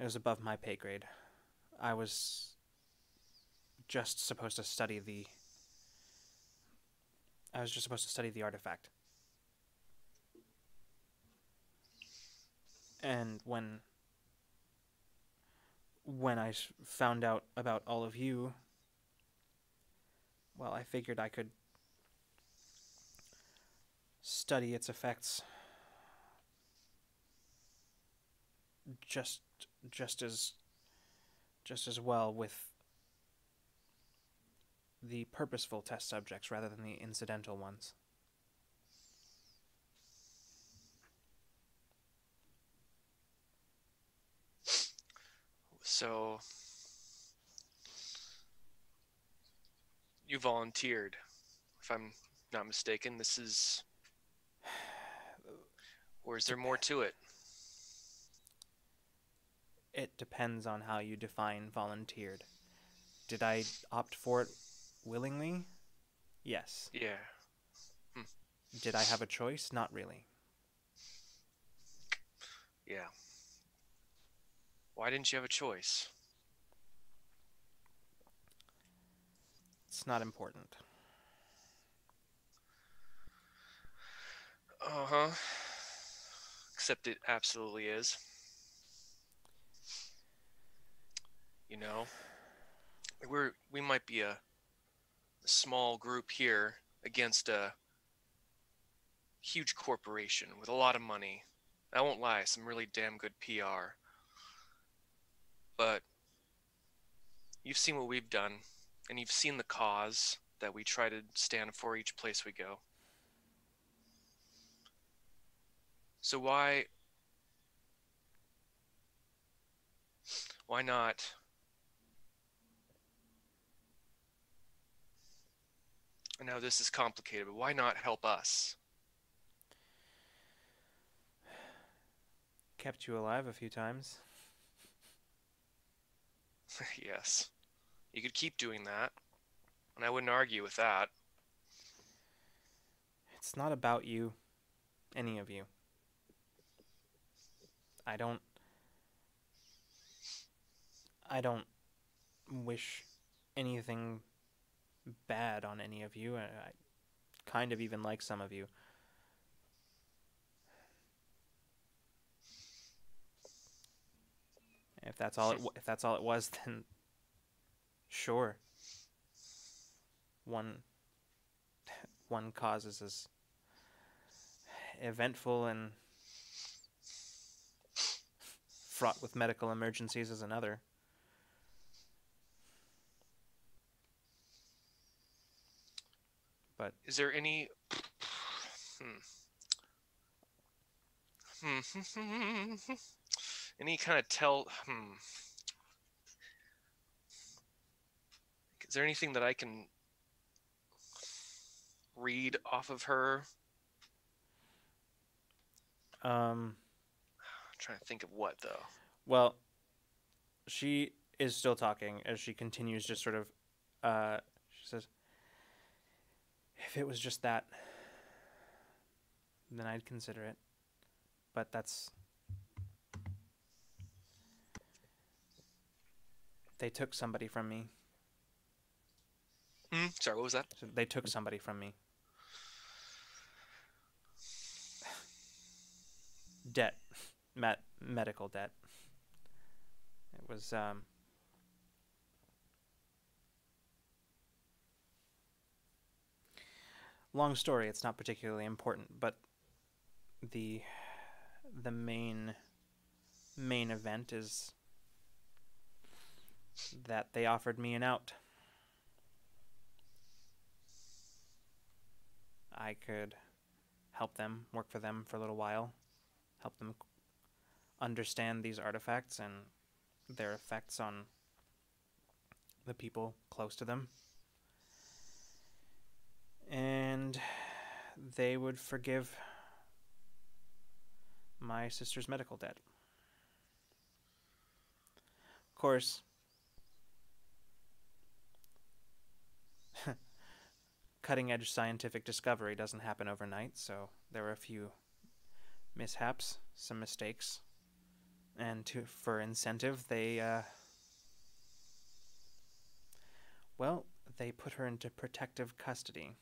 was above my pay grade. I was just supposed to study the artifact. And when I found out about all of you, well, I figured I could study its effects just as well with the purposeful test subjects rather than the incidental ones. So you volunteered, if I'm not mistaken. This is, or is there more to it? It depends on how you define volunteered. Did I opt for it willingly? Yes. Yeah. Did I have a choice? Not really. Yeah. Why didn't you have a choice? It's not important. Uh-huh. Except it absolutely is. You know, we might be a small group here against a huge corporation with a lot of money. I won't lie, some really damn good PR. But you've seen what we've done, and you've seen the cause that we try to stand for each place we go. So why not? I know this is complicated, but why not help us? Kept you alive a few times. Yes. You could keep doing that, and I wouldn't argue with that. It's not about you. Any of you. I don't wish anything bad on any of you. I kind of even like some of you. If that's all it was, then sure. One cause is as eventful and fraught with medical emergencies as another. But is there any any kind of is there anything that I can read off of her? I'm trying to think of what though. Well, she is still talking as she continues, just sort of. She says, "If it was just that, then I'd consider it. But that's. They took somebody from me. Sorry, what was that? So they took somebody from me. Debt. Medical debt. It was, long story, it's not particularly important, but the main event is that they offered me an out. I could help them, work for them for a little while, help them understand these artifacts and their effects on the people close to them. And they would forgive my sister's medical debt. Of course, cutting-edge scientific discovery doesn't happen overnight, so there were a few mishaps, some mistakes, and for incentive, they put her into protective custody.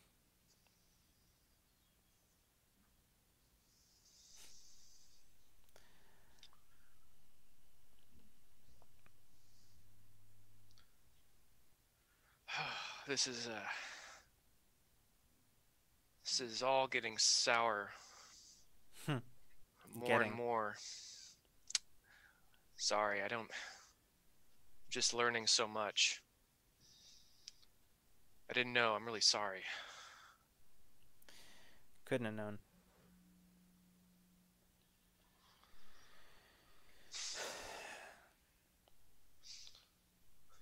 This is all getting sour. More and more. Sorry, I'm just learning so much. I didn't know. I'm really sorry. Couldn't have known.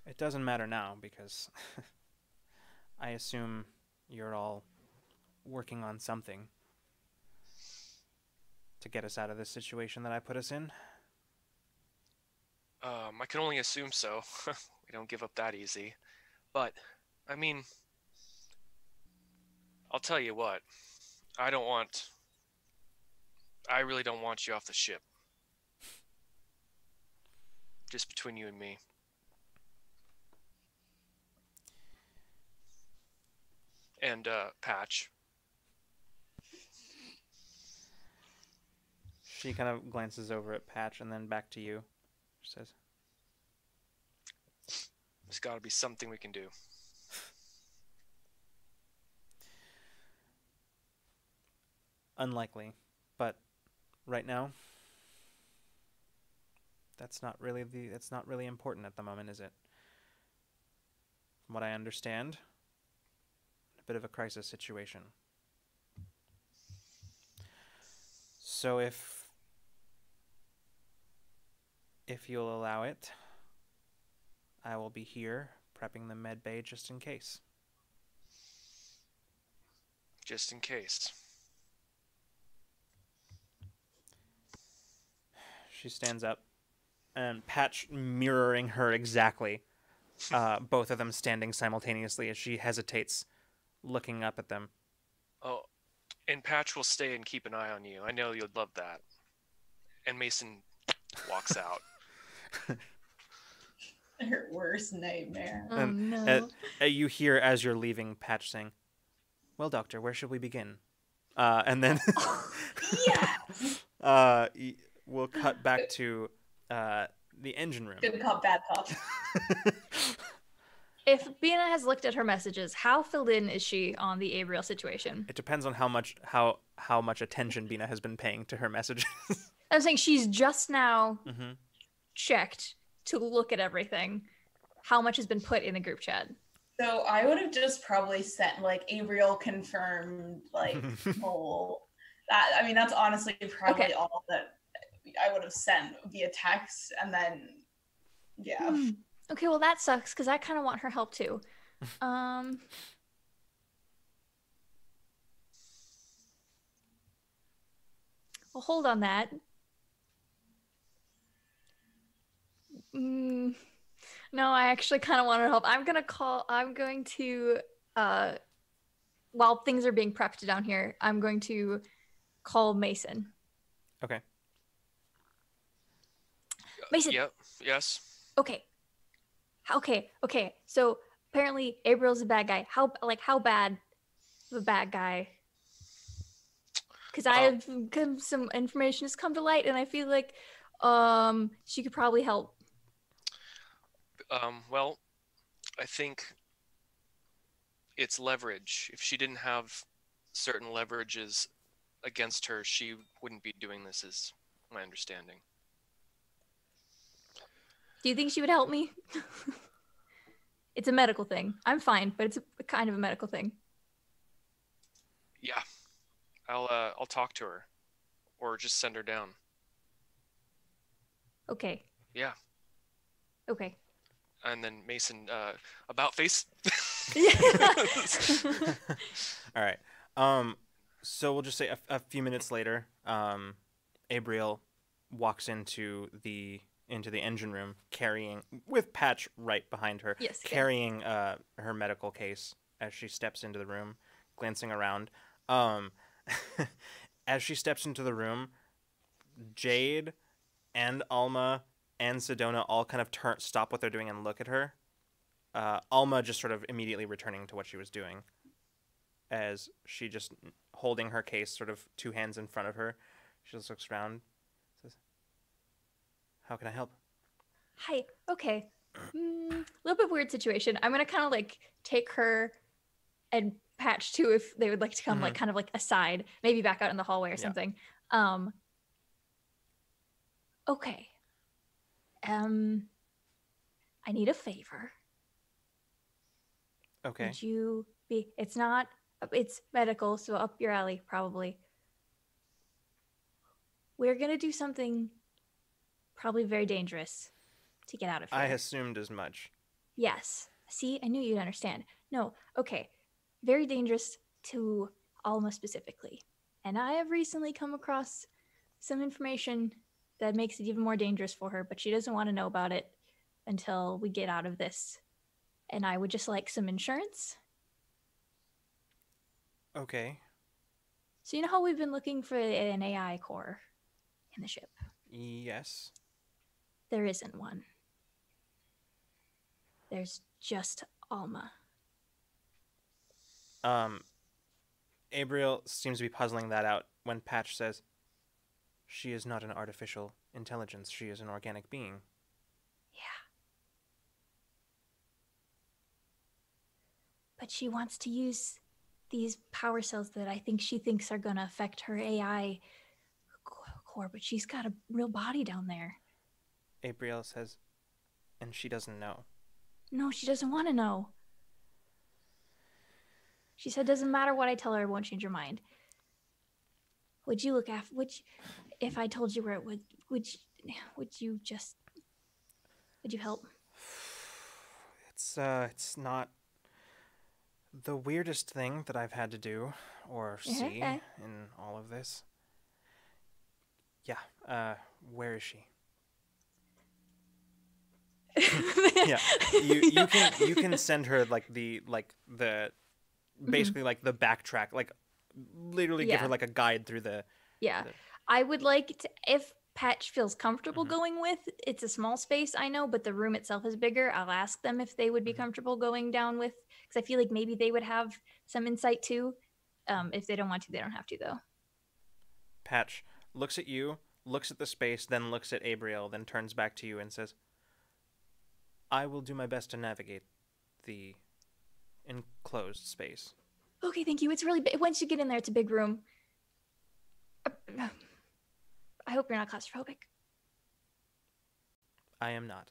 It doesn't matter now because I assume you're all working on something to get us out of this situation that I put us in. I can only assume so. We don't give up that easy. But, I mean, I'll tell you what. I really don't want you off the ship. Just between you and me. And, Patch. She kind of glances over at Patch and then back to you. She says, "There's got to be something we can do." Unlikely, but right now, that's not really important at the moment, is it? From what I understand, a bit of a crisis situation. So if you'll allow it, I will be here prepping the med bay just in case. Just in case. She stands up, and Patch mirroring her exactly. Both of them standing simultaneously as she hesitates, looking up at them. Oh, and Patch will stay and keep an eye on you. I know you'd love that. And Mason walks out. Her worst nightmare. Oh, no. You hear as you're leaving Patch saying, "Well, Doctor, where should we begin?" And then Yes. We'll cut back to the engine room. Good cop, bad cop. If Bina has looked at her messages, how filled in is she on the Abriel situation? It depends on how much attention Bina has been paying to her messages. I'm saying she's just now Mm-hmm. checked to look at everything. How much has been put in the group chat? So I would have just probably sent like Abriel confirmed whole. That's honestly probably all that I would have sent via text, and then yeah. Okay, well that sucks because I kind of want her help too. Well, hold on that. No, I actually kind of want to help. I'm going to, while things are being prepped down here, I'm going to call Mason. Okay. Mason. Yep. Yes. Okay. So apparently April's a bad guy. How bad of a bad guy? Because I have some information has come to light, and I feel like she could probably help. Well, I think it's leverage. If she didn't have certain leverages against her, she wouldn't be doing this, is my understanding. Do you think she would help me? It's a medical thing. I'm fine, but it's a kind of a medical thing. Yeah. I'll talk to her. Or just send her down. Okay. Yeah. Okay. And then Mason, about face. All right. So we'll just say a few minutes later, Abriel walks into the engine room carrying, with Patch right behind her, yes, carrying her medical case as she steps into the room, glancing around. As she steps into the room, Jade and Alma and Sedona all kind of stop what they're doing and look at her. Alma just sort of immediately returning to what she was doing, as she just holding her case, sort of two hands in front of her. She just looks around, says, "How can I help?" Hi. Okay. A little bit weird situation. I'm gonna kind of like take her and Patch too, if they would like to come, like kind of like aside, maybe back out in the hallway or something. Okay. I need a favor. Okay. Would you be? It's medical, so up your alley probably. We're gonna do something probably very dangerous to get out of here. I assumed as much. Yes. See, I knew you'd understand. No, okay. Very dangerous to Alma specifically. And I have recently come across some information that makes it even more dangerous for her, but she doesn't want to know about it until we get out of this. And I would just like some insurance. Okay. So you know how we've been looking for an AI core in the ship? Yes. There isn't one. There's just Alma. Abriel seems to be puzzling that out when Patch says, "She is not an artificial intelligence. She is an organic being." Yeah. But she wants to use these power cells that I think she thinks are going to affect her AI core, but she's got a real body down there. Abriel says, "And she doesn't know." No, she doesn't want to know. She said, "Doesn't matter what I tell her, I won't change her mind." Would you if I told you where it would you help? It's not the weirdest thing that I've had to do or see in all of this. Yeah, where is she? Yeah, you can send her basically like the backtrack, like literally give her like a guide through the. Yeah, I would like to, if Patch feels comfortable going with. It's a small space, I know, but the room itself is bigger. I'll ask them if they would be comfortable going down with, because I feel like maybe they would have some insight too. If they don't want to, they don't have to though. Patch looks at you, looks at the space, then looks at Abriel, then turns back to you and says, "I will do my best to navigate the enclosed space." Okay, thank you. It's really big. Once you get in there, it's a big room. I hope you're not claustrophobic. I am not.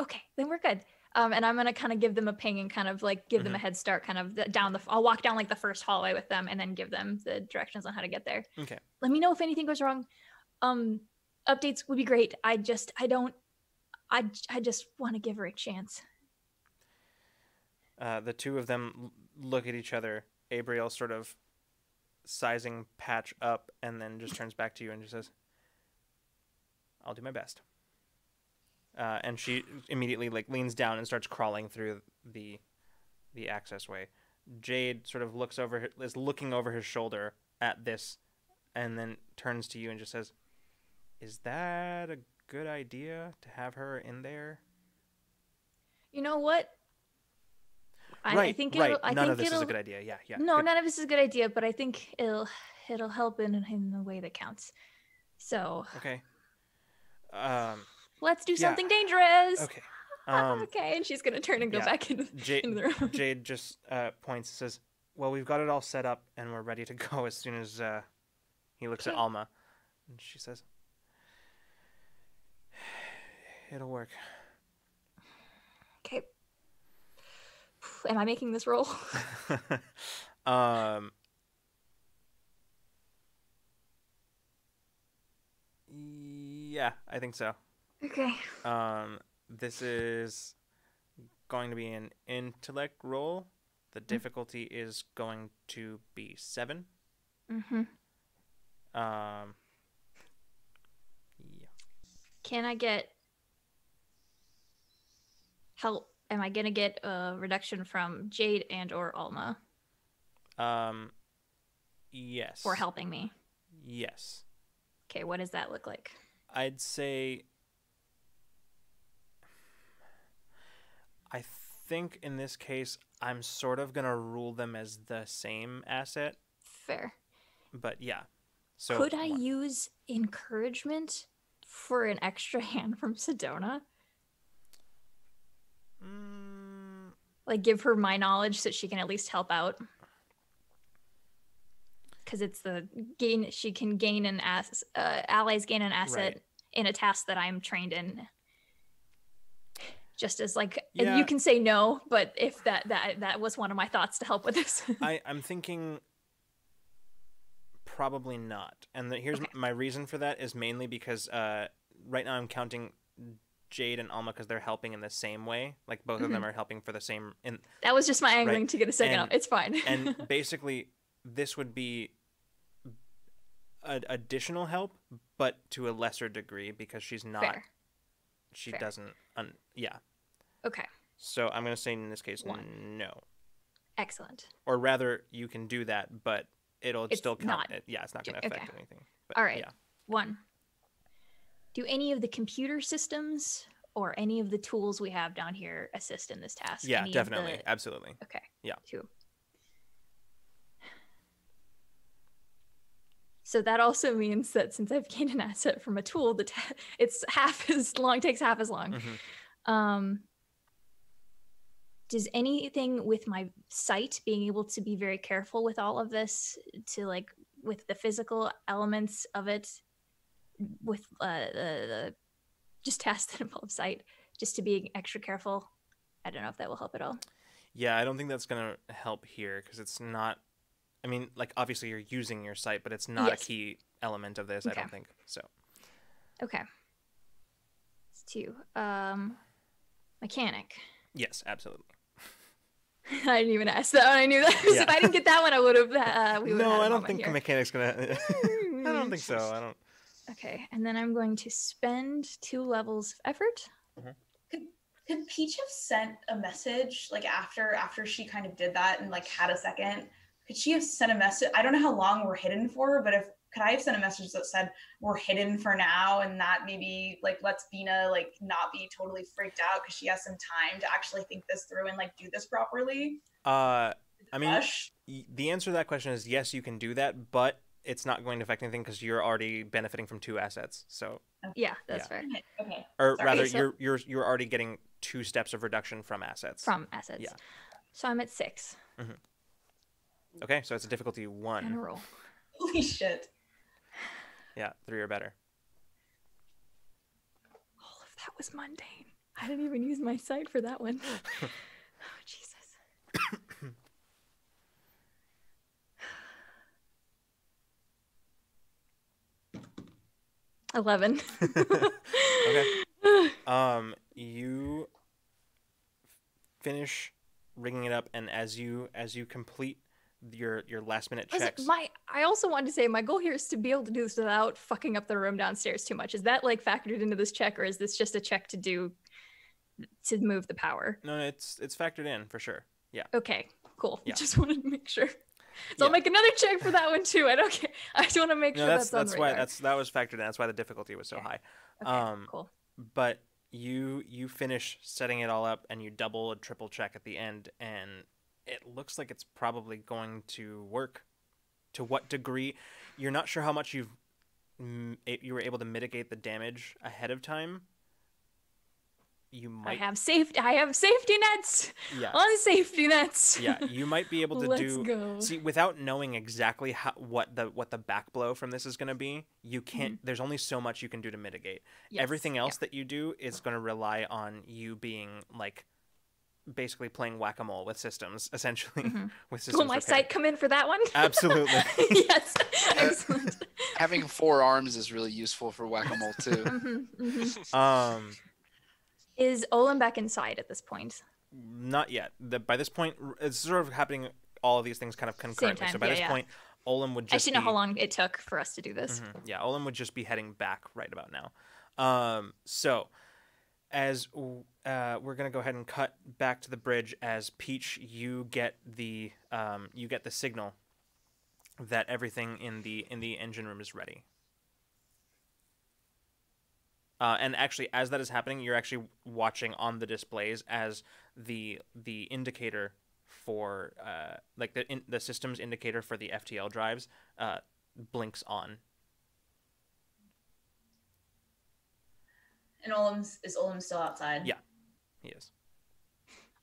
Okay, then we're good. And I'm gonna kind of give them a ping and kind of like give them a head start, kind of I'll walk down like the first hallway with them and then give them the directions on how to get there. Okay. Let me know if anything goes wrong. Updates would be great. I just want to give her a chance. The two of them look at each other. Abriel sort of sizing patch up and then just turns back to you and just says, I'll do my best. And she immediately like leans down and starts crawling through the access way. Jade sort of is looking over his shoulder at this and then turns to you and just says, is that a good idea to have her in there? You know what? I think none of this is a good idea. Yeah. No, good. none of this is a good idea, but I think it'll help in the way that counts. So Okay. Let's do something dangerous. Okay. Okay, and she's gonna turn and go back into the room. Jade just points and says, well, we've got it all set up and we're ready to go as soon as he looks at Alma. And she says, it'll work. Okay. Am I making this roll? Yeah, I think so. Okay. This is going to be an intellect roll. The difficulty is going to be 7. Mm-hmm. Yeah. Can I get help? Am I gonna get a reduction from Jade and or Alma? Yes. For helping me? Yes. Okay, what does that look like? I'd say... I think in this case, I'm sort of going to rule them as the same asset. Fair. But yeah. So could I use encouragement for an extra hand from Sedona? Like give her my knowledge so she can at least help out? Because it's the gain, she can gain an allies gain an asset in a task that I'm trained in. Just as like, and you can say no, but if that was one of my thoughts to help with this. I'm thinking probably not. And here's my reason for that is mainly because right now I'm counting Jade and Alma because they're helping in the same way. Like both of them are helping for the same. That was just my angling to get a second up. It's fine. And basically, this would be additional help, but to a lesser degree because she's not. Fair. She Fair. doesn't. Yeah. Okay. So I'm going to say in this case, 1. No. Excellent. Or rather, you can do that, but it'll still count. Not, it's not going to affect anything. But, all right. Yeah. 1. Do any of the computer systems or any of the tools we have down here assist in this task? Yeah, definitely. Absolutely. Okay. Yeah. 2. So that also means that since I've gained an asset from a tool, it's half as long, takes half as long. Mm-hmm. Does anything with my sight, being able to be very careful with all of this, to like with the physical elements of it, with the just tasks that involve sight, just to be extra careful? I don't know if that will help at all. Yeah, I don't think that's going to help here because it's not. I mean, like obviously you're using your sight, but it's not a key element of this. I don't think so. Okay. It's 2. Mechanic. Yes, absolutely. I didn't even ask that one. I knew that. If I didn't get that one, I would have. No, I don't think the mechanic's gonna. I don't think so. I don't. Okay, and then I'm going to spend 2 levels of effort. Could Peach have sent a message like after she kind of did that and like had a second? Could she have sent a message? I don't know how long we're hidden for, but could I have sent a message that said we're hidden for now, and that maybe like lets Bina like not be totally freaked out because she has some time to actually think this through and like do this properly? I mean, the answer to that question is yes, you can do that, but it's not going to affect anything because you're already benefiting from 2 assets. So yeah, that's fair. Okay. Or rather, you're already getting 2 steps of reduction from assets. Yeah. So I'm at 6. Mm-hmm. Okay, so it's a difficulty 1. And a roll. Holy shit. Yeah, 3 or better. All of that was mundane. I didn't even use my sight for that one. Oh, Jesus. 11. Okay. You finish rigging it up, and as you complete your last minute Listen, checks. I also wanted to say my goal here is to be able to do this without fucking up the room downstairs too much. Is that like factored into this check, or is this just a check to move the power? No, it's factored in for sure. Yeah. Okay, cool. Yeah. Just wanted to make sure. So I'll make another check for that one too. I don't care. I just want to make sure that's on the why radar. that was factored in. That's why the difficulty was so high. Okay, cool. But you finish setting it all up, and you double and triple check at the end, and it looks like it's probably going to work. To what degree, you're not sure how much you were able to mitigate the damage ahead of time. You might. I have safety nets. Yeah. On safety nets. Yeah, you might be able to Let's go. see without knowing exactly what the back blow from this is going to be. You can't. There's only so much you can do to mitigate. Yes, Everything else that you do is going to rely on you being like basically playing whack-a-mole with systems, essentially. With systems. Will my sight come in for that one? Absolutely. Yes. Excellent. Having 4 arms is really useful for whack-a-mole too. Is Olem back inside at this point? Not yet. By this point, it's sort of happening. All of these things kind of concurrently. time, So by this point, Olem would just. I should know how long it took for us to do this. Yeah, Olem would just be heading back right about now. So, as we're gonna go ahead and cut back to the bridge, as Peach, you get the signal that everything in the engine room is ready. And actually, as that is happening, you're actually watching on the displays as the indicator for like the system's indicator for the FTL drives blinks on. And is Olem still outside? Yeah, he is.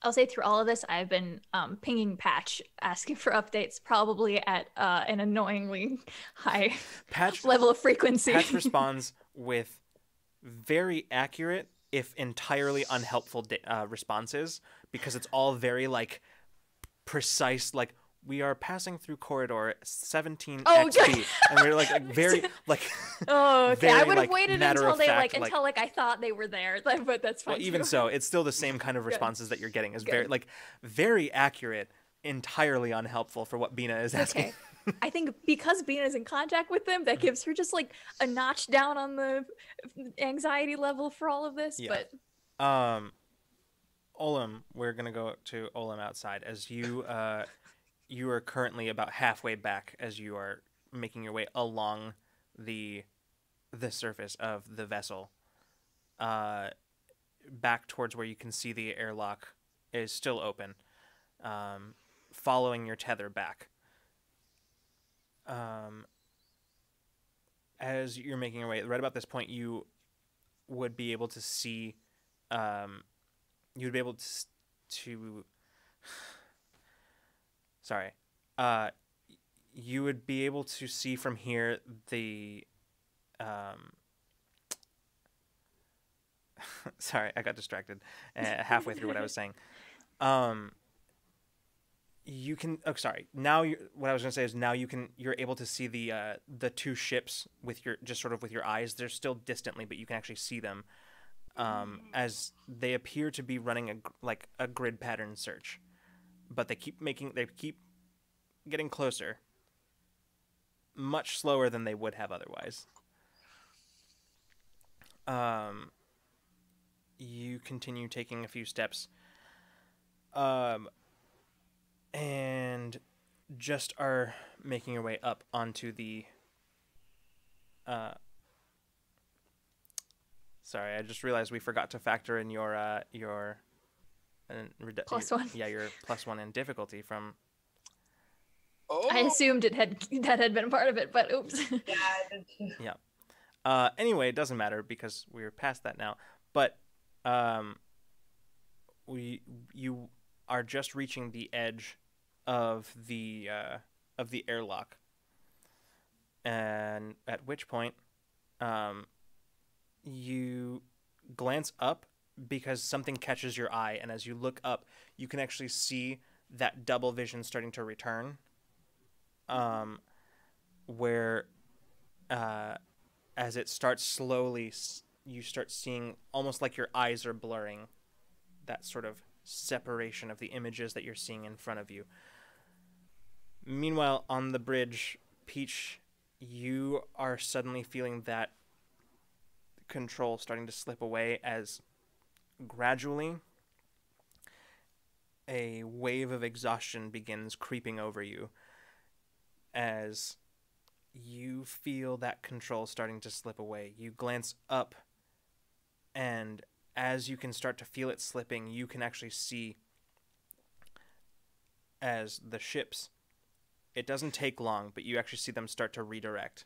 I'll say through all of this, I've been pinging Patch, asking for updates, probably at an annoyingly high level of frequency. Patch responds with very accurate, if entirely unhelpful responses, because it's all very like precise, like we are passing through corridor 17 XP, and we're like very like. Oh, okay. Very, I would have like, waited matter until of they fact, until I thought they were there, but that's fine. Well, even too. so, it's still the same kind of responses that you're getting. Is very accurate, entirely unhelpful for what Bina is asking. Okay. I think because Bina is in contact with them, that gives her just like a notch down on the anxiety level for all of this. Yeah. But Olem, we're gonna go to Olem outside as you you are currently about halfway back as you are making your way along the surface of the vessel, back towards where you can see the airlock is still open, following your tether back. As you're making your way, right about this point, you would be able to see, you'd be able to sorry, you would be able to see from here the, sorry, I got distracted halfway through what I was saying. You can. Oh, sorry. Now, what I was gonna say is now you're able to see the two ships with your eyes. They're still distantly, but you can actually see them, as they appear to be running a grid pattern search, but they keep getting closer, much slower than they would have otherwise. You continue taking a few steps. And just are making your way up onto the sorry, I just realized we forgot to factor in your +1. Yeah, your +1 in difficulty from. Oh. I assumed that had been part of it, but oops. Yeah, I did too. Yeah. Anyway, it doesn't matter because we're past that now. But you are just reaching the edge of the airlock, and at which point, you glance up because something catches your eye, and as you look up, you can actually see that double vision starting to return. Where, as it starts slowly, you start seeing almost like your eyes are blurring. That sort of separation of the images that you're seeing in front of you. Meanwhile, on the bridge, Peach, you are suddenly feeling that control starting to slip away as gradually a wave of exhaustion begins creeping over you as you feel that control starting to slip away. You glance up, and as you can start to feel it slipping, you can actually see as the ships, it doesn't take long, but you actually see them start to redirect.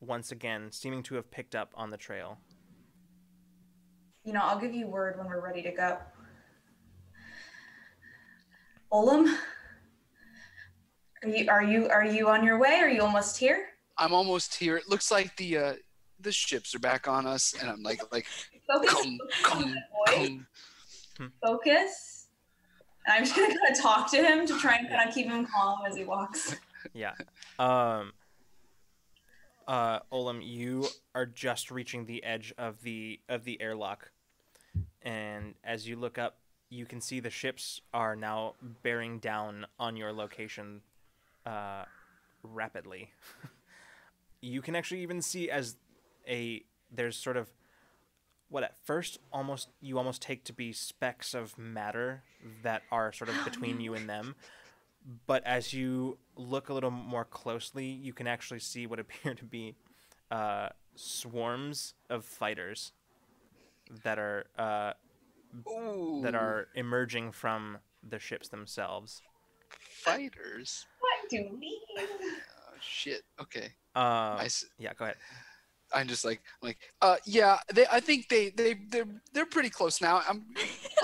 Once again, seeming to have picked up on the trail. I'll give you word when we're ready to go. Olem, are you on your way? Are you almost here? I'm almost here. It looks like the ships are back on us, and I'm like Focus. come. Focus. And I'm just gonna kind of talk to him to try and kind of keep him calm as he walks. Yeah. Olem, you are just reaching the edge of the airlock, and as you look up, you can see the ships are now bearing down on your location rapidly. You can actually even see as there's sort of what at first you almost take to be specks of matter that are sort of between you and them. But as you look a little more closely, you can actually see what appear to be swarms of fighters that are emerging from the ships themselves. Fighters? What do you mean? Oh, shit. Okay. Yeah, go ahead. I'm just yeah. I think they're pretty close now. I'm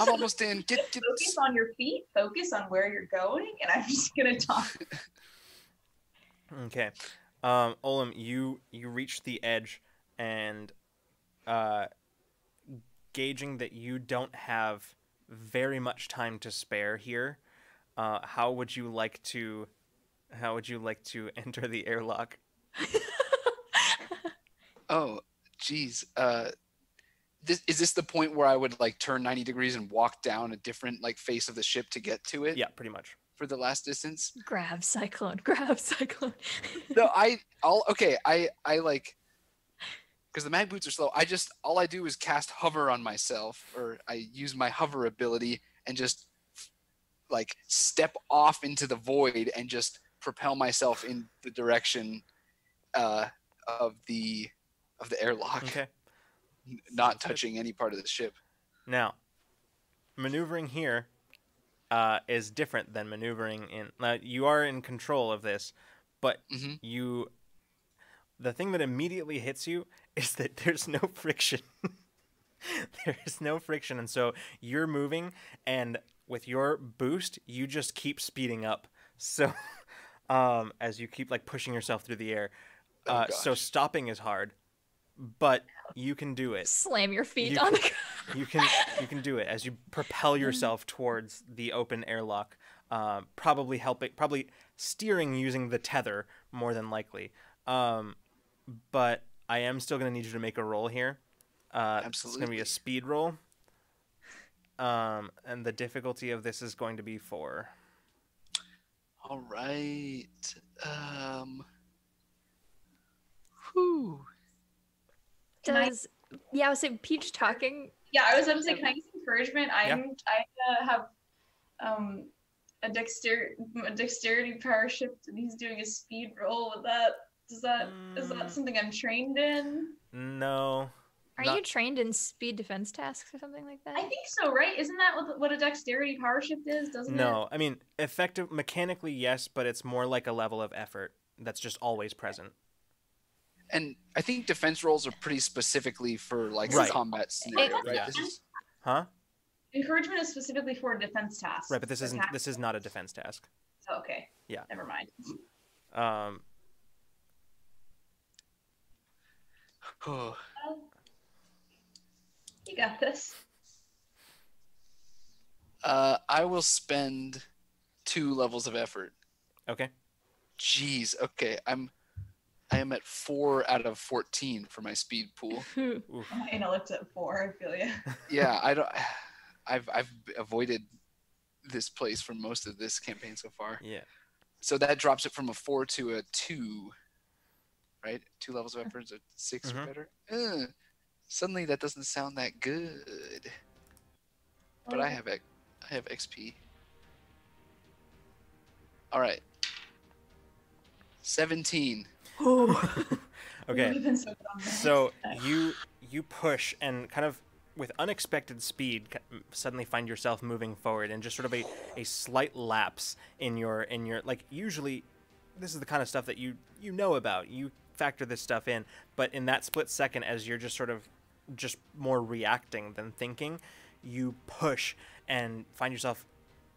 almost in. Get. Focus on your feet. Focus on where you're going, and I'm just gonna talk. Okay, Olem, you reach the edge, and gauging that you don't have very much time to spare here, how would you like to enter the airlock? Oh, geez. Is this the point where I would turn 90 degrees and walk down a different face of the ship to get to it? Yeah, pretty much. For the last distance. Grab cyclone. No, because the mag boots are slow. All I do is cast hover on myself, or I use my hover ability and just step off into the void and just propel myself in the direction of the airlock. Okay. Not touching any part of the ship. Now, maneuvering here is different than maneuvering in. You are in control of this, but the thing that immediately hits you is that there's no friction. There is no friction, and so you're moving, and with your boost, you just keep speeding up. So, as you keep pushing yourself through the air, so stopping is hard. But you can do it. Slam your feet on the ground. You can do it as you propel yourself towards the open airlock. Probably steering using the tether more than likely. But I am still going to need you to make a roll here. Absolutely. It's going to be a speed roll. And the difficulty of this is going to be 4. All right. Whew. I was saying Peach talking. Yeah, I was going to say, can I use encouragement? I have a dexterity power shift, and he's doing a speed roll with that. Is that something I'm trained in? No. Are you trained in speed defense tasks or something like that? I think so, right? Isn't that what a dexterity power shift is? Doesn't it? No, I mean, mechanically, yes, but it's more like a level of effort that's just always present. And I think defense rolls are pretty specifically for combat scenario, right? Yeah. Encouragement is specifically for a defense task. Right, but this is not a defense task. Oh, okay. Yeah. Never mind. You got this. I will spend 2 levels of effort. Okay. Jeez. Okay. I am at 4 out of 14 for my speed pool. My intellect's at 4. I feel you. Yeah, I've avoided this place for most of this campaign so far. Yeah. So that drops it from a 4 to a 2, right? 2 levels of efforts, a 6 or better. Suddenly that doesn't sound that good. But I have XP. All right. 17. Okay. We've been so good on this. So you push and kind of with unexpected speed suddenly find yourself moving forward, and just sort of a slight lapse in your like, usually this is the kind of stuff that you know about. You factor this stuff in, but in that split second, as you're just sort of just more reacting than thinking, you push and find yourself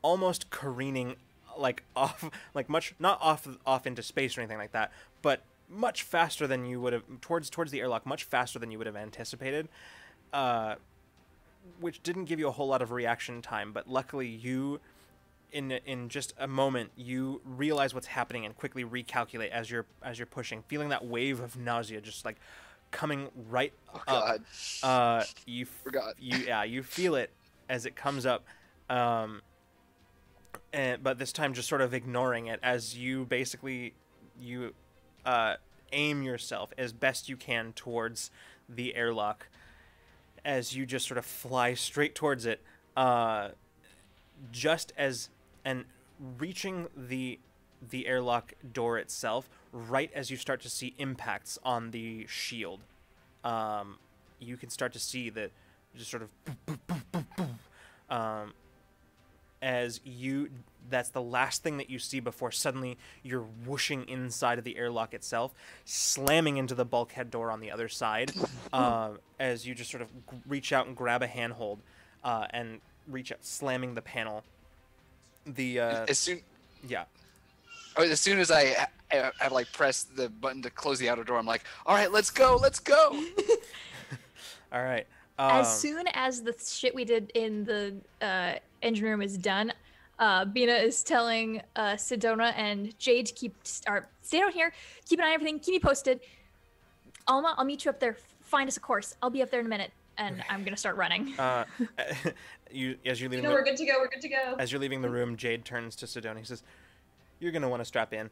almost careening like off, like much not off into space or anything like that, but much faster than you would have towards the airlock, much faster than you would have anticipated, which didn't give you a whole lot of reaction time. But luckily, you in just a moment you realize what's happening and quickly recalculate as you're pushing, feeling that wave of nausea just like coming right up. You forgot. You feel it as it comes up, but this time just sort of ignoring it as you basically aim yourself as best you can towards the airlock, as you just sort of fly straight towards it, just as and reaching the airlock door itself. Right as you start to see impacts on the shield, you can start to see that just sort of boom, boom, boom, boom, boom, as that's the last thing that you see before suddenly you're whooshing inside of the airlock itself, slamming into the bulkhead door on the other side, as you just sort of reach out and grab a handhold, and reach out, slamming the panel. As soon as I like pressed the button to close the outer door, I'm like, all right, let's go. All right. As soon as the shit we did in the engine room is done, Bina is telling Sedona and Jade to stay down here, keep an eye on everything, keep me posted. Alma, I'll meet you up there. Find us a course. I'll be up there in a minute, and I'm gonna start running. As you're leaving, we're good to go. We're good to go. As you're leaving the room, Jade turns to Sedona. He says, "You're gonna want to strap in."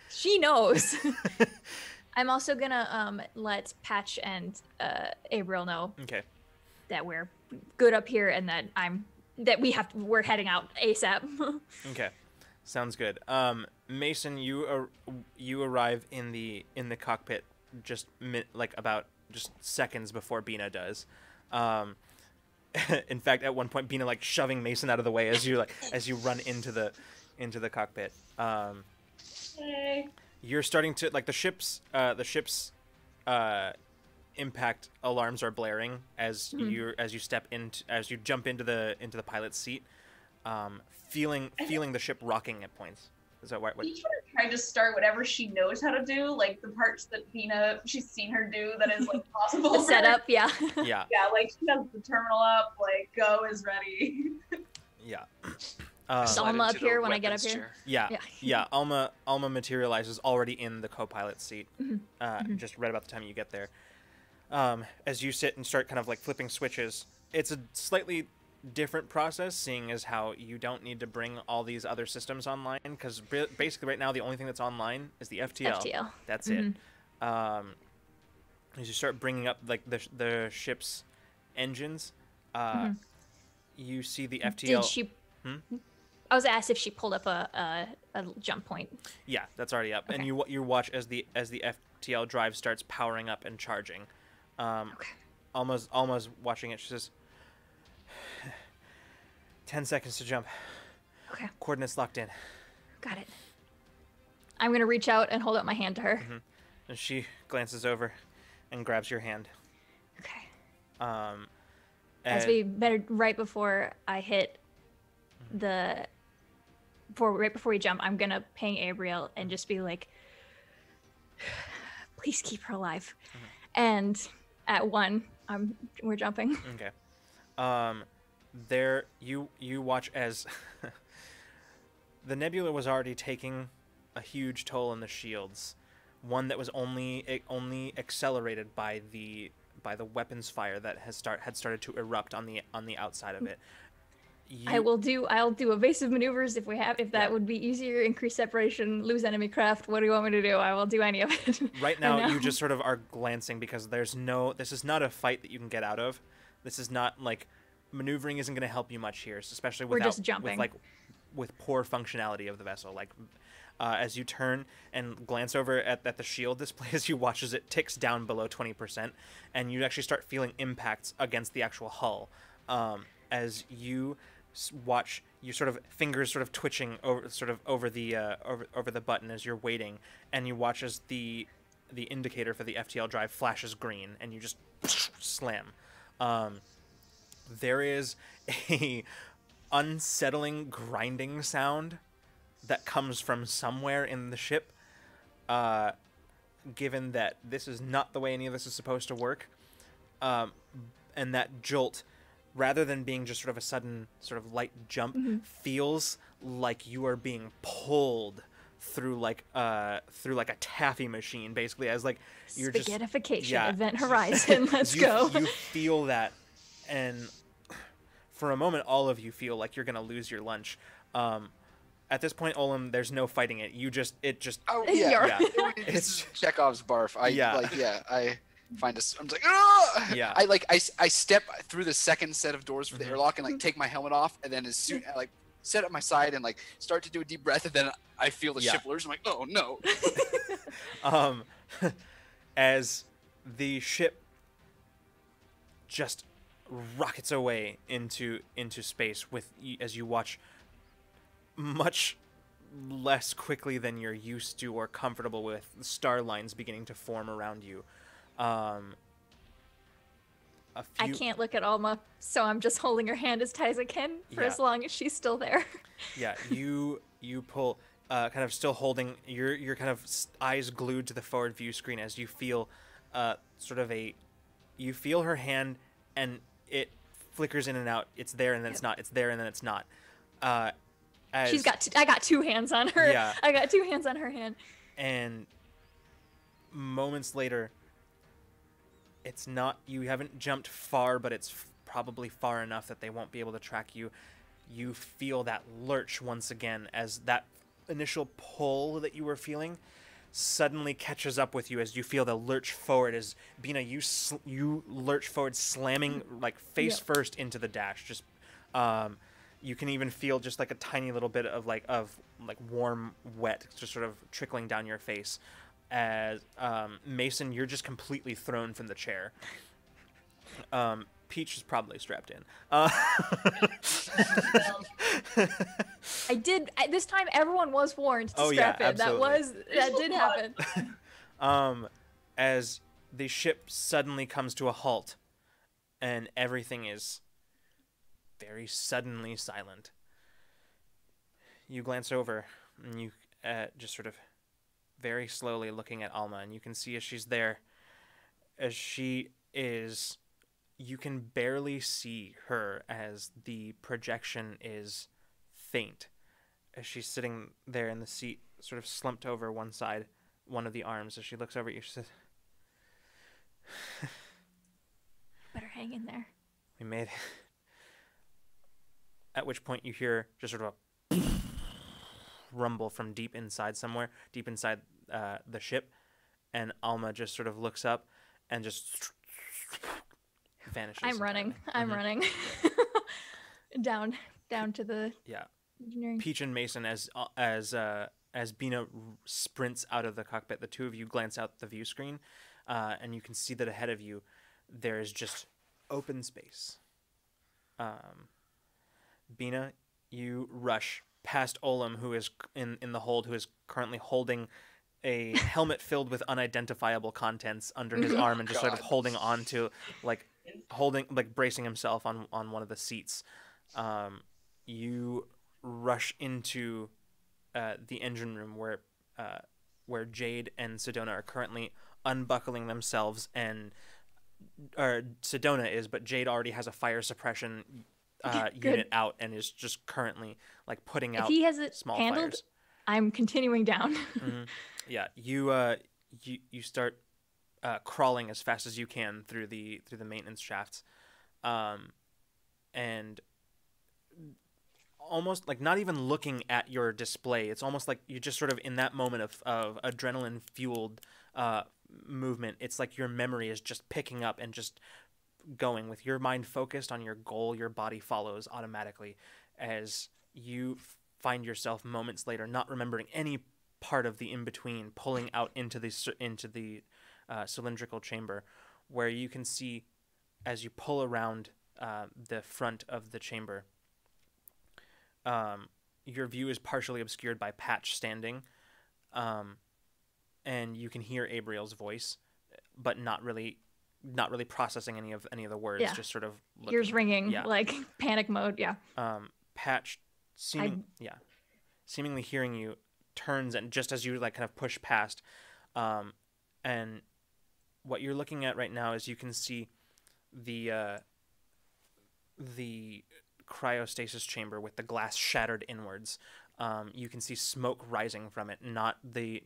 She knows. I'm also gonna let Patch and Abriel know. Okay. That we're good up here and that we're heading out ASAP. Okay, sounds good. Mason, you arrive in the cockpit just about seconds before Bina does. In fact, at one point, Bina like shoving Mason out of the way as you run into the cockpit. Hey. You're starting to the ship's impact alarms are blaring as you jump into the pilot's seat, feeling the ship rocking at points. Is that what? Each one is trying to start whatever she knows how to do, like the parts that she's seen her do that is like possible. The setup, yeah. Yeah. Yeah, like she has the terminal up, like go is ready. Yeah. Alma up here when I get up here. Yeah. Alma materializes already in the co-pilot seat, just right about the time you get there. As you sit and start kind of like flipping switches, it's a slightly different process, seeing as how you don't need to bring all these other systems online, because basically right now the only thing that's online is the FTL. That's it. As you start bringing up like the ship's engines, you see the FTL. Did she? I was asked if she pulled up a jump point. Yeah, that's already up, okay. And you watch as the FTL drive starts powering up and charging. Okay. Alma's watching it. She says, 10 seconds to jump. Okay. Coordinates locked in. Got it. I'm going to reach out and hold out my hand to her. And she glances over and grabs your hand. Okay. As we better right before I hit right before we jump, I'm going to ping Abriel and just be like, please keep her alive. And at 1, we're jumping. Okay. There you watch as the nebula was already taking a huge toll on the shields, one that was only accelerated by the weapons fire that had started to erupt on the outside of it. I'll do evasive maneuvers if that would be easier. Increase separation, lose enemy craft. What do you want me to do? I will do any of it. Right now, you just sort of are glancing because this is not a fight that you can get out of. This is not like maneuvering isn't going to help you much here, especially We're just jumping. with poor functionality of the vessel. Like as you turn and glance over at the shield display as you watch as it ticks down below 20%, and you actually start feeling impacts against the actual hull. As you watch your sort of fingers sort of twitching over the button as you're waiting, and you watch as the indicator for the FTL drive flashes green, and you just slam. There is a unsettling grinding sound that comes from somewhere in the ship. Given that this is not the way any of this is supposed to work, and that jolt, rather than being just sort of a sudden sort of light jump, feels like you are being pulled through like a taffy machine, basically, as like you're just spaghettification event horizon. Let's go. You feel that, and for a moment, all of you feel like you're gonna lose your lunch. At this point, Olem, there's no fighting it. Oh yeah. It's Chekhov's barf. I find I'm just like, ah! Yeah. I step through the second set of doors for the airlock and like take my helmet off, and then as soon I like set up my side and like start to do a deep breath, and then I feel the ship lurch. I'm like, oh no. As the ship just rockets away into space as you watch much less quickly than you're used to or comfortable with, star lines beginning to form around you. I can't look at Alma, so I'm just holding her hand as tight as I can for as long as she's still there. Yeah, you pull, kind of still holding your kind of eyes glued to the forward view screen as you feel you feel her hand, and it flickers in and out. It's there and then it's not. It's there and then it's not. I got 2 hands on her. Yeah. I got 2 hands on her hand. And moments later, it's not, you haven't jumped far, but it's probably far enough that they won't be able to track you. You feel that lurch once again as that initial pull that you were feeling suddenly catches up with you as you feel the lurch forward as Bina, you lurch forward, slamming like face first into the dash. Just you can even feel just like a tiny little bit of warm wet just sort of trickling down your face. As Mason, you're just completely thrown from the chair. Peach is probably strapped in. This time everyone was warned to strap in. That did happen. As the ship suddenly comes to a halt and everything is very suddenly silent. You glance over and you just sort of very slowly looking at Alma, and you can see as she's there, as she is, you can barely see her as the projection is faint, as she's sitting there in the seat, sort of slumped over one side, one of the arms. As she looks over at you, she says, better hang in there. We made it. At which point you hear just sort of a rumble from deep inside the ship, and Alma just sort of looks up and just vanishes. I'm running down to the engineering. Peach and Mason, as Bina sprints out of the cockpit, the two of you glance out the view screen, and you can see that ahead of you there is just open space. Bina, you rush past Olem, who is in the hold, who is currently holding a helmet filled with unidentifiable contents under his arm, and just sort of holding on to, bracing himself on one of the seats. You rush into the engine room where Jade and Sedona are currently unbuckling themselves, and Sedona is, but Jade already has a fire suppression unit out and is just currently putting out small fires. I'm continuing down. Yeah, you start crawling as fast as you can through the maintenance shafts, and almost like not even looking at your display. It's almost like you're just sort of in that moment of adrenaline fueled movement. It's like your memory is just picking up and just going. With your mind focused on your goal, your body follows automatically as you find yourself moments later not remembering any part of the in-between, pulling out into the cylindrical chamber, where you can see as you pull around the front of the chamber, your view is partially obscured by Patch standing, and you can hear Abriel's voice, but not really processing any of the words. Yeah. Just sort of looking. Ears ringing, Yeah. like panic mode. Yeah. Patch, seemingly hearing you, turns, and just as you like kind of push past, and what you're looking at right now is you can see the cryostasis chamber with the glass shattered inwards. You can see smoke rising from it, not the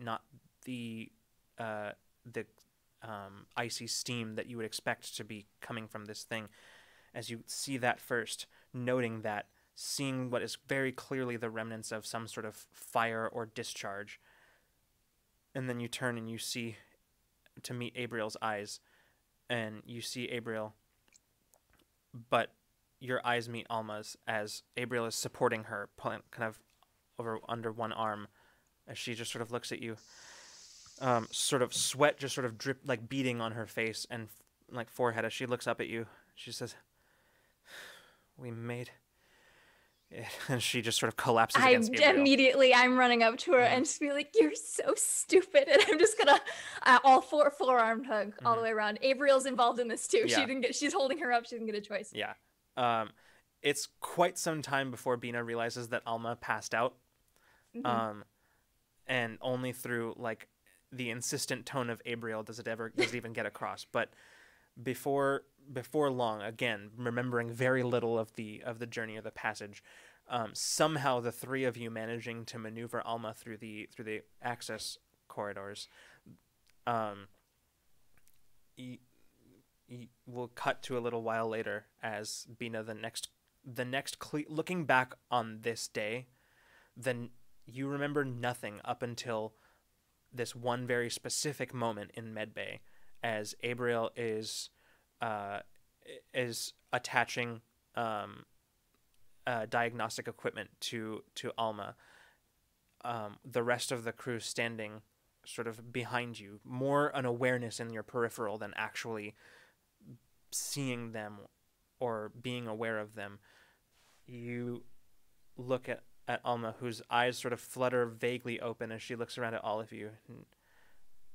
icy steam that you would expect to be coming from this thing. As you see that first, noting that, seeing what is very clearly the remnants of some sort of fire or discharge, and then you turn and you see to meet Abriel's eyes, and you see Abriel, but your eyes meet Alma's as Abriel is supporting her, pulling kind of over under one arm, as she just sort of looks at you. Sort of sweat just sort of drip, like beading on her face and like forehead as she looks up at you. She says, "We made it," and she just sort of collapses against Gabriel. I'm running up to her and just be like, "You're so stupid," and I'm just gonna all forearm hug all the way around. Abriel's involved in this too. Yeah. She's holding her up. She didn't get a choice. Yeah. It's quite some time before Bina realizes that Alma passed out. And only through like the insistent tone of Abriel does it even get across. But before long, again, remembering very little of the journey or the passage, somehow the three of you managing to maneuver Alma through the access corridors, we'll cut to a little while later as Bina, looking back on this day, then you remember nothing up until this one very specific moment in Medbay, as Abriel is attaching diagnostic equipment to Alma. The rest of the crew standing sort of behind you, more an awareness in your peripheral than actually seeing them or being aware of them. You look at Alma, whose eyes sort of flutter vaguely open as she looks around at all of you,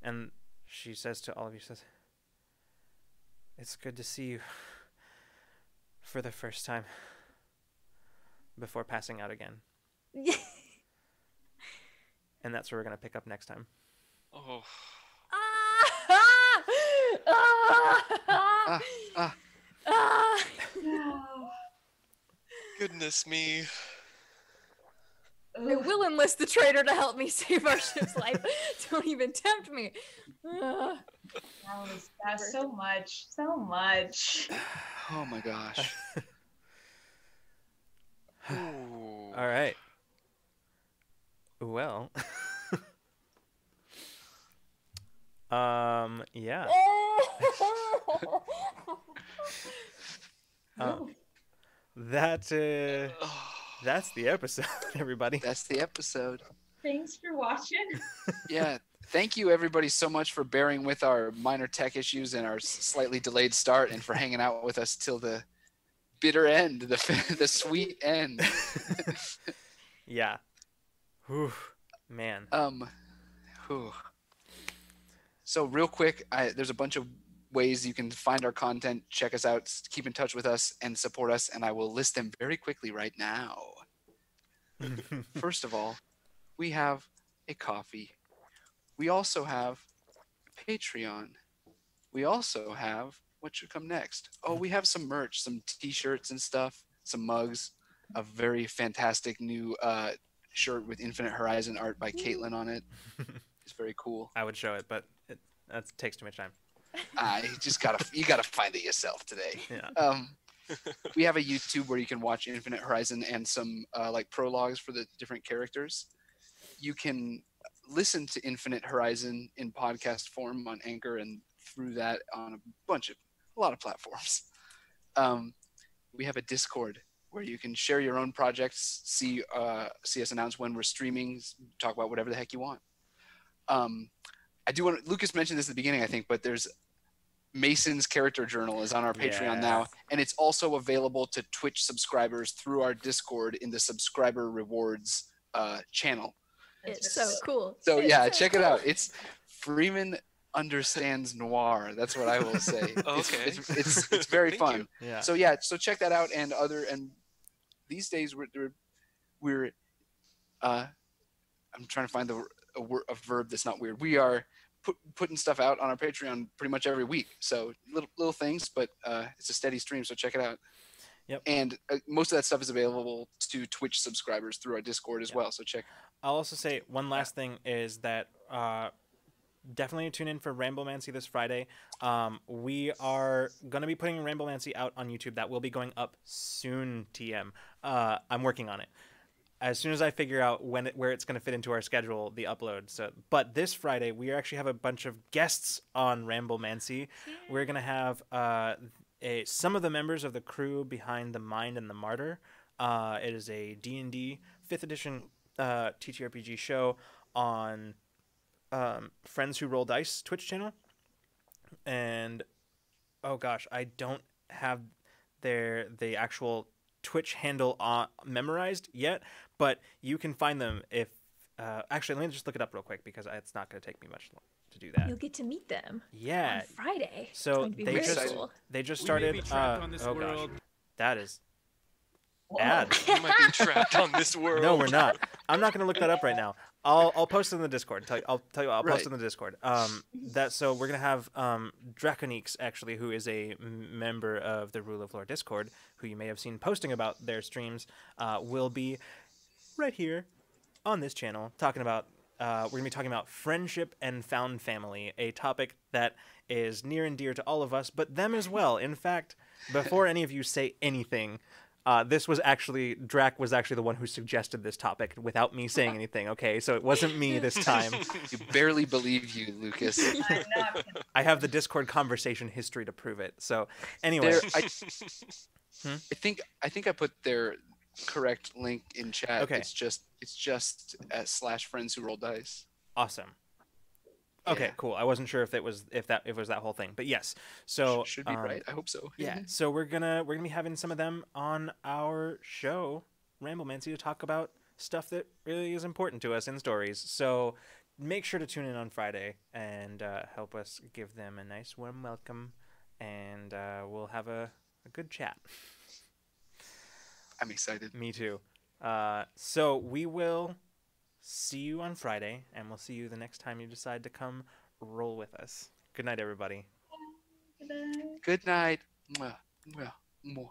and she says to all of you, "It's good to see you for the first time before passing out again." And that's where we're going to pick up next time. Oh. Goodness me. I will enlist the traitor to help me save our ship's life. Don't even tempt me. That's so much. Oh my gosh. Ooh. All right. Well. Yeah. That's the episode, everybody. That's the episode. Thanks for watching. Yeah. Thank you, everybody, so much for bearing with our minor tech issues and our slightly delayed start, and for hanging out with us till the bitter end, the sweet end. Yeah. Whew, man. Whew. So real quick, there's a bunch of ways you can find our content, check us out, keep in touch with us, and support us, and I will list them very quickly right now. First of all, we have a coffee. We also have Patreon. We also have, what should come next? Oh, we have some merch, some t-shirts and stuff, some mugs, a very fantastic new shirt with Infinite Horizon art by Caitlin on it. It's very cool. I would show it, but that takes too much time. You gotta find it yourself today. Yeah. we have a YouTube where you can watch Infinite Horizon and some like prologues for the different characters. You can listen to Infinite Horizon in podcast form on Anchor and through that on a lot of platforms. We have a Discord where you can share your own projects, see us announce when we're streaming, talk about whatever the heck you want. I do want Lucas mentioned this at the beginning, I think, but there's Mason's character journal is on our Patreon now, and it's also available to Twitch subscribers through our Discord in the subscriber rewards channel. It's so cool. So It's yeah, so check cool. it out. It's Freeman understands noir. That's what I will say. Okay. It's very Thank fun. you. Yeah. So yeah, so check that out and these days we're I'm trying to find a verb that's not weird. We are putting stuff out on our Patreon pretty much every week. So little things, but it's a steady stream. So check it out. Yep. And most of that stuff is available to Twitch subscribers through our Discord as well. So check. I'll also say one last thing is that definitely tune in for Ramblemancy this Friday. We are going to be putting Ramblemancy out on YouTube. That will be going up soon, TM. I'm working on it. As soon as I figure out where it's going to fit into our schedule, the upload. But this Friday, we actually have a bunch of guests on Ramblemancy. We're going to have some of the members of the crew behind The Mind and the Martyr. It is a D&D 5th edition TTRPG show on Friends Who Roll Dice Twitch channel. And, oh gosh, I don't have the actual Twitch handle memorized yet, but you can find them if actually let me just look it up real quick because it's not going to take me much to do that. You'll get to meet them. Yeah. On Friday. So it's going to be they very just cool. they just We may started be trapped on this oh world. gosh. That is Whoa. bad. You might be trapped on this world. No, we're not. I'm not going to look that up right now. I'll post it in the Discord. I'll tell you what, I'll post Right. it in the Discord. So we're gonna have Draconix actually, who is a member of the Rule of Lore Discord, who you may have seen posting about their streams, will be right here on this channel talking about. We're gonna be talking about friendship and found family, a topic that is near and dear to all of us, but them as well. In fact, before any of you say anything. Drac was actually the one who suggested this topic without me saying anything, okay? So it wasn't me this time. You barely believe you, Lucas. I'm not I have the Discord conversation history to prove it. So anyway, I think I put their correct link in chat. Okay. It's just at /friends who roll dice. awesome. Okay, Yeah. cool. I wasn't sure if it was that whole thing, but yes. So Should be right. I hope so. Yeah. So we're gonna be having some of them on our show, Ramblemancy, to talk about stuff that really is important to us in stories. So make sure to tune in on Friday and help us give them a nice warm welcome, and we'll have a good chat. I'm excited. Me too. So we will see you on Friday, and we'll see you the next time you decide to come roll with us. Good night, everybody. Goodbye. Good night. Mwah, mwah, mwah.